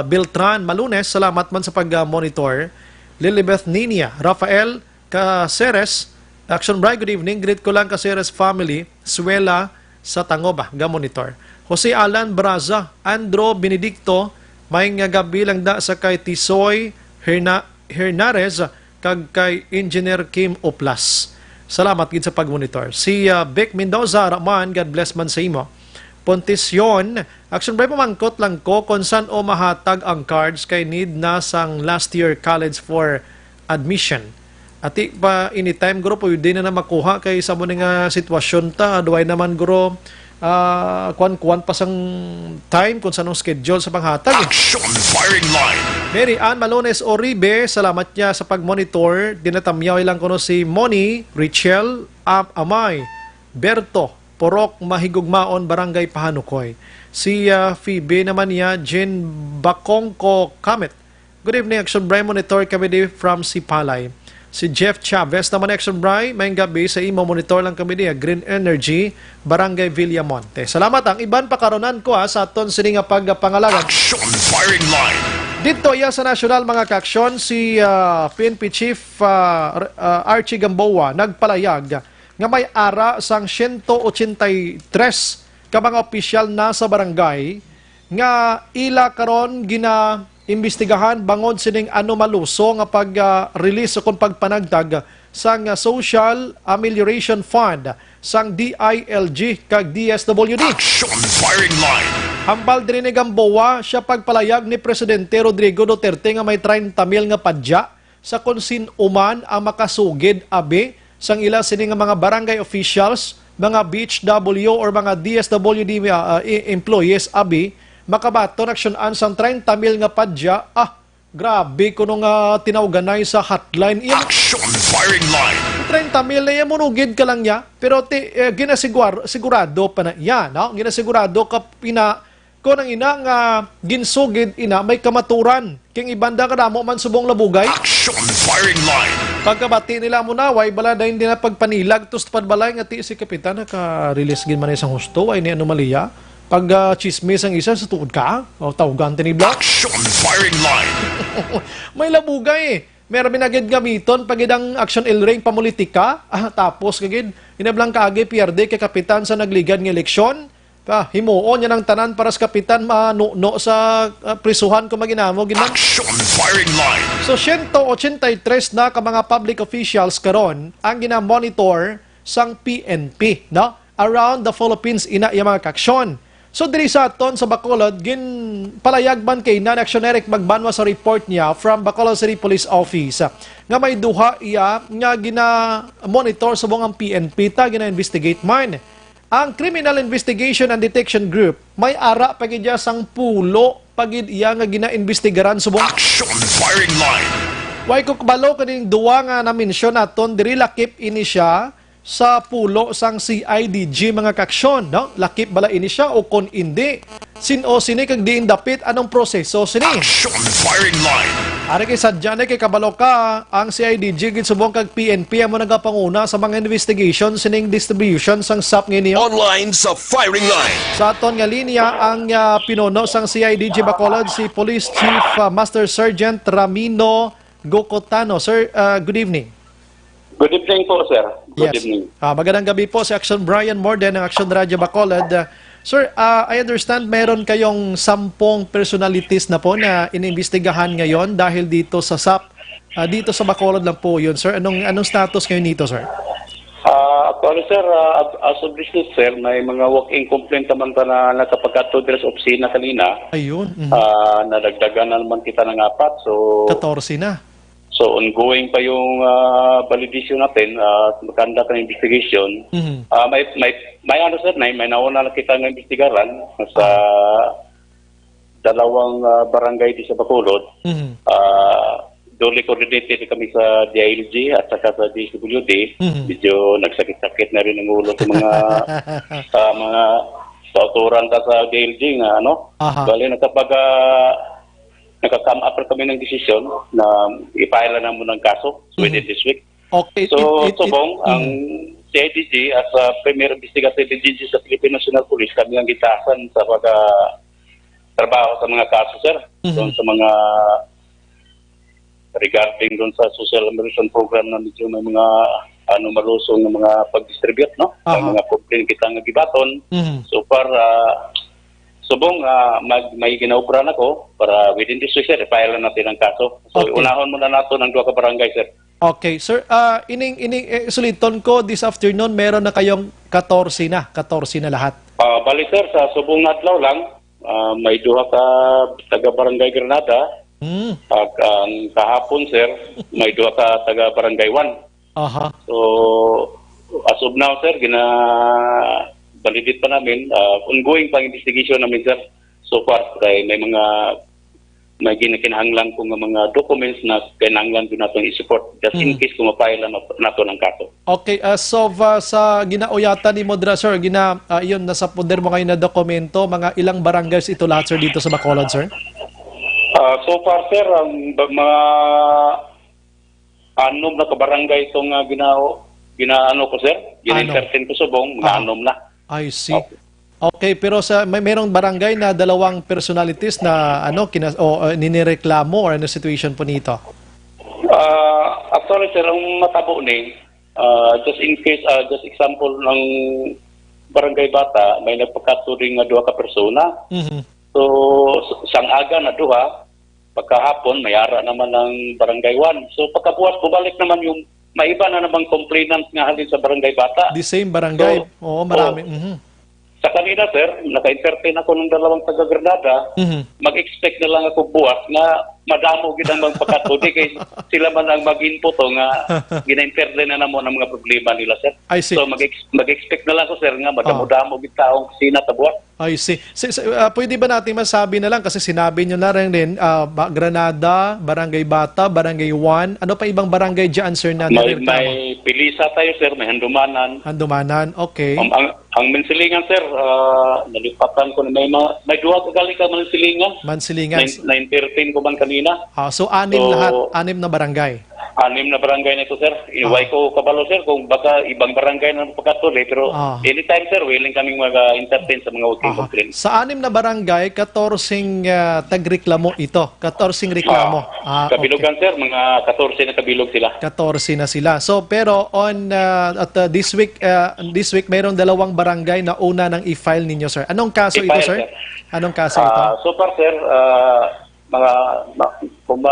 Beltran Malunes, salamat man sa pag-monitor. Lilibeth Ninia, Rafael Caceres, Action Bright, good evening. Greet ko lang Caceres family, Suela sa Tangoba, ga-monitor. Jose Alan Braza, Andro Benedicto, may nga gabi lang da sa kay Tisoy Hernarez, kag kay Engineer Kim Oplas. Salamat gid sa pag-monitor. Si Beck Mendoza, Raman, God bless man sa imo. Pontisyon, Action Bright, pamangkot lang ko kung saan o mahatag ang cards kay need na sang last year college for admission. Ati pa anytime guro pwede na makuha kay sa mo nga sitwasyon ta duay naman guro kuan pa sang time kung sanong schedule sa panghatag. Action Firing Line. Mary Ann Malones Oribe, salamat niya sa pag-monitor. Dinatamyaw ilang kuno si Moni, Richel, Amay, Berto, Porok, Mahigugmaon, Barangay Pahanukoy. Si Phoebe naman niya, Jen Bakongko Kamet. Good evening, Action Bright, monitor kami from Sipalay. Si Jeff Chavez naman, Action Bright, may gabi sa imo monitor lang kami niya, Green Energy, Barangay Villamonte. Salamat. Ang iban pakaronan ko sa aton sini nga pagpangalagan. Action Firing Line. Dito iya sa nasyonal mga kaaksyon, si PNP Chief Archie Gamboa nagpalayag nga may ara sang 183 ka mga opisyal na sa barangay nga ila karon gina imbestigahan bangod sining anomaluso nga pag-release o kung pagpanagdag sang Social Amelioration Fund sang DILG kag DSWD. Action Firing Line. Hambal din ni Gamboa siya pagpalayag ni Presidente Rodrigo Duterte nga may 30 mil nga padya sa konsin uman ang makasugid abi sang ila sini nga mga barangay officials, mga BHW or mga DSWD employees abi makabaton aksyonan sang 30 mil nga padya. Grabe ko nung tinawganay sa hotline. Action Firing Line. 30 mil na yan, munugid ka lang niya. Pero sigurado pa na yan. No? Ginasigurado ka ko nang ina nga ginsugid ina may kamaturan. King ibanda ka na mo man subong labugay. Action Firing Line. Pagkabati nila mo na, way bala dahil hindi na pagpanilag, tus padbalay nga ti si Kapitan naka-release gin man isang husto, ay ni anomalia. Pag chismis ang isa sa tuod ka, o tawagan tinibla. Action Firing Line. May labugay eh. Meron binagid gamiton pag idang action ilring pamulitika, tapos kagid inablang kaagi pierde kay kapitan sa nagligad ng eleksyon. Himuon yan ang tanan para sa kapitan manuno sa prisuhan kung maginamo. Action Firing Line. So 183 na ka mga public officials karon ang gina-monitor sang PNP, no? Around the Philippines ina yung mga kaksyon. So diri sa aton sa Bacolod gin palayag man kay na-action Eric magbanwa sa report niya from Bacolod City Police Office nga may duha iya nga gina-monitor sa buong PNP ta gina-investigate man. Ang Criminal Investigation and Detection Group may ara pagidya sang pulo pagid iya nga gina-investigaran sa buong Action Firing Line. Way ko kabalo kaning duwa nga na-mention naton diri lakip ini siya sa pulo sang CIDG mga kaksyon, no? Lakip bala ini siya o kon hindi. Sino sini kag diin dapit anong proseso sini? Action Firing Line. Ari kay sadyan kay kabalo ka ang CIDG gid subong kag PNP amo nagapanguna sa mga investigation sining distribution sang SAP ngini. Online sa Firing Line. Sa aton nga linya ang pinuno sang CIDG Bacolod si Police Chief Master Sergeant Ramino Gocotano. Sir, good evening. Good evening po, sir. Good evening. Magandang gabi po si Action Brian Morden ng Action Radio Bacolod. Sir, I understand meron kayong 10 personalities na po na inimbestigahan ngayon dahil dito sa SAP. Dito sa Bacolod lang po yun, sir. Anong status ngayon dito, sir? Actually, sir, as of this, sir, may mga walk-in complaint naman na nakapagkato sa opisina kanina. Ayun. Nadagdagan na naman kita ng 4. So 14 na. So ongoing pa yung validation natin, magkanda ka ng investigation. May ano sir, may nauna na kita ng investigaran sa dalawang barangay di sa Bacolod. Duly coordinated kami sa DILG at saka sa DSWD. Medyo nagsakit-sakit na rin ang ulo sa mga mga sauturan sa DILG nga ano. Bali na kapag nagka-come up kami ng desisyon na ipaila na mo ng kaso within this week. Okay. So, subong, ang CIDG as Premier Investigative Agency sa Philippine National Police, kami ang gitasan sa pagka-trabaho sa mga kaso, sir. Doon sa mga regarding doon sa Social Amelioration Program na medyo may mga malusong ng mga pag-distribute, no? Ang mga complaint kita nga gibaton. So, para subong, may ginaubran ako para within this week, sir, i-file natin ang kaso. So, unahon muna nato ng 2 ka barangay, sir. Okay, sir. Suliton ko, this afternoon, meron na kayong 14 na lahat. Bali, sir, sa subong adlaw lang, may 2 ka taga-barangay Granada. At kahapon, sir, may 2 ka taga-barangay 1. So, as of now, sir, validate pa namin, ongoing pang investigation namin, sir. So far, may ginakinahanglan kung mga documents na kinahanglan din natin i-support just in case kung mapaila nato ng kaso. Okay, so sa ginauyatan ni Modra, sir, yun, nasa poder mo ngayon na dokumento, mga ilang barangays ito lahat, sir, dito sa Bacolod, sir? So far, sir, ang mga 6 na kabarangay itong ginaano ko, sir. Gina-entertain ko subong, mga 6 na. I see. Okay, pero mayroong barangay na 2 personalities na ninireklamo or ano situation po nito? Actually, sir, ang matabo ni just in case, just example ng barangay Bata, may nagpakato rin nga 2 ka persona. So, sang aga na duha, pagkahapon, mayara naman ng barangay 1. So, pagkabuhat, bumalik naman yung maiba na namang complainant nga halin sa barangay Bata. The same barangay. Oo, marami. Sa kanina, sir, naka-entertain ako ng 2 taga-Granada. Mag-expect na lang ako buhat na madamo gid ang magpakato. Di kay sila man ang mag-input o nga gina-entertain na namo ng mga problema nila, sir. I see. So, mag-expect na lang ako, sir, nga madamo-damo gid taong kusina ta buhat. I see. Pwede ba natin masabi na lang, kasi sinabi nyo na rin din, Granada, Barangay Bata, Barangay 1, ano pa ibang barangay dyan, sir? Na May Pilisa tayo, sir, may Handumanan. Handumanan, okay. Ang Mansilingan, sir, nalipatan ko na may 2 kagali ka Mansilingan. Mansilingan. 913 ko man kanina. So, 6 lahat, 6 na barangay. 6 na barangay na ito, sir. Inuway ko kabalo, sir, kung baka ibang barangay na pagkatuloy. Pero anytime, sir, willing kaming mag-entertain sa mga working complaints. Sa 6 na barangay, 14 tagreklamo ito. 14 reklamo. Kabilugan, sir, mga 14 na kabilog sila. 14 na sila. So, pero this week, mayroong 2 barangay na una ng i-file ninyo, sir. Anong kaso ito, sir? Anong kaso ito? So far, sir, kung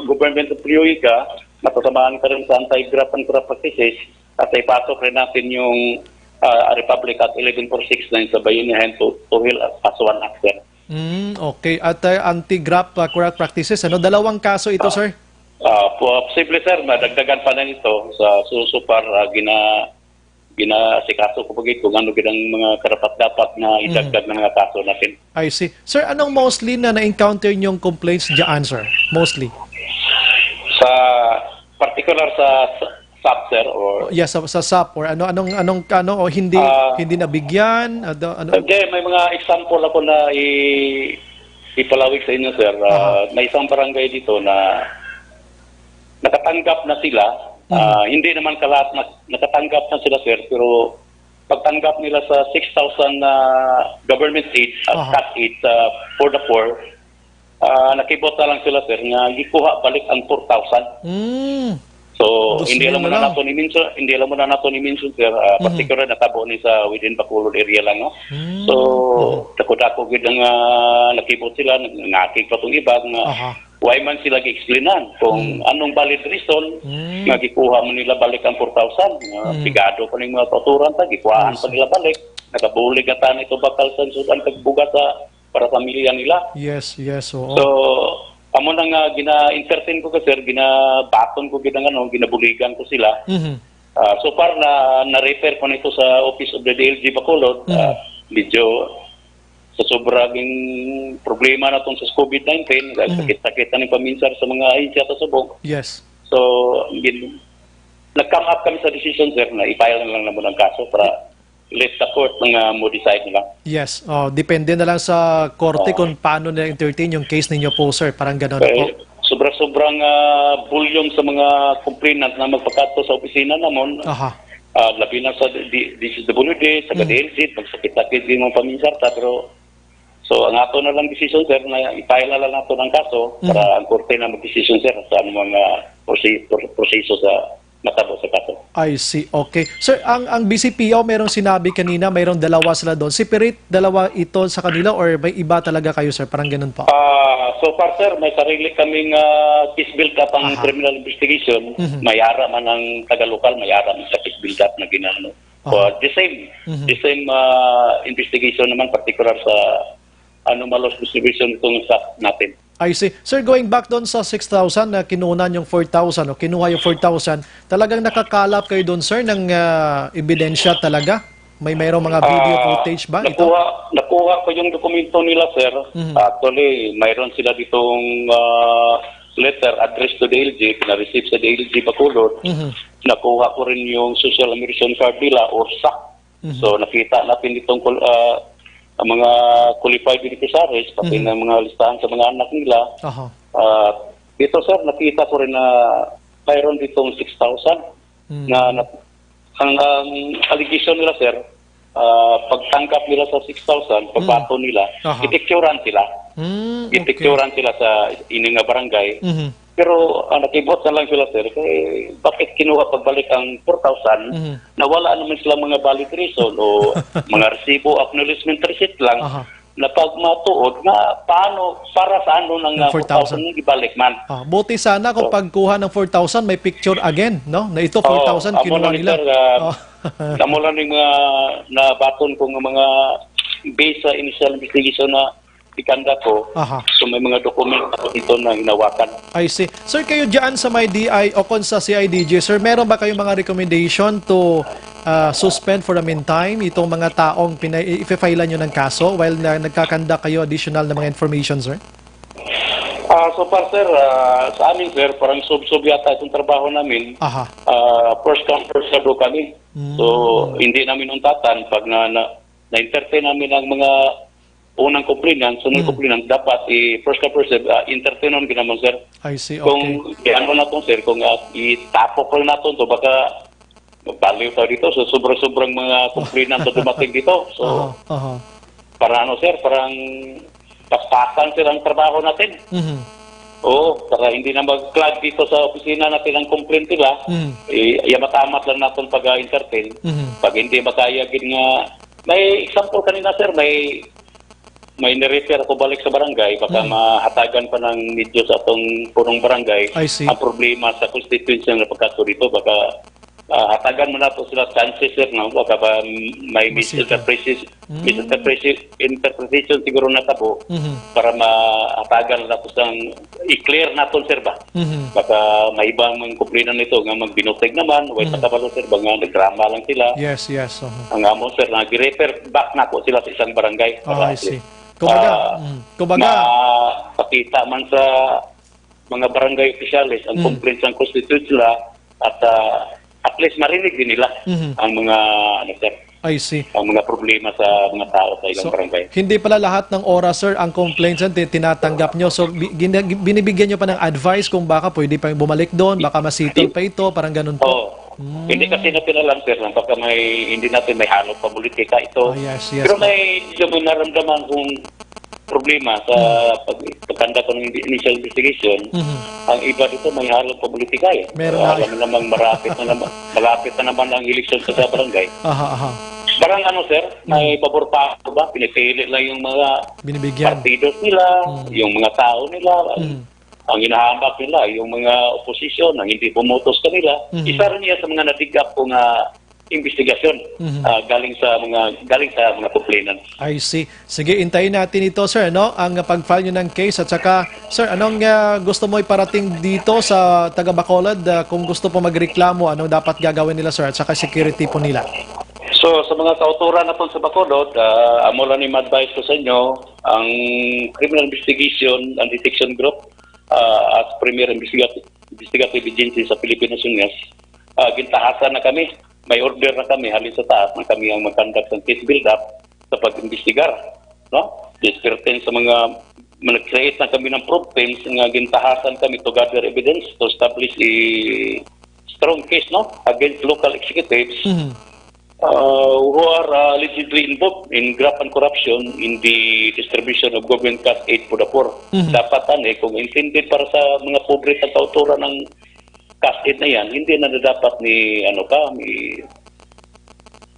government employee ka, matatamaan ka rin sa anti-graft and corrupt practices at ipasok rin natin yung Republic Act 11469 sa bayanihan to Hill as one act, sir. Okay. At anti-graft corrupt practices, 2 kaso ito, sir? Posible, sir, madagdagan pa na ito sa susupar ginasikaso ko pagit kung ano ginang mga karapat-dapat na idagdag ng mga kaso natin. I see. Sir, anong mostly na na-encounter niyong complaints dyan, sir? Mostly? Sa particular sa SAP, sir, or yes, sa SAP or anong o hindi nabigyan, Okay, may mga example ako na ipalawig sa inyo, sir. May isang barangay dito na nakatanggap na sila. Hindi naman kalahat nakatanggap na sila, sir, pero pagtanggap nila sa 6,000 government aid at cut aid for the poor, nakibot na lang sila, sir, nga gikuha balik ang 4,000. So, hindi lang mo na nato ni mention, sir, particular na tabo ni sa within Bacolod area lang, no? So, dako-dako gid nga nakibot sila, ngakig pa tong iba nga why man sila gi-explainan kung anong valid reason nga gikuha mo nila balik ang 4,000. Pigado pa ning mga tuturan ta, gikuhaan pa nila balik. Nakabulig ata nito bakal sa sudan kagbugat para pamilya nila. Yes, oo. So, amo na nga gina-entertain ko, sir, ginabaton ko ginabuligan ko sila. So far na-refer ko nito sa Office of the DLG Bacolod. Medyo sa sobrang problema na itong sa COVID-19, sakit-sakit na ng paminsar sa mga ahensya sa subong. Yes. So, nag-come up kami sa decision, sir, na i-file na lang naman ang kaso para let the court mo decide na lang. Yes. Depende na lang sa korte kung paano na entertain yung case ninyo po, sir. Parang gano'n po. Sobrang volume sa mga complainant na magpakato sa opisina namon. Labi na sa DCWD, sa DLG, magsakit-sakit din mga paminsar, pero so, ang ato na lang decision, sir, na i-file na lang nato ng kaso para ang korte na mag-decision, sir, sa mga proseso sa matabo sa kaso. I see. Okay. Sir, ang BCPO, merong sinabi kanina, mayroong 2 sila doon. Separate 2 ito sa kanila or may iba talaga kayo, sir? Parang ganun po. So far, sir, may sarili kaming case build-up ang criminal investigation. Mayara man ang taga-lokal, mayara man sa case build-up na ginano. The same investigation naman, particular sa anomalous distribution itong sa natin. I see. Sir, going back doon sa 6,000 na kinunan yung 4,000 o kinuha yung 4,000, talagang nakakalap kayo doon, sir, ng ebidensya talaga? Mayroong mga video footage ba? Nakuha ko yung dokumento nila, sir. Actually, mayroon sila ditong letter addressed to DLG, na-receive sa DLG Bacolod. Nakuha ko rin yung social immersion card nila or SAC. So, nakita natin ditong ang mga qualified beneficiaries, pati ng mga listahan sa mga anak nila. Dito, sir, nakita ko rin na mayroon ditong 6,000 na ang allegation nila, sir, pagtangkap nila sa 6,000, pagbato nila, itikturan sila. Itikturan sila sa ining barangay. Pero nakibot na lang sila, sir, bakit kinuha pagbalik ang 4,000 na wala naman sila mga valid reason o mga resibo, acknowledgement receipt lang na pag matuod na paano, para sa ano ng 4,000 yung ibalik man. Buti sana kung pagkuha ng 4,000 may picture again, no? Na ito 4,000 kinuha nila. Namula ng mga nabaton kong mga base sa initial investigation na ikanda ko. So may mga dokumento dito na hinawakan. I see. Sir, kayo dyan sa may DI o kon sa CIDG, sir, meron ba kayong mga recommendation to suspend for the meantime itong mga taong i-file nyo ng kaso while nagkakanda kayo additional na mga information, sir? So far, sir, sa amin, sir, parang sub-sub yata itong trabaho namin. First come, first serve kami. So, hindi namin untatan pag na-entertain namin ang mga unang complainant, sunod complainant, dapat first come, first serve, entertainon ginamon, sir. I see, okay. Kung ano na to, sir, kung itapok lang natin to, baka baliw tayo dito. So, sobrang mga complainant na dumating dito. So, para ano, sir, parang paspasan sila ang trabaho natin. Oo, para hindi na mag-clag dito sa opisina natin ang complaint nila, matamat lang natin pag-entertain. Pag hindi makayagin nga, may example kanina, sir, may nirefer ako balik sa barangay, baka mahatagan pa ng medyo sa atong punong barangay. Ang problema sa constituency ng pagkaso dito, baka hatagan mo na po sila chances, sir, no? Baka ba may misinterpretation siguro na tabo para mahatagan na po sang i-clear natin, sir, ba? Baka may ibang mga kumplinan nito nga magbinuteg naman, way sa kabalo, sir, ba nga nagdrama lang sila. Yes. Ang amo, sir, nag-refer back na po sila sa isang barangay. I see. Kumbaga, pakita man sa mga barangay officials ang complaints ng constitution nila at least marinig din nila ang mga sir, I see. Ang mga problema sa mga tao sa ilang barangay. Hindi pala lahat ng oras, sir, ang complaints tinatanggap nyo. So, binibigyan nyo pa ng advice kung baka pwede pa bumalik doon, baka masitol pa ito, parang ganun po. Hindi kasi natin alam, sir, lang baka hindi natin may halong pamulitika ito. Yes. Pero may naramdaman kung problema sa pagkanda ko ng initial investigation. Ang iba dito may halong pamulitika eh. Alam namang malapit na naman ang eleksyon sa barangay. Parang ano, sir, may pabor pa ba? Pinipili lang yung mga partidos nila, yung mga tao nila. Ang hinahambak nila, yung mga oposisyon, ang hindi pumotos kanila. Isa rin niya sa mga natigap kong investigasyon galing sa mga complainant. I see. Sige, intayin natin ito, sir, no? Ang pag-file nyo ng case at saka, sir, anong gusto mo iparating dito sa taga Bacolod? Kung gusto po magreklamo, anong dapat gagawin nila, sir? At saka security po nila. So, sa mga kauturan na po sa Bacolod, amo lang yung advice ko sa inyo, ang Criminal Investigation and Detection Group at Premier Investigative Agency sa Pilipinas Union, gintahasan na kami. May order na kami, halin sa taas na kami ang mag-conduct ng case build-up sa pag-investigar. No? Dispertain sa mga nag-create na kami ng problems nga gintahasan kami to gather evidence to establish a strong case, no, against local executives who are allegedly involved in graft and corruption in the distribution of government cash aid for the poor. Dapat kung intended para sa mga pobre sa kauturan ng cash aid na yan, hindi na dapat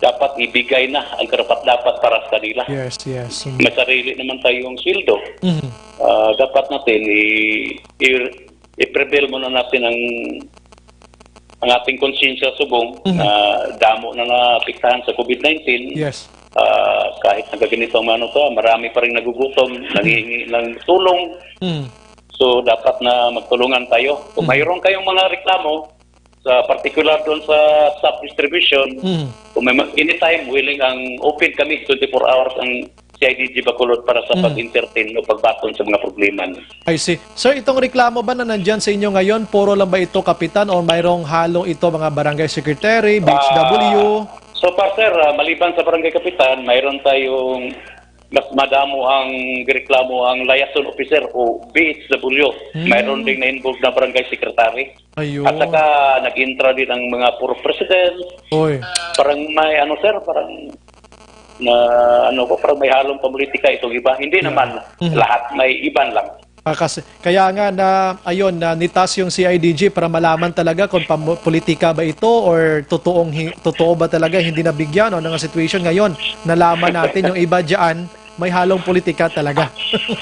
dapat ibigay na ang karapat-dapat para sa kanila. Yes. May sarili naman tayong sweldo. Dapat natin i-prevail muna natin ang ating konsensya subong na damo na naapektahan sa COVID-19. Yes. Kahit nagaganito ang marami pa rin nagugutom, nangihingi ng tulong. So, dapat na magtulungan tayo. Kung mayroon kayong mga reklamo, sa particular doon sa sub-distribution, kung may anytime willing ang open kami, 24 hours ang CIDG Bacolod para sa pag-entertain o pagbaton sa mga problema. I see. Sir, itong reklamo ba na nandyan sa inyo ngayon, puro lang ba ito kapitan o mayroong halong ito mga barangay secretary, BHW? So far, sir, maliban sa barangay kapitan, mayroon tayong mas madamo ang reklamo ang liaison officer o BHW. Mayroon ding na-involved na barangay secretary. Ayun. At saka nag-intra din ang mga puro president. Parang may parang may halong politika itong iba. Hindi naman lahat, may iban lang. Kaya nga ayun, nitas yung CIDG para malaman talaga kung politika ba ito or totoo ba talaga hindi nabigyan o ng situation ngayon. Nalaman natin yung iba dyan, may halong politika talaga.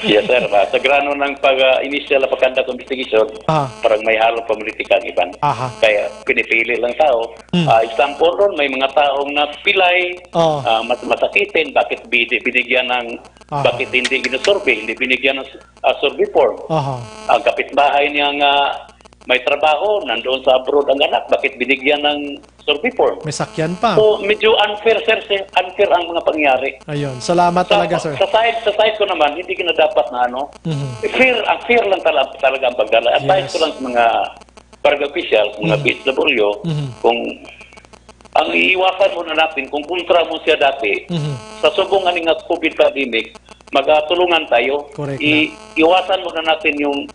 Yes, sir. Sa grano ng initial na pagkanda investigation, parang may halong politika ang iban. Kaya pinipili lang tao. Example ron, may mga taong napilay, masakitin, bakit binigyan ng, bakit hindi ginasurvey, hindi binigyan ng survey form. Ang kapitbahay niya nga may trabaho, nandoon sa abroad ang anak, bakit binigyan ng survey form? May sakyan pa. So, medyo unfair, sir. Unfair ang mga pangyari. Ayun, salamat talaga, sir. Sa side ko naman, hindi ka na dapat na fair lang talaga ang pagdala. Advice ko lang sa mga barangay officials, mga PSW, kung ang iiwasan muna natin, kung kontra mo siya dati, sa subong nga COVID pandemic, magtulungan tayo. Iwasan muna natin yung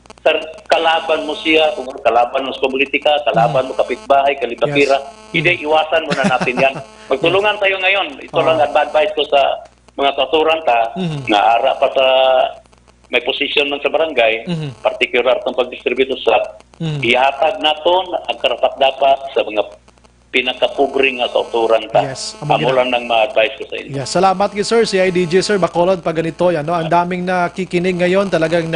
kalaban mo siya, kung kalaban mo sa politika, kalaban mo kapitbahay, kalibakira, hindi, iwasan muna natin yan. Magtulungan tayo ngayon. Ito lang advice ko sa mga kasuranta na ara pa sa may position man sa barangay, particular ng pag-distribute sa ihatag naton ang karapat-dapat sa mga pinakapubring nga kauturan ta. Amo lang nang ma-advise ko sa inyo. Salamat kay sir, si IDJ sir Bacolod pag ganito yan. Ang daming nakikinig ngayon talagang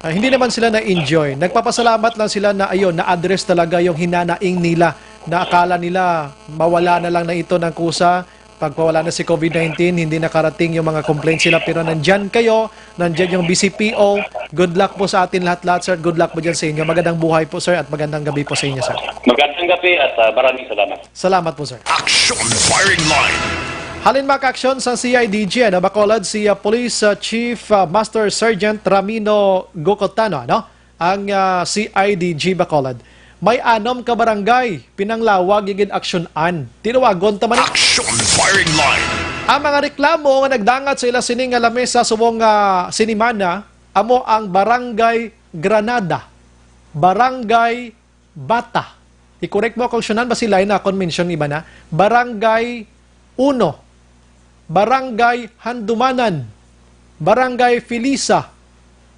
hindi naman sila na-enjoy. Nagpapasalamat lang sila na na-address talaga yung hinanaing nila na akala nila mawala na lang na ito ng kusa. Pagpawala na si COVID-19, hindi nakarating yung mga complaints sila. Pero nandyan kayo, nandyan yung BCPO. Good luck po sa atin lahat-lahat, sir. Good luck po dyan sa inyo. Magandang buhay po, sir, at magandang gabi po sa inyo, sir. Magandang gabi at maraming salamat. Salamat po, sir. Action Firing Line. Halin maka-aksyon sa CIDG, Bacolod, si Police Chief Master Sergeant Ramino Gocotano, ang CIDG Bacolod. May 6 ka barangay, pinanglawag yung aksyonan. Tinawagon taman Action Firing Line. Ang mga reklamo nga nagdangat sa ila sining lamesa subong sinimana, amo ang Barangay Granada, Barangay Bata. I-correct mo aksyonan ba sila na convention iba na? Barangay 1, Barangay Handumanan, Barangay Filisa,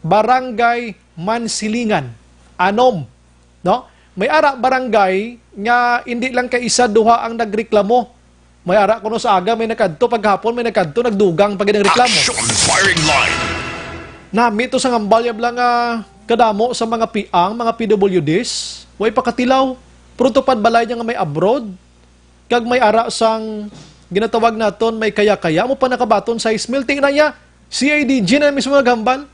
Barangay Mansilingan. 6, no? May ara barangay nga hindi lang kay isa duha ang nagreklamo. May ara kuno sa aga may nakadto, paghapon may nakadto nagdugang pag reklamo. Action Firing Line. Nami to sa ngambalyab lang kadamo sa mga piang, mga PWDs. Way pakatilaw. Protopad balay niya nga may abroad. Kag may ara sang ginatawag naton may kaya-kaya mo pa nakabaton sa ismail. Tingnan niya, CIDG na mismo naghambal.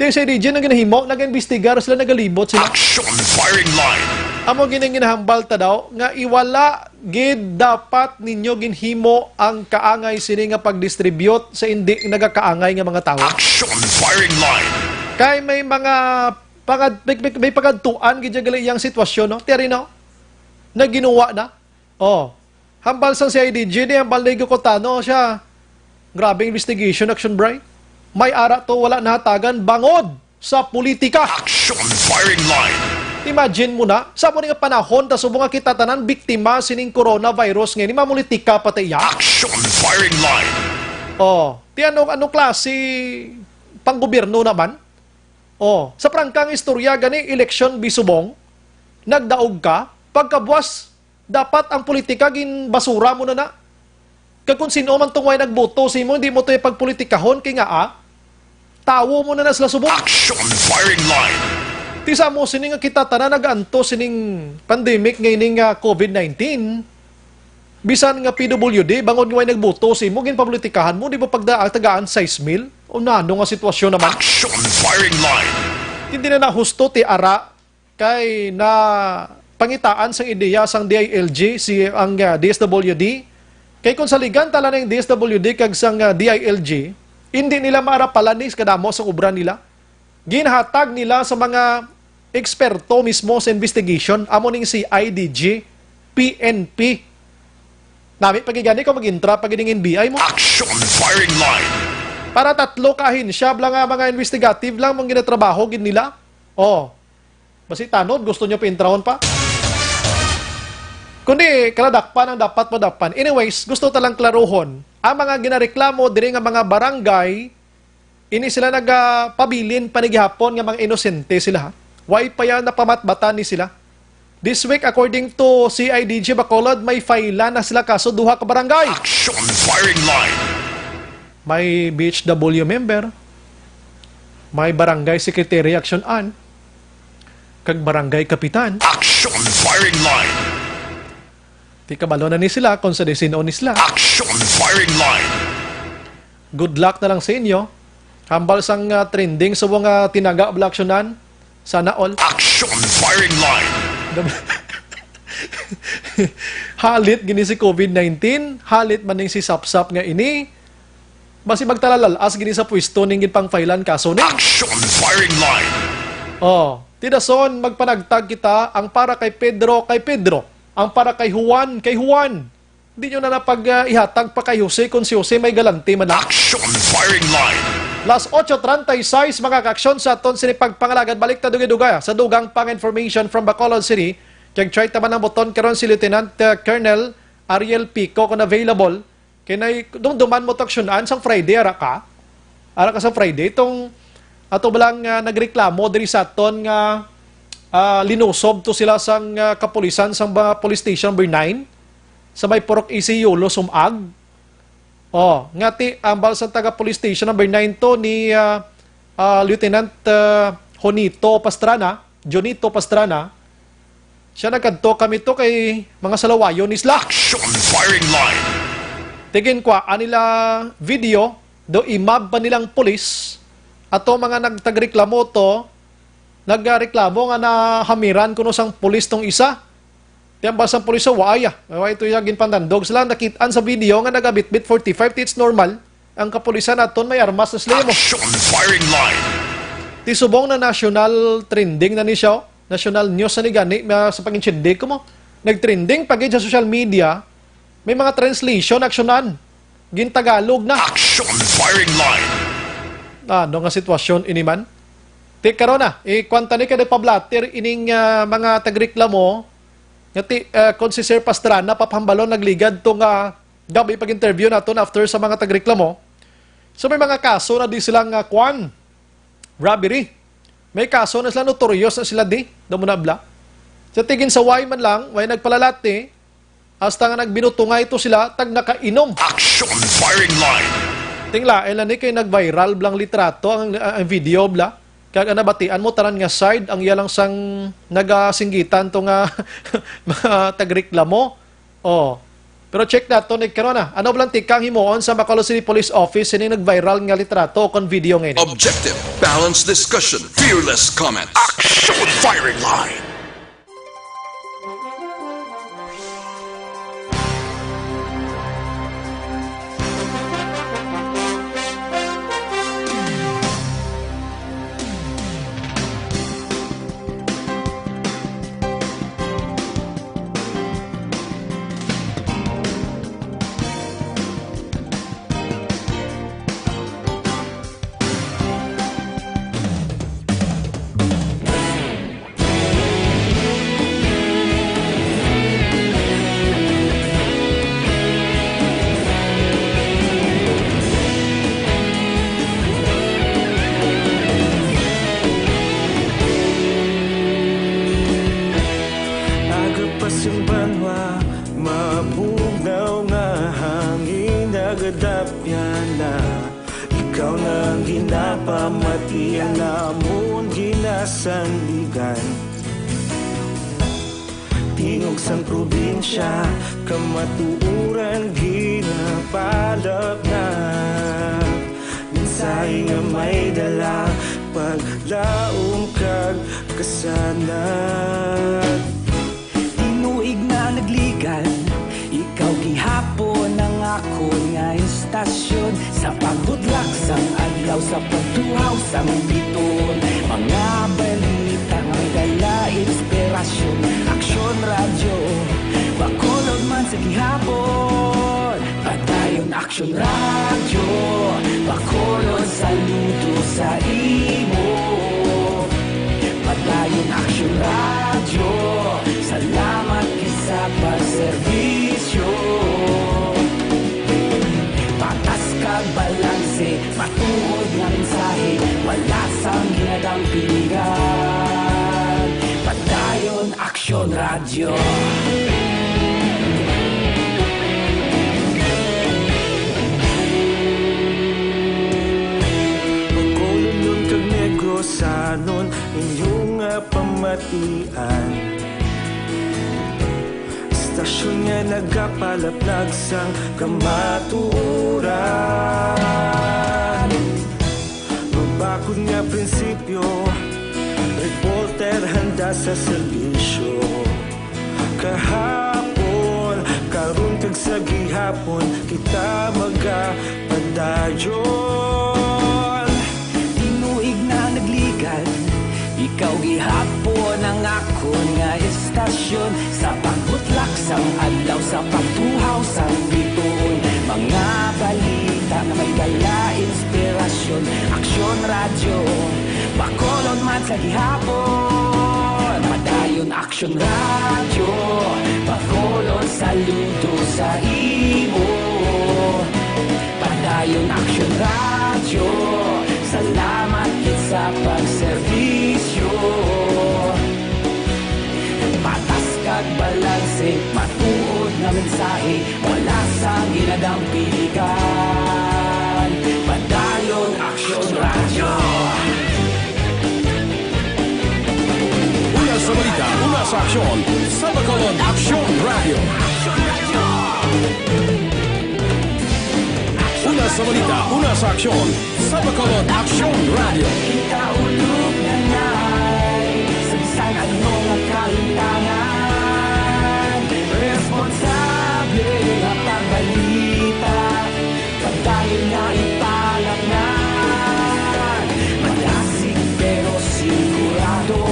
CIDG na ginahimo, nag-investigar sila, nagalibot sila. Action Firing Line. Amo ginahambal ta daw nga iwala gid dapat ninyo ginhimo ang kaangay sini nga pag-distribute sa hindi nagakaangay nga mga tao. Action Firing Line. Kay may mga may pagadtuan gid gali iyang sitwasyon, no? Terino na ginawa na. Hambal sa CIDG ni hambal ni Gocotano siya. Grabe investigation action bright. May ara to wala nahatagan bangod sa politika. Action Firing Line. Imagine mo na, sa mo nga panahon, ta subong nga kita tanan biktima sining coronavirus ngayon, mamulitika pati iya. Action Firing Line. Ti ano klase panggobyerno naman? Sa prangkang istorya gani eleksyon bisubong, nagdaog ka, pagkabuas, dapat ang politika gin basura mo na. Kag kung sino man tungway nagboto si mo, hindi mo to ipagpolitikahon kay nga tawo mo na sila subong. Action Firing Line. Tisa mo sining nga kita tanan naganto sining pandemic ngayon nga COVID-19. Bisan nga PWD, bangon nga nagboto si mo, ginpapolitikahan mo, di ba pagtagaan 6,000? O nano nga sitwasyon naman? Action Firing Line. Hindi na nahusto ti ara kay na pangitaan sang ideya sang DILG, ang DSWD. Kay kung saligan tala ng DSWD kag sang DILG, hindi nila maarapalanis kadamo sa obra nila. Ginhatag nila sa mga eksperto mismo sa investigation, amo ning si IDG, PNP. Nami pagigani ko mag-intra pagiging NBI mo. Action Firing Line. Para 3 kahinsya lang mga investigative lang mong ginatrabaho gin nila. Basi tanod, gusto nyo pa-intrahon pa? Kundi kaladakpan ang dapat madakpan. Anyways, gusto talang klaruhon. Ang mga ginareklamo diri nga mga barangay, ini sila nagpabilin panigihapon nga mga inosente sila. Why pa yan napamatbata ni sila? This week, according to CIDG Bacolod, may failan na sila kaso duha ka barangay. Action firing line. May BHW member, may barangay secretary action an, kag barangay kapitan. Action firing line. Di kabalo na ni sila kung sa desino ni sila. Action firing line. Good luck na lang sa inyo. Hambal sang trending sa mga tinaga aksyonan. Sana all. Action firing line. Halit gini si COVID-19, halit maning si Sapsap nga ini. Basi magtalalalas gini sa pwesto ning pang failan kaso ni. Action firing line. Oh, tidason magpanagtag kita ang para kay Pedro, ang para kay Juan. Di nyo na napag-ihatag pa kay Jose kung si Jose may galanti man. Action firing line. Las 8:36 mga kaaksyon sa aton sinipagpangalagad balik ta dugay-dugay sa dugang pang information from Bacolod City. Kag try taman ang boton karon si Lieutenant Colonel Ariel Pico kung available. Kay duman mo taksyonan sang Friday ara ka sa Friday itong ato balang nagreklamo diri sa aton nga linusob to sila sang kapulisan sang police station number 9 sa may Purok Isiolo sumag. Oh, ngati ambal sa taga police station number 9 to ni Lieutenant Jonito Pastrana. Siya nagkadto kami to kay mga salawayo ni Slack. Action firing line. Tigin kwa anila video do imab pa nilang pulis ato mga nagtagreklamo to nagreklamo nga na hamiran kuno sang pulis tong isa. Tiyang basang pulis sa waya. Ito yung ginpandandog. Sila nakitaan sa video nga nagabitbit 45. It's normal. Ang kapulisan naton may armas na sila mo. Action firing line. Tisubong na national trending na ni siya. National news na ni gani. Sa pag-inchindi ko mo. Nag-trending pag sa social media. May mga translation, aksyonan. Gintagalog na. Action firing line. Ano nga sitwasyon iniman? Karon na. Kwanta ni kada pablater ining mga tagreklamo. Ngati, kung si Sir Pastrana, papahambalon, nagligad itong gabi pag-interview natin after sa mga tagreklamo. So may mga kaso na di silang robbery. May kaso na sila notorious na sila di, damunabla. Sa tigin sa way man lang, way nagpalalati, hasta nga nagbinutungay ito sila, tag nakainom. Action firing line. Tingla, ilan ni kayo nag-viral blang litrato, ang video bla. Kaya nabatian mo, taran nga side, ang iyalang sang nagasinggitan to nga mga tagreklamo. Oh. Pero check na to, nagkaroon na. Ano blang tikang himuon sa Bacolod City Police Office ini nag-viral nga litrato o kon video ngayon? Objective, balanced discussion, fearless comments. Action firing line. Ikaw nang ginapamatian namon ginasandigan. Tingog sang probinsya kamatuuran ginapalap na. Minsay nga may dala paglaom kag kasanad. Tinuig na nagligan, ikaw gihapon ang ako nga istasyon. Sa pagudlak sang adlaw sa pagtuhaw sang biton. Mga balita nga dala inspirasyon. Aksyon radyo, Bacolod man sa gihapon. Padayon Aksyon radyo, Bacolod saludo sa imo. Padayon Aksyon radyo, salamat kisa pagserbisyo. Patas kag balanse, matuod nga mensahe. batian. Istasyon niya nagapalaplag sang kamatuuran. Mabakod nga prinsipyo, reporter handa sa serbisyo. Kahapon, karon kag sa gihapon, kita magapadayon. Tinuig na nagligan, ikaw gihapon ang akon nga istasyon. Sa pagbutlak sang adlaw, sa pagtuhaw sang bituon, mga balita na may dala inspirasyon. Aksyon radyo, bakolon man sa gihapon. Padayon aksyon radyo, bakolon saludo sa imo. Padayon aksyon radyo, salamat kit sa pagserbisyo. Patas kag balanse, matuod na mensahe, wala sang ginadampilikan. Padayon aksyon radyo. Una sa balita, una sa aksyon, sa Bacolod Aksyon Radio. Una sa balita, una sa aksyon, sa Bacolod Aksyon Radio. Kaulog na na'y Sansan ano nga kalintangan. Responsable nga pagbalita, pagdayon nga ipalaknan. Malasig pero sigurado,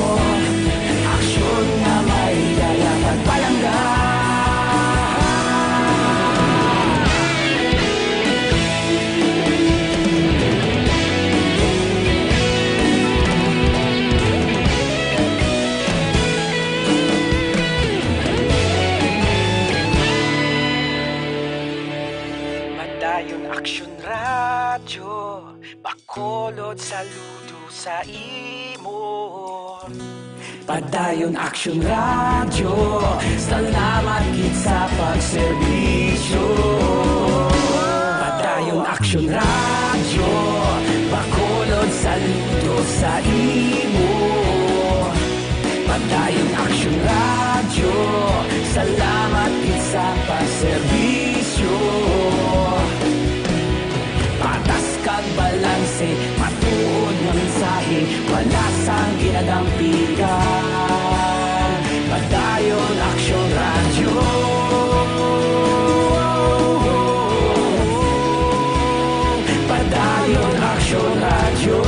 aksyon nga may dala pagpalanggan. Padayon aksyon radyo, bakolod saludo sa imo. Padayon aksyon radyo, salamat kit sa pagserbisyo. Padayon aksyon radyo, bakolod saludo sa imo. Padayon aksyon radyo, salamat kit sa pagserbisyo. Patas kag balanse, matuod nga mensahe, wala sang ginadampigan. Padayon aksyon radyo. Padayon aksyon radyo.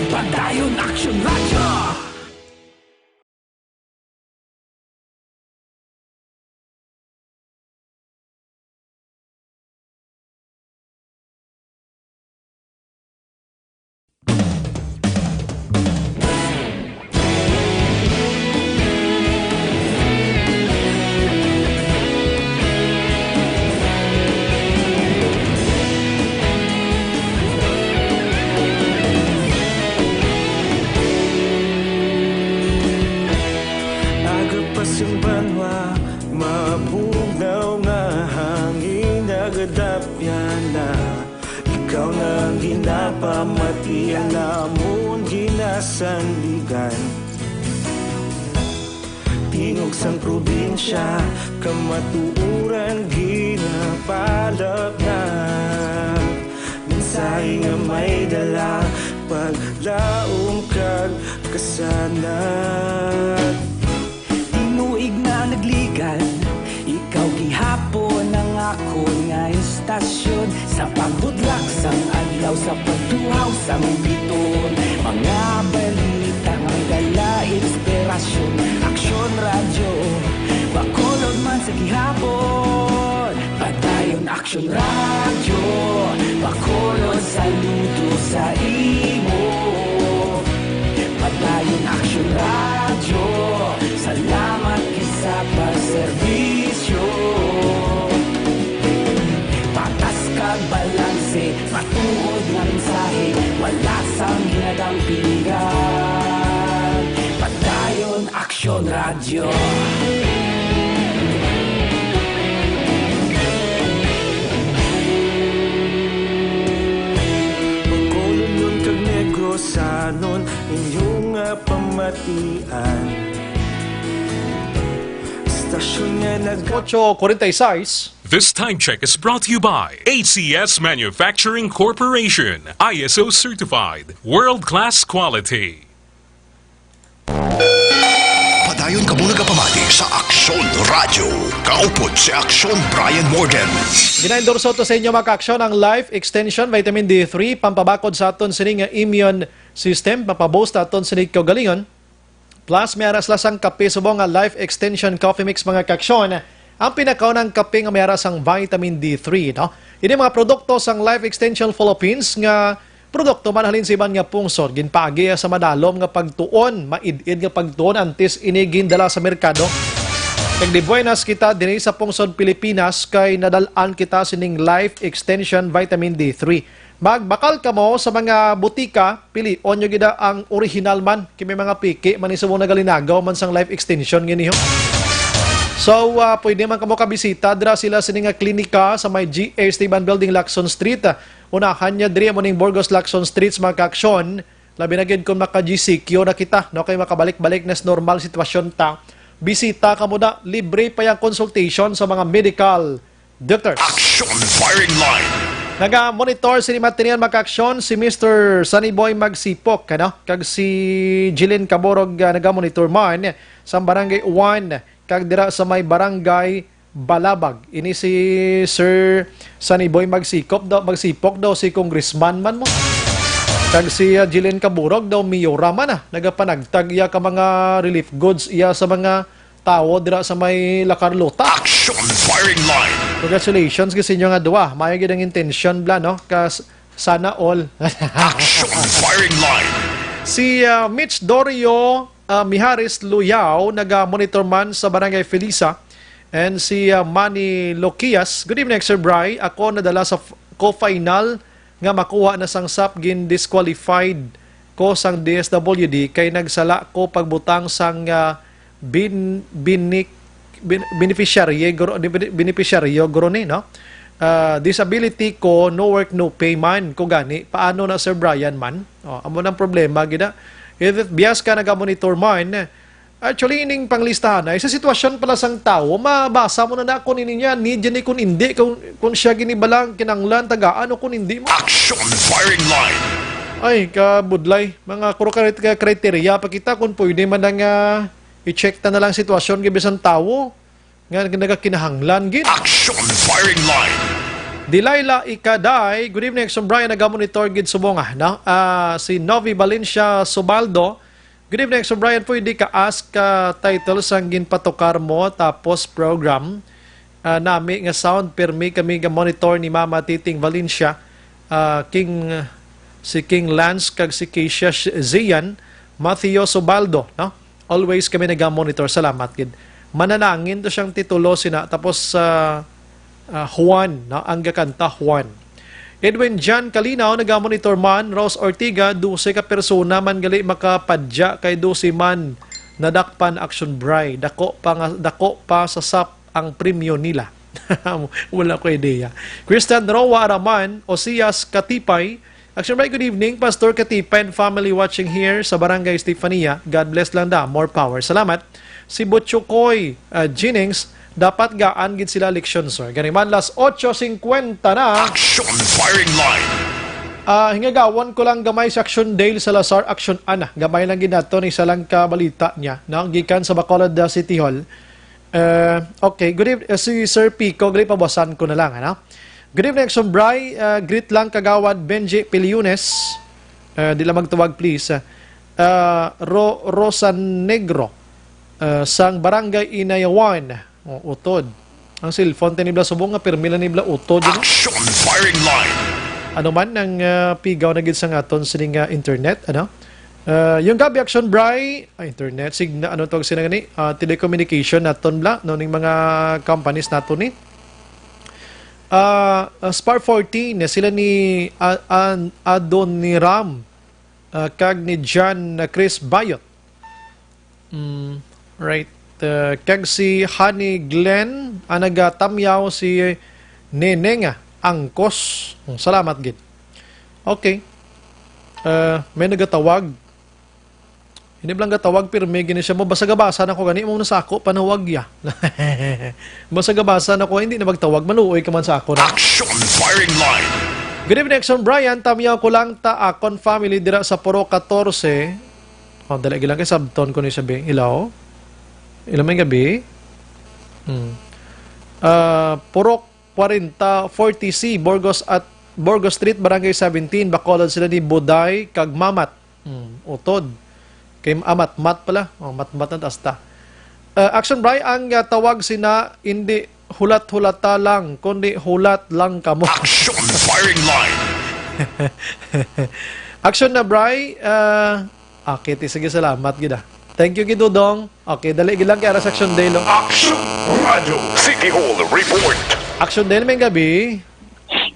Padayon aksyon radyo. Yung banwa, mabugnaw nga hangin nagadapyan na. Ikaw na ginapamatian namon ginasandigan. Tingog sang probinsya, kamatuuran ginapalap na. Mensahe nga may dala, paglaom kag kasanat. Tinuig na nagligan, ikaw gihapon ang akon nga istasyon. Sa pagbudlak sang adlaw, sa pagtuhaw sang biton, mga balita nga dala inspirasyon. Aksyon radyo, bakolod man sa gihapon. Padayon aksyon radyo, bakolod saludo sa imo. Padayon aksyon radyo, salamat kisa pagserbisyo. Patas kag balanse, matuod nga mensahe, wala sang ginadampiligan. Padayon aksyon radyo. danon inyong pamatian. Stasyon nga 8:46. This time check is brought to you by ACS Manufacturing Corporation, ISO certified, world-class quality. Padayon ka muna kapamati sa Aksyon Radio. Kaupod si Aksyon Brian Morgan. Ginaendorso to sa inyo mga ka-aksyon ang Life Extension Vitamin D3, pampabakod sa aton sining immune system, pampaboost aton sining kaugalingon. Plus, may aras lasang kape subong nga Life Extension Coffee Mix mga ka-aksyon. Ang pinakaunang kape nga may aras ang vitamin D3. No? Ini mga produkto sang Life Extension Philippines nga produkto manhalin sa iban nga pungsod. Ginpagi sa madalom nga pagtuon, maid-id nga pagtuon antes inigin dala sa merkado. Kag di buenas kita dinhi sa pungsod Pilipinas kay nadalaan kita sining Life Extension Vitamin D3. Magbakal ka mo sa mga butika, pilion nyo gida ang original man. Kimi mga piki, manisubong nagalinagaw man sang Life Extension ganiho. So, pwede man kamo kabisita. Dira sila sining klinika sa may GA Esteban Building, Lacson Street. Unahan niya diri mo ning Burgos Lacson Streets mga ka-aksyon. Labi na gid kung maka-GCQ na kita, no, kay makabalik-balik na normal sitwasyon ta. Bisita ka muna, libre pa yung consultation sa mga medical doctors. Action Firing Line. Naga-monitor si material mga ka-aksyon si Mr. Sunny Boy Magsipok, ano? Kag si Jillian Caborog naga-monitor man sa barangay 1 kag dira sa may barangay Balabag. Ini si Sir Sunny Boy Magsipok daw si congressman man mo. Kag si Jillian Caborog daw miyora man nagapanagtag iya ka mga relief goods iya sa mga tao dira sa may La Carlota. Action Firing Line. Congratulations kasi inyo nga duwa. Mayo gid ang intention bla no kas sana all. Action Firing Line. Si Mitch Dorio Miharis Luyao, naga-monitor man sa Barangay Felisa. And si Manny Loquias, good evening Sir Bry. Ako nadala sa co-final nga makuha na sang SAP gin disqualified ko sang DSWD kay nagsala ko pagbutang sang beneficiaryo guro ni no. Disability ko, no work no pay man ko gani. Paano na Sir Brian man? Amo nang problema gida. If bias ka naga-monitor man, actually ining panglistahan ay sa sitwasyon pala sang tao, mabasa mo na kung niya ni dyan kung hindi, kung siya ginibalang kinanglan tagaan o kung hindi mo. Action Firing Line. Ay, kabudlay. Mga kriteria pa kita kung pwede man nang i-check na lang sitwasyon gibisang tao nga nagakinahanglan gid. Action Firing Line. Delilah Ikaday, good evening, Sir Brian, naga-monitor gid subonga, no? Si Novi Valencia Subaldo, good evening, Sir Brian, pwede ka ask title sang ginpatukar mo tapos program nami nga sound permi kami ga-monitor ni Mama Titing Valencia, si King Lance kag si Keisha Zian, Matthew Subaldo, no? Always kami naga-monitor, salamat gid. Mananangin to siyang titulo sina tapos Juan, no? Ang gakanta Juan. Edwin John Kalinaw, naga-monitor man. Rose Ortiga, 12 ka persona man gali makapadya kay 12 man nadakpan Action Bry. Dako pa sa SAP ang premyo nila. Wala ko ideya. Christian Rowa Araman, Osias Katipay, Action Bry, good evening. Pastor Katipay and family watching here sa Barangay Stefania. God bless lang da. More power. Salamat. Si Butchukoy Jennings, dapat gaan gid sila leksyon, sir. Ganiman, las 8:50 na. Action Firing Line. Hingagawon ko lang gamay sa Action Dale Salazar Action Ana. Gamay lang gid nato ni isa lang ka balita niya. Gikan sa Bacolod City Hall. Okay, good evening. Si Sir Pico, gali pabasan ko na lang. Ano? Good evening, Action Bry. Greet lang kagawad Benji Piliunes. Di lang magtuwag, please. Rosa Negro. Sang Barangay Inayawan. Utod. Ang cellphone tinibla subong nga permila nibla utod. Action Firing Line. Ano man ang pigaw na gid sa ngaton sining internet, ano? Yung gabi Action Bry, internet ano tawag sila gani? Telecommunication naton bla no ning mga companies naton ni. Spar 14 sila ni Adoniram kag ni John Chris Bayot. Right. Kag si Honey Glenn anagatamyaw si Neneng Angkos. Salamat gid. Okay. May nagatawag. Hindi lang gatawag, pero may gini siya mo. Basa-gabasa na ko, gani mo na sa ako, panawag ya. Basa-gabasa na ko, hindi na magtawag, maluoy ka man sa ako na. Action Firing Line. Good evening, Action Brian. Tamiyaw ko lang ta akon family dira sa Puro 14. Oh, dali lang kay sabton ko ni sabi. Hello? Hello, may gabi? Puro 40C, Burgos Street, Barangay 17. Bacolod sila ni Buday, kag Mamat. Utod. Kay Amat-mat pala. Mat-mat na tasta. Action Brian, ang tawag sina, hindi hulat-hulata lang, kundi hulat lang kamo. Action Firing Line. Action na, Bri. Okay, sige, salamat, gida. Thank you, Gidudong. Okay, dali gilang kaya sa Action Day, lo. Action Radio City Hall Report. Action Day, may gabi.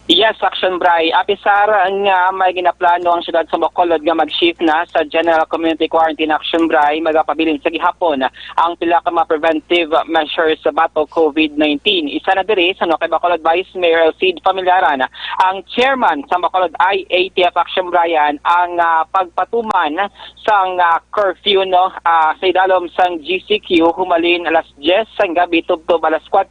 Yes, Action Bray. Apisar nga may ginaplano ang syudad sa Bacolod nga mag-shift na sa General Community Quarantine. Action Bray, magapabilin sa gihapon ang pila ka mga preventive measures sa battle COVID-19. Isa na diri sa kay Bacolod Vice Mayor Sid Familiaran, ang chairman sa Bacolod IATF Action Bryan, ang pagpatuman sang curfew sa idalom sang GCQ humalin alas 10 sang gabi tubtob alas 4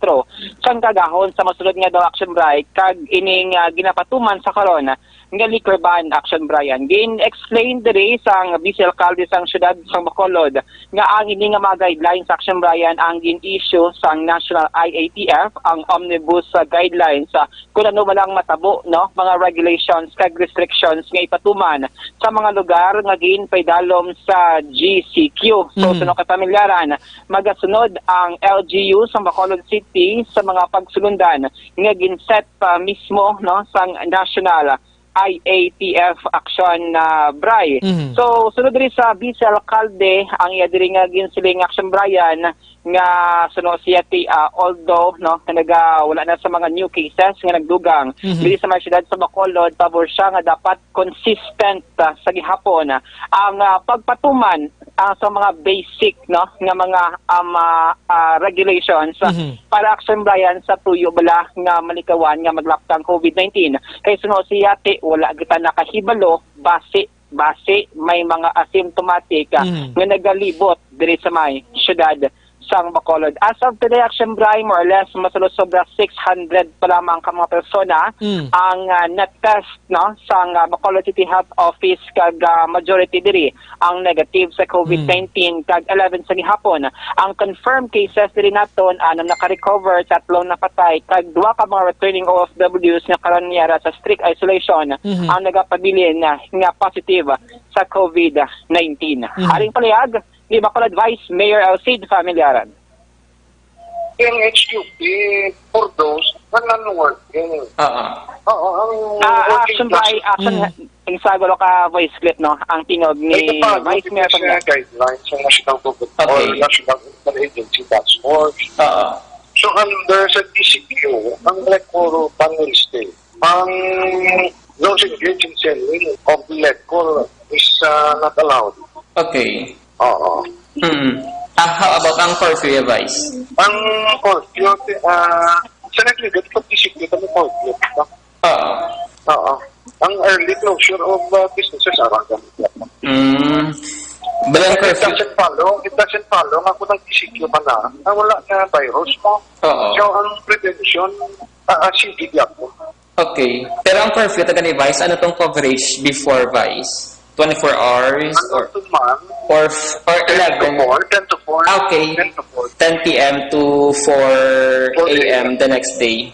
sang kagahon sa masulod nga daw Action Bray kag ining ginapatuman sa karon nga liquor ban. Action Brian, gin-explain diri sang Vice Alcalde sang syudad sang Bacolod nga ang ini nga mga guidelines Action Brian ang gin-issue sang National IATF, ang omnibus guidelines kung ano malang matabo mga regulations kag restrictions nga ipatuman sa mga lugar nga ginpaydalom sa GCQ. So sunod ka pamilyaran, magasunod ang LGU sa Bacolod City sa mga pagsulundan nga ginset pa mismo sang National IATF Action Bray. So sunod rin sa Vice Alcalde ang iya diri nga ginsiling Action Brian nga sunod siya although wala na sa mga new cases nga nagdugang diri sa mga syudad sa Bacolod, pabor siya nga dapat consistent sa gihapon ang pagpatuman sa mga basic nga mga regulations para Action Brian sa tuyo bala nga malikawan nga maglaktang COVID-19. Kay sunod siya wala kita nakahibalo base may mga asymptomatic nga nagalibot diri sa may syudad sang Bacolod. As of today, Action Bray, more or less, masulod sobra 600 pa lamang ka mga persona ang net-test sang Bacolod City Health Office kag majority diri ang negative sa COVID-19 kag 11 sa gihapon. Ang confirmed cases diri naton anam naka-recover, 3 napatay kag 2 ka mga returning OFWs nga karon niya sa strict isolation ang nagapabilin nga positive sa COVID-19. Aring palayag ni Bacolod Vice Mayor Sid Familiaran. Yung HQP, for those, non-working. Action by action, isagolo ka voice clip, ang tinog ni Vice Mayor Familiaran. Guidelines sa National Public or National Agency Task Force. So, under sa DCPO, ang LECOR panelist ang those engaged in selling of LECOR is not allowed. Okay. Oo. How about ang curfew advice? Ang curfew, sa nagligad pag-disipyo kami curfew. Oo. Ang early closure of businesses around them. Balang curfew? It doesn't follow. Ako ng disipyo pa na wala na virus mo. So, ang prevention, CDD ako. Okay. Pero ang curfew, taga ni Vice, ano tong coverage before Vice? 24 hours or 11? 10 to 4. Okay. 10 p.m. to 4 a.m. the next day.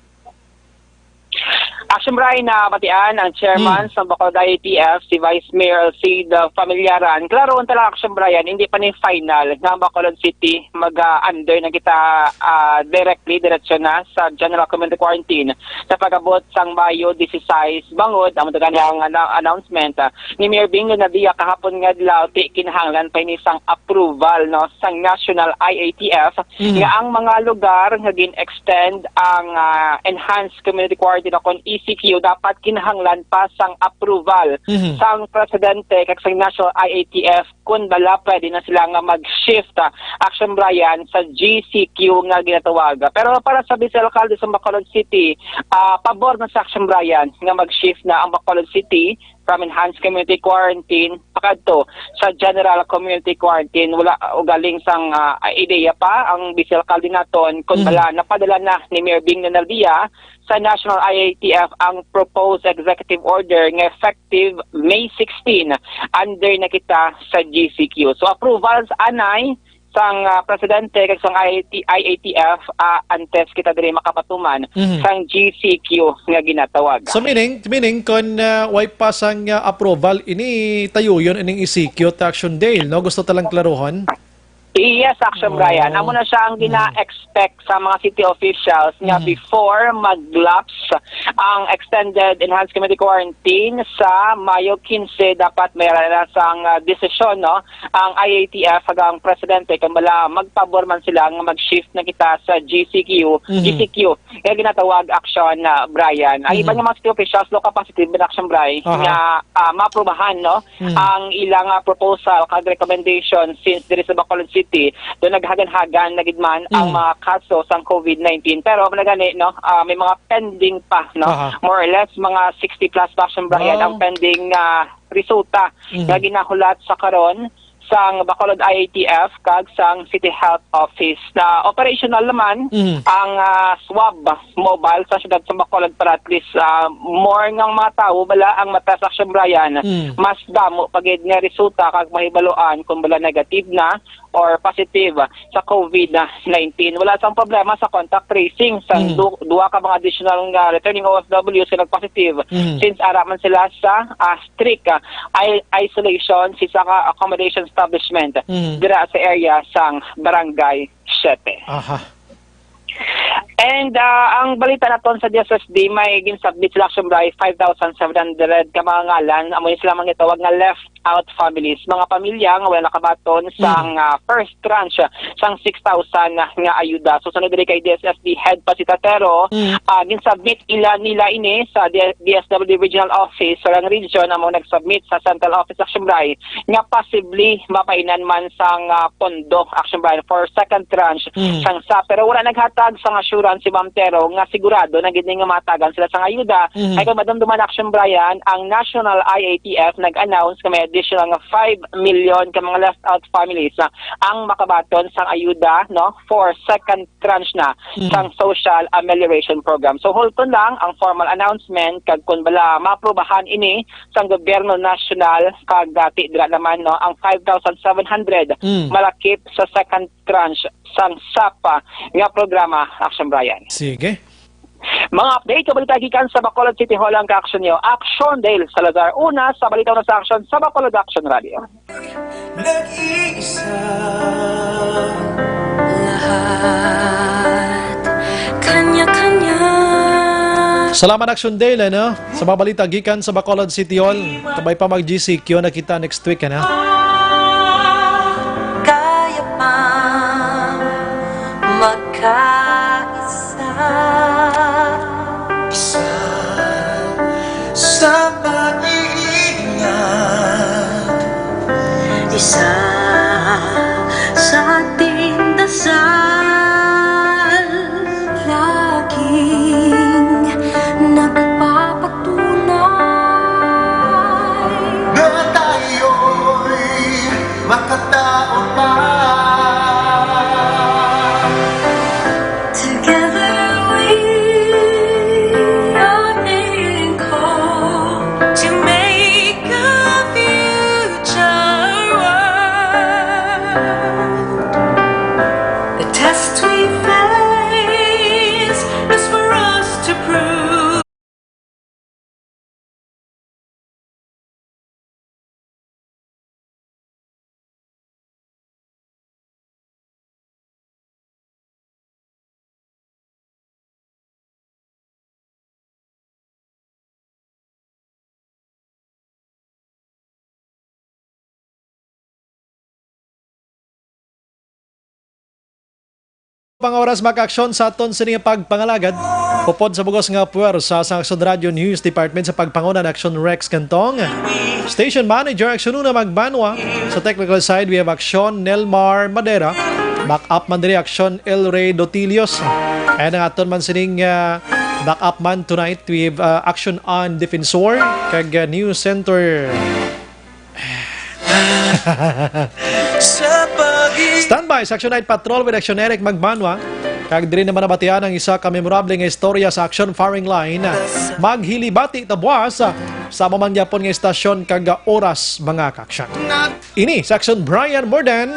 Action Brian, batian ang chairman sa Bacolod IATF, si Vice Mayor Sid Familiaran. Klaro talaga Action Brian, hindi pa ni final nga Bacolod City mag-under na kita directly, diretsyon na sa General Community Quarantine sa pag-abot sang Mayo 16 bangod. Ang madagang announcement ni Mayor Bingo Nadia kahapon nga dilaw kinahanglan pa ni sang approval sang National IATF nga ang mga lugar nga gin-extend ang enhanced community quarantine kon ECQ dapat kinahanglan pa sang approval sang presidente kag sang National IATF kung bala pwede na sila nga mag-shift Action Brian sa GCQ nga ginatawag. Pero para sa Vice Alcalde sa Bacolod City, pabor na sa Action Brian nga mag-shift na ang Bacolod City from enhanced community quarantine pakadto sa general community quarantine. Wala ugaling sang ideya pa ang Vice Alcalde naton kung bala napadala na ni Mayor Bing Naldia sa National IATF ang proposed executive order nga effective May 16 under na kita sa GCQ. So approvals anay sang presidente kag sang IATF antes kita diri makapatuman sang GCQ nga ginatawag. So meaning kon way pa sang approval ini tayo yon ining execute action day, no? Gusto talang klaruhon? Yes, Action Brian. Amo na siya ang gina-expect sa mga city officials nga before mag-lapse ang extended enhanced community quarantine sa Mayo 15 dapat mayroon na sang desisyon, no? Ang IATF hanggang presidente kung bala magpabor man sila nga mag-shift na kita sa GCQ nga ginatawag Action Brian. Ang ibang mga city officials low capacity in Action Brian nga maaprubahan, no? Ang ilang proposal kag recommendation since there is a Bacolod City doon naghagan-hagan na gidman ang mga kaso sa COVID-19 pero nagani, no, may mga pending pa, no, more or less mga 60 plus Action Brian ang pending resulta nga ginahulat sa karon sang Bacolod IATF kag sang City Health Office na operational naman ang swab mobile sa siyudad sa Bacolod para at least more ngang mga tao bala ang matas Action Brian mas damo pagid nga resulta kag mahibaluan kung bala negative na or positive sa COVID-19. Wala sang problema sa contact tracing sa duwa ka mga additional returning OFW sila positive since araman sila sa strict isolation sa accommodation establishment dira sa area sang Barangay 7. And ang balita naton sa DSSD may ginsubmit sila Action Brian 5,700 ka mga ngalan amo sila mga gitawag nga left out families, mga pamilya nga wala nakabaton sang first tranche sang 6,000 nga ayuda. So sunod diri kay DSSD head pa si Tatero, ginsubmit nila ini sa DSWD Regional Office sa region amo nagsubmit sa Central Office Action Brian nga possibly mapainan man sang pondo Action Brian for second tranche sang sa pero wala naghatag sang assurance si Ma'am Tero nga sigurado na gid nga matagan sila sang ayuda. Ay kung madumduman Action Brian ang National IATF nag-announce kami additional nga 5 million ka mga left out families ang makabaton sang ayuda, no, for second tranche na sang social amelioration program. So hulton lang ang formal announcement kag kun bala maaprubahan ini sang gobyerno nasyonal kag dati dira naman, no, ang 5,700 malakip sa second tranche sang SAPA nga programa Action Brian. Sige. Mga update sa balita gikan sa Bacolod City Hall ang ka-action niyo. Action Dale Salazar. Una sa balita na sa action sa Bacolod Action Radio. Nag-iisa lahat kanya-kanya. Salamat Action Dale, no? Sa mabalita gikan sa Bacolod City Hall. Kabay pa mag-GCQ na kita next week, ano? Kaya pa magkaisa sa pag-iingat, isa sa ating dasal, laging nagpapatunay na tayo'y makatao pa. Pangoras maka-aksyon sa aton sa pagpangalagad. Pupod sa bugos nga puwersa sa Action Radio News Department sa pagpangunan Action Rex Cantong. Station Manager Action Una Magbanwa. Sa technical side we have Action Nelmar Madera. Backup man diri Action El Rey Dotilios. And ang aton man sining Back up man tonight with action on Defensor kag News Center. Standby sa Action Night Patrol with Action Eric Magbanwa. Kag diri naman nabatian ang isa ka memorable nga istorya sa Action Firing Line. Maghilibati tabuas sa mamangyapon nga istasyon kag oras mga ka-action. Ini sa Action Brian Morden.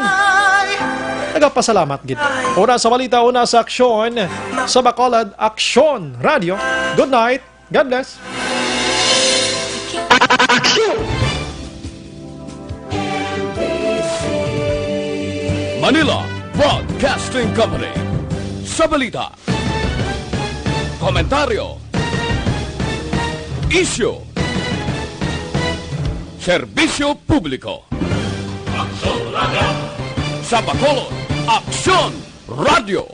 Nagapasalamat gito. Una sa balita, una sa aksyon sa Bacolod Action Radio. Good night. God bless. Manila Broadcasting Company. Sa balita, komentaryo, issue, serbisyo publiko. Sa Bacolod Action Radio.